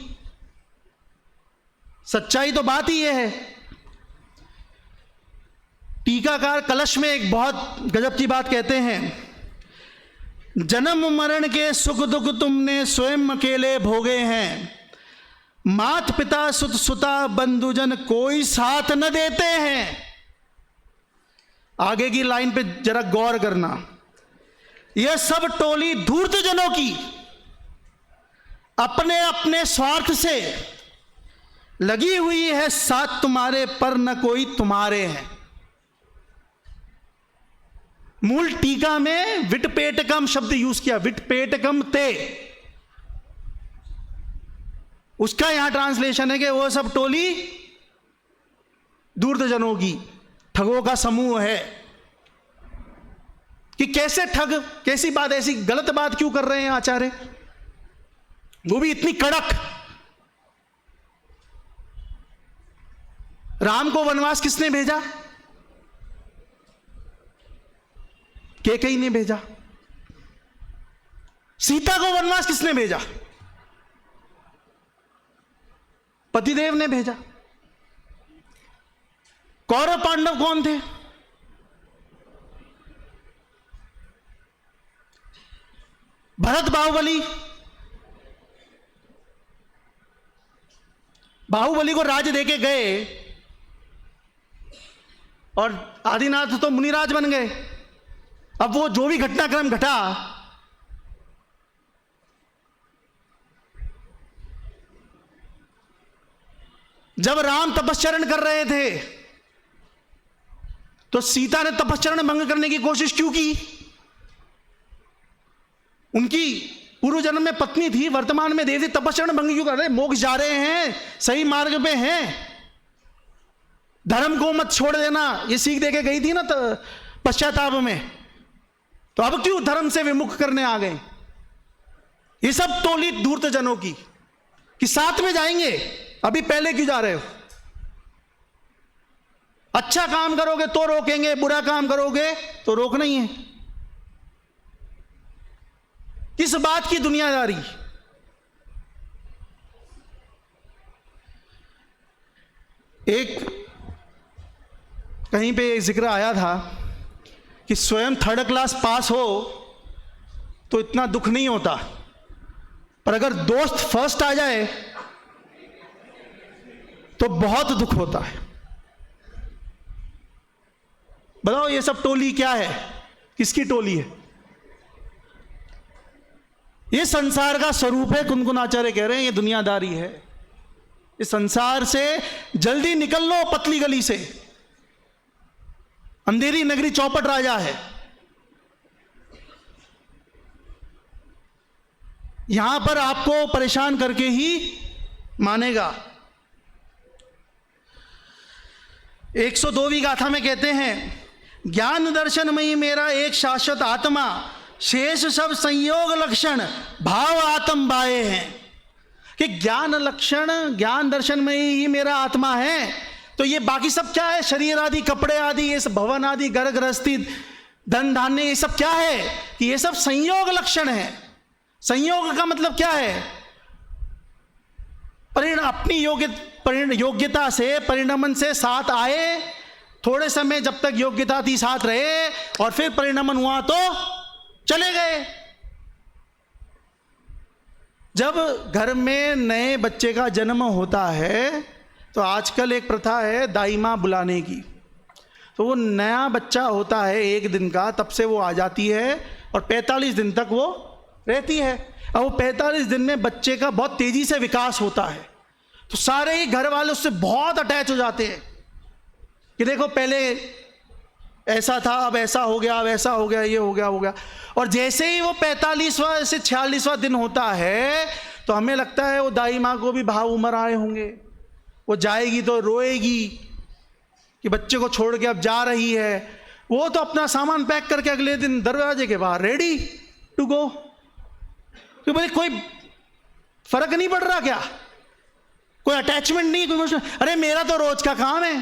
सच्चाई तो बात ही यह है। टीकाकार कलश में एक बहुत गजब की बात कहते हैं, जन्म मरण के सुख दुख तुमने स्वयं अकेले भोगे हैं, मात पिता सुत सुता बंधुजन कोई साथ न देते हैं। आगे की लाइन पे जरा गौर करना, यह सब टोली धूर्तजनों की अपने अपने स्वार्थ से लगी हुई है, साथ तुम्हारे पर न कोई तुम्हारे हैं। मूल टीका में विटपेटकम शब्द यूज किया, विटपेटकम ते, उसका यहां ट्रांसलेशन है कि वो सब टोली धूर्तजनों की, ठगों का समूह है। कि कैसे ठग, कैसी बात, ऐसी गलत बात क्यों कर रहे हैं आचार्य, वो भी इतनी कड़क। राम को वनवास किसने भेजा? कैकेयी ने भेजा। सीता को वनवास किसने भेजा? पतिदेव ने भेजा। कौरव पांडव कौन थे? भरत बाहुबली। बाहुबली को राज देके गए और आदिनाथ तो मुनिराज बन गए। अब वो जो भी घटनाक्रम घटा, जब राम तपश्चरण कर रहे थे तो सीता ने तपश्चरण भंग करने की कोशिश क्यों की? उनकी पूर्व जन्म में पत्नी थी, वर्तमान में देवी, तपश्चरण भंग क्यों कर रहे? मोक्ष जा रहे हैं, सही मार्ग पे हैं, धर्म को मत छोड़ देना, ये सीख देके गई थी ना पश्चाताप में, तो अब क्यों धर्म से विमुख करने आ गए? ये सब टोली धूर्तजनों की कि साथ में जाएंगे, अभी पहले क्यों जा रहे हो? अच्छा काम करोगे तो रोकेंगे, बुरा काम करोगे तो रोकना ही है। किस बात की दुनियादारी? एक कहीं पे एक जिक्र आया था कि स्वयं थर्ड क्लास पास हो तो इतना दुख नहीं होता, पर अगर दोस्त फर्स्ट आ जाए तो बहुत दुख होता है। बताओ ये सब टोली क्या है, किसकी टोली है? ये संसार का स्वरूप है। कुनकुन आचार्य कह रहे हैं ये दुनियादारी है। इस संसार से जल्दी निकल लो, पतली गली से, अंधेरी नगरी चौपट राजा है। यहां पर आपको परेशान करके ही मानेगा। 102वीं गाथा में कहते हैं, ज्ञान दर्शनमयी मेरा एक शाश्वत आत्मा, शेष सब संयोग लक्षण भाव आत्म बाए हैं। कि ज्ञान लक्षण, ज्ञान दर्शन में ही मेरा आत्मा है, तो ये बाकी सब क्या है? शरीर आदि, कपड़े आदि, ये सब भवन आदि, घर गृहस्थी, धन धान्य, ये सब क्या है? कि ये सब संयोग लक्षण है। संयोग का मतलब क्या है? अपनी योग्यता से, परिणमन से साथ आए, थोड़े समय जब तक योग्यता थी साथ रहे, और फिर परिणमन हुआ तो चले गए। जब घर में नए बच्चे का जन्म होता है तो आजकल एक प्रथा है दाई माँ बुलाने की। तो वो नया बच्चा होता है 1 दिन का, तब से वो आ जाती है और 45 दिन तक वो रहती है। अब वो 45 दिन में बच्चे का बहुत तेजी से विकास होता है, तो सारे ही घर वाले उससे बहुत अटैच हो जाते हैं कि देखो पहले ऐसा था, अब ऐसा हो गया, अब ऐसा हो गया, ये हो गया। और जैसे ही वो 45वां से 46वां दिन होता है तो हमें लगता है वो दाई माँ को भी भाव उमर आए होंगे, वो जाएगी तो रोएगी कि बच्चे को छोड़ के अब जा रही है। वो तो अपना सामान पैक करके अगले दिन दरवाजे के बाहर रेडी टू गो। तो बोले कोई फर्क नहीं पड़ रहा क्या, कोई अटैचमेंट नहीं, कोई मुश्किल। अरे मेरा तो रोज का काम है,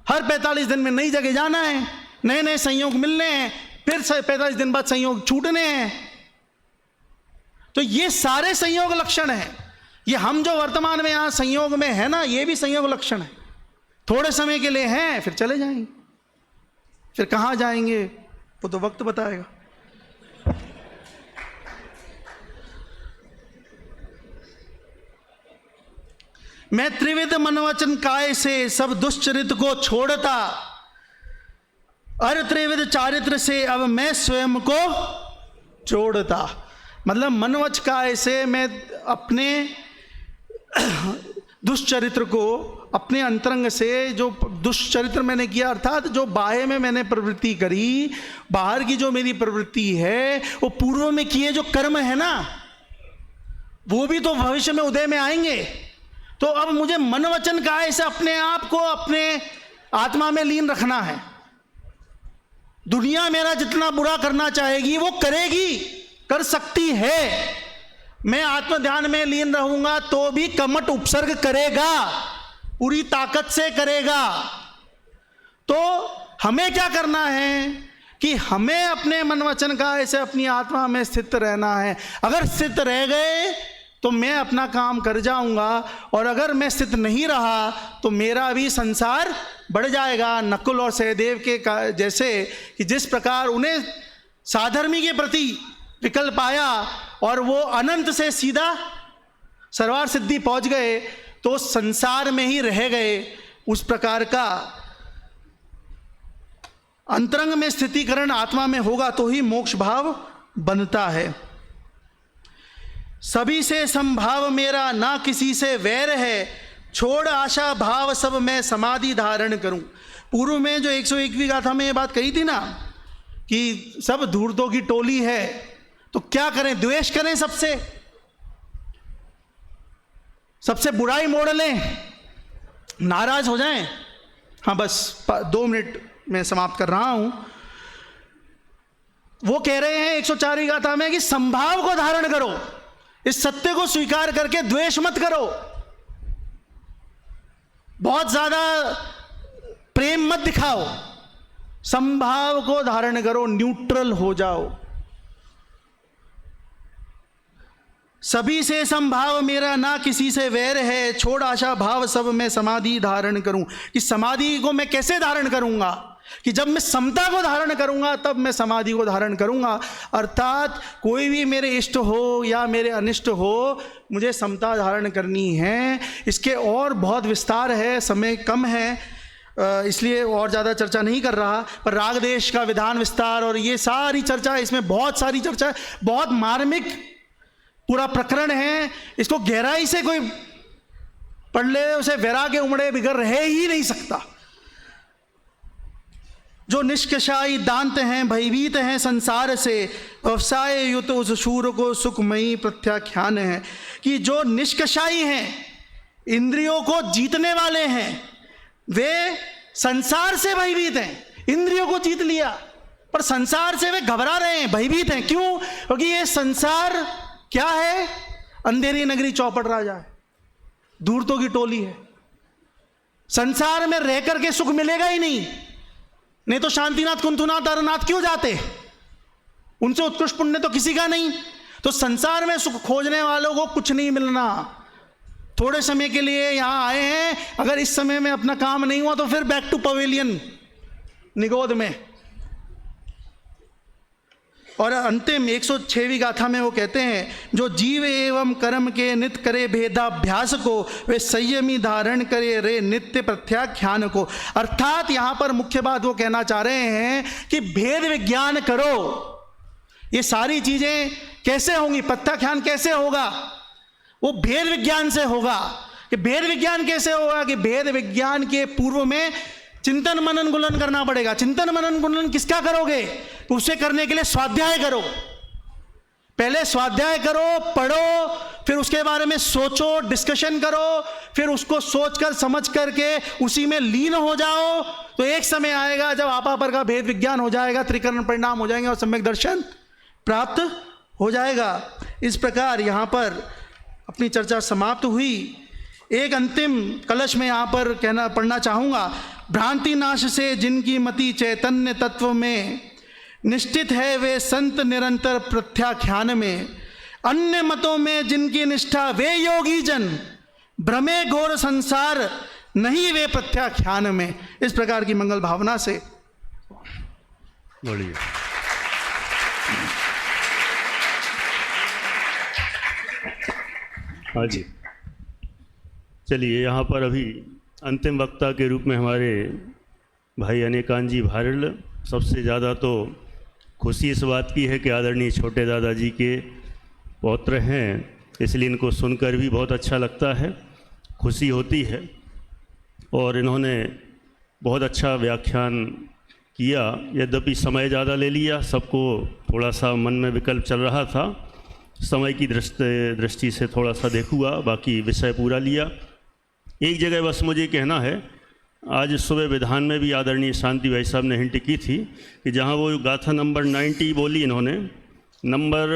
हर 45 दिन में नई जगह जाना है, नए नए संयोग मिलने हैं, फिर 45 दिन बाद संयोग छूटने हैं। तो ये सारे संयोग लक्षण हैं। ये हम जो वर्तमान में यहां संयोग में है ना, ये भी संयोग लक्षण है। थोड़े समय के लिए हैं, फिर चले जाएंगे, फिर कहां जाएंगे वो तो वक्त बताएगा। मैं त्रिविध मनोवचन काय से सब दुष्चरित को छोड़ता, अर त्रिविध चारित्र से अब मैं स्वयं को जोड़ता। मतलब मनोवच काय से मैं अपने दुष्चरित्र को, अपने अंतरंग से जो दुष्चरित्र मैंने किया, अर्थात जो बाह्य में मैंने प्रवृत्ति करी, बाहर की जो मेरी प्रवृत्ति है, वो पूर्व में किए जो कर्म है ना, वो भी तो भविष्य में उदय में आएंगे। तो अब मुझे मन वचन काय से अपने आप को अपने आत्मा में लीन रखना है। दुनिया मेरा जितना बुरा करना चाहेगी वो करेगी, कर सकती है। मैं आत्म ध्यान में लीन रहूंगा तो भी कमट उपसर्ग करेगा, पूरी ताकत से करेगा। तो हमें क्या करना है कि हमें अपने मन वचन काय से अपनी आत्मा में स्थित रहना है। अगर स्थित रह गए तो मैं अपना काम कर जाऊंगा, और अगर मैं स्थित नहीं रहा तो मेरा भी संसार बढ़ जाएगा। नकुल और सहदेव के जैसे कि जिस प्रकार उन्हें साधर्मी के प्रति विकल्प आया और वो अनंत से सीधा सर्वार सिद्धि पहुंच गए, तो संसार में ही रह गए। उस प्रकार का अंतरंग में स्थितिकरण आत्मा में होगा तो ही मोक्ष भाव बनता है। सभी से संभाव मेरा ना किसी से वैर है, छोड़ आशा भाव सब मैं समाधि धारण करूं। पूर्व में जो 101वीं गाथा में ये बात कही थी ना कि सब धूर्तों की टोली है, तो क्या करें, द्वेष करें सबसे, सबसे बुराई मोड़ लें, नाराज हो जाएं। हाँ बस 2 मिनट में समाप्त कर रहा हूं। वो कह रहे हैं 104वीं गाथा में कि संभाव को धारण करो, इस सत्य को स्वीकार करके द्वेष मत करो, बहुत ज्यादा प्रेम मत दिखाओ, संभाव को धारण करो, न्यूट्रल हो जाओ। सभी से संभाव मेरा ना किसी से वैर है, छोड़ आशा भाव सब मैं समाधि धारण करूं। कि समाधि को मैं कैसे धारण करूंगा, कि जब मैं समता को धारण करूंगा तब मैं समाधि को धारण करूंगा। अर्थात कोई भी मेरे इष्ट हो या मेरे अनिष्ट हो, मुझे समता धारण करनी है। इसके और बहुत विस्तार है, समय कम है, इसलिए और ज़्यादा चर्चा नहीं कर रहा। पर राग देश का विधान विस्तार और ये सारी चर्चा, इसमें बहुत सारी चर्चा, बहुत मार्मिक पूरा प्रकरण है। इसको गहराई से कोई पढ़ ले, उसे वैराग्य उमड़े बिगर रह ही नहीं सकता। जो निष्कषाई दांत हैं, भयभीत हैं संसार से, व्यवसाय युत उस शूर को सुखमयी प्रत्याख्यान है। कि जो निष्कषाई हैं, इंद्रियों को जीतने वाले हैं, वे संसार से भयभीत हैं। इंद्रियों को जीत लिया पर संसार से वे घबरा रहे हैं, भयभीत हैं। क्यों? क्योंकि ये संसार क्या है? अंधेरी नगरी चौपट राजा है, धूर्तों की टोली है। संसार में रह करके सुख मिलेगा ही नहीं तो शांतिनाथ, कुंथुनाथ, तारनाथ क्यों जाते? उनसे उत्कृष्ट पुण्य तो किसी का नहीं। तो संसार में सुख खोजने वालों को कुछ नहीं मिलना। थोड़े समय के लिए यहां आए हैं, अगर इस समय में अपना काम नहीं हुआ तो फिर बैक टू पवेलियन निगोद में। और अंतिम 106वीं गाथा में वो कहते हैं, जो जीव एवं कर्म के नित्य करे भेदाभ्यास को, वे संयमी धारण करे रे नित्य प्रत्याख्यान को। अर्थात यहाँ पर मुख्य बात वो कहना चाह रहे हैं कि भेद विज्ञान करो, ये सारी चीजें कैसे होंगी? प्रत्याख्यान कैसे होगा? वो भेद विज्ञान से होगा। कि भेद विज्ञान कैसे होगा? कि भेद विज्ञान के पूर्व में चिंतन मनन गुणन करना पड़ेगा। चिंतन मनन गुणन किसका करोगे? तो उसे करने के लिए स्वाध्याय करो। पहले स्वाध्याय करो, पढ़ो, फिर उसके बारे में सोचो, डिस्कशन करो, फिर उसको सोचकर समझ करके उसी में लीन हो जाओ। तो एक समय आएगा जब आपापर का भेद विज्ञान हो जाएगा, त्रिकरण परिणाम हो जाएंगे और सम्यक दर्शन प्राप्त हो जाएगा। इस प्रकार यहाँ पर अपनी चर्चा समाप्त हुई। एक अंतिम कलश में यहाँ पर पढ़ना चाहूँगा। भ्रांति नाश से जिनकी मति चैतन्य तत्व में, निश्चित है वे संत निरंतर प्रत्याख्यान में। अन्य मतों में जिनकी निष्ठा वे योगी जन, भ्रमे घोर संसार नहीं वे प्रत्याख्यान में। इस प्रकार की मंगल भावना से बोलिए। हाँ जी, चलिए यहाँ पर अभी अंतिम वक्ता के रूप में हमारे भाई अनेकांत जी भारल। सबसे ज़्यादा तो खुशी इस बात की है कि आदरणीय छोटे दादाजी के पौत्र हैं, इसलिए इनको सुनकर भी बहुत अच्छा लगता है, खुशी होती है। और इन्होंने बहुत अच्छा व्याख्यान किया, यद्यपि समय ज़्यादा ले लिया, सबको थोड़ा सा मन में विकल्प चल रहा था, समय की दृष्टि से थोड़ा सा देखूँगा, बाकी विषय पूरा लिया। एक जगह बस मुझे कहना है, आज सुबह विधान में भी आदरणीय शांति भाई साहब ने हिंट की थी कि जहाँ वो गाथा नंबर 90 बोली इन्होंने, नंबर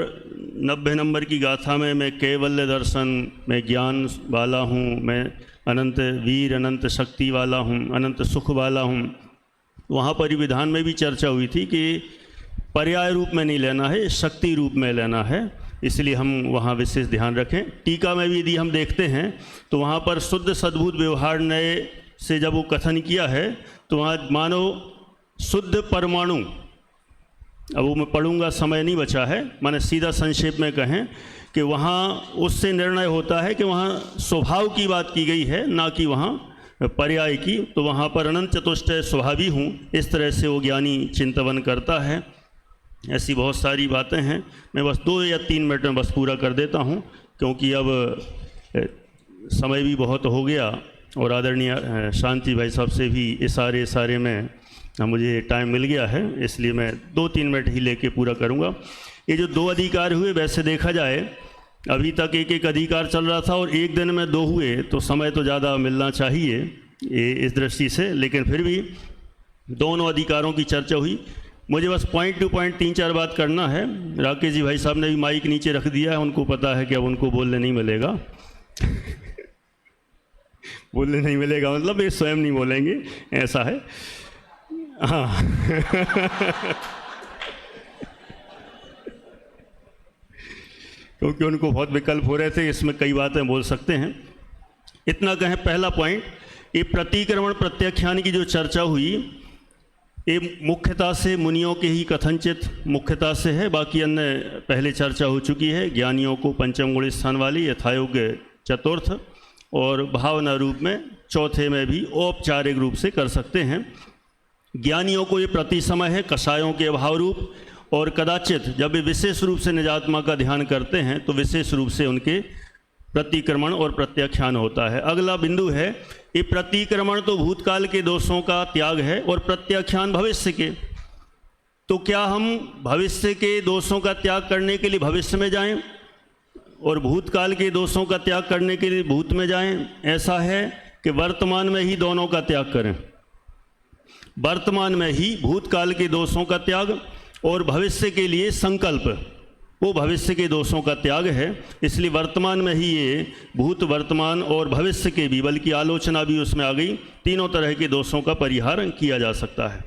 90 नंबर की गाथा में मैं कैवल्य दर्शन, मैं ज्ञान वाला हूँ, मैं अनंत वीर अनंत शक्ति वाला हूँ, अनंत सुख वाला हूँ। वहाँ पर विधान में भी चर्चा हुई थी कि पर्याय रूप में नहीं लेना है, शक्ति रूप में लेना है, इसलिए हम वहाँ विशेष ध्यान रखें। टीका में भी यदि हम देखते हैं तो वहाँ पर शुद्ध सद्भुत व्यवहार नए से जब वो कथन किया है तो वहाँ मानो शुद्ध परमाणु, अब वो मैं पढ़ूंगा, समय नहीं बचा है, मैंने सीधा संक्षेप में कहें कि वहाँ उससे निर्णय होता है कि वहाँ स्वभाव की बात की गई है, ना कि वहाँ पर्याय की। तो वहाँ पर अनंत चतुष्टय स्वभावी हूँ, इस तरह से वो ज्ञानी चिंतन करता है। ऐसी बहुत सारी बातें हैं, मैं बस 2 या 3 मिनट में बस पूरा कर देता हूँ, क्योंकि अब समय भी बहुत हो गया और आदरणीय शांति भाई साहब से भी इशारे में मुझे टाइम मिल गया है, इसलिए मैं 2-3 मिनट ही लेके पूरा करूँगा। ये जो 2 अधिकार हुए, वैसे देखा जाए अभी तक एक अधिकार चल रहा था और एक दिन में 2 हुए, तो समय तो ज़्यादा मिलना चाहिए ये इस दृष्टि से, लेकिन फिर भी दोनों अधिकारों की चर्चा हुई। मुझे बस पॉइंट टू पॉइंट 3-4 बात करना है। राकेश जी भाई साहब ने भी माइक नीचे रख दिया है, उनको पता है कि अब उनको बोलने नहीं मिलेगा बोलने नहीं मिलेगा मतलब ये स्वयं नहीं बोलेंगे, ऐसा है। हाँ क्योंकि उनको बहुत विकल्प हो रहे थे, इसमें कई बातें बोल सकते हैं। इतना कहें, पहला पॉइंट, ये प्रतिक्रमण प्रत्याख्यान की जो चर्चा हुई, ये मुख्यता से मुनियों के ही कथनचित मुख्यता से है, बाकी अन्य पहले चर्चा हो चुकी है। ज्ञानियों को पंचम गुण स्थान वाली, यथायोग चतुर्थ, और भावना रूप में चौथे में भी औपचारिक रूप से कर सकते हैं। ज्ञानियों को ये प्रति समय है कषायों के अभाव रूप, और कदाचित जब वे विशेष रूप से निजात्मा का ध्यान करते हैं तो विशेष रूप से उनके प्रतिक्रमण और प्रत्याख्यान होता है। अगला बिंदु है, ये प्रतिक्रमण तो भूतकाल के दोषों का त्याग है और प्रत्याख्यान भविष्य के। तो क्या हम भविष्य के दोषों का त्याग करने के लिए भविष्य में जाएं और भूतकाल के दोषों का त्याग करने के लिए भूत में जाएं? ऐसा है कि वर्तमान में ही दोनों का त्याग करें, वर्तमान में ही भूतकाल के दोषों का त्याग और भविष्य के लिए संकल्प, वो भविष्य के दोषों का त्याग है। इसलिए वर्तमान में ही ये भूत, वर्तमान और भविष्य के भी, बल्कि आलोचना भी उसमें आ गई, तीनों तरह के दोषों का परिहार किया जा सकता है।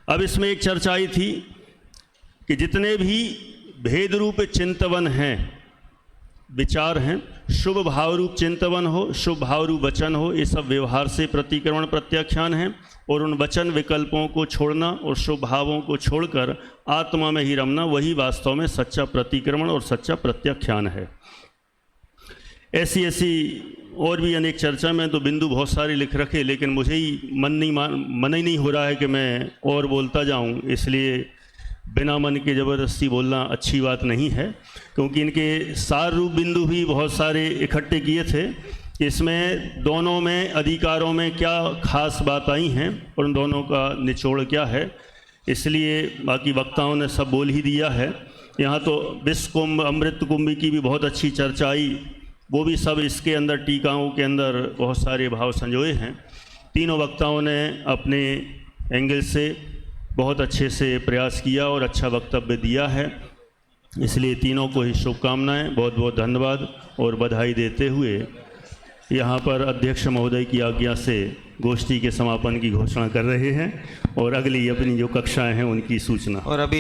अब इसमें एक चर्चा आई थी कि जितने भी भेद रूप चिंतवन हैं, विचार हैं, शुभ भाव रूप चिंतवन हो, शुभ भाव रूप वचन हो, ये सब व्यवहार से प्रतिक्रमण प्रत्याख्यान है। और उन वचन विकल्पों को छोड़ना और शुभ भावों को छोड़कर आत्मा में ही रमना, वही वास्तव में सच्चा प्रतिक्रमण और सच्चा प्रत्याख्यान है। ऐसी और भी अनेक चर्चा में तो बिंदु बहुत सारे लिख रखे, लेकिन मुझे ही मन ही नहीं हो रहा है कि मैं और बोलता जाऊं, इसलिए बिना मन के ज़बरदस्ती बोलना अच्छी बात नहीं है, क्योंकि इनके सार रूप बिंदु भी बहुत सारे इकट्ठे किए थे। इसमें दोनों में अधिकारों में क्या खास बात आई हैं और उन दोनों का निचोड़ क्या है, इसलिए बाकी वक्ताओं ने सब बोल ही दिया है। यहाँ तो विश्व कुंभ अमृत कुंभ की भी बहुत अच्छी चर्चा आई, वो भी सब इसके अंदर टीकाओं के अंदर बहुत सारे भाव संजोए हैं। तीनों वक्ताओं ने अपने एंगल से बहुत अच्छे से प्रयास किया और अच्छा वक्तव्य दिया है, इसलिए तीनों को ही शुभकामनाएं, बहुत बहुत धन्यवाद और बधाई देते हुए यहाँ पर अध्यक्ष महोदय की आज्ञा से गोष्ठी के समापन की घोषणा कर रहे हैं और अगली अपनी जो कक्षाएं हैं उनकी सूचना। और अभी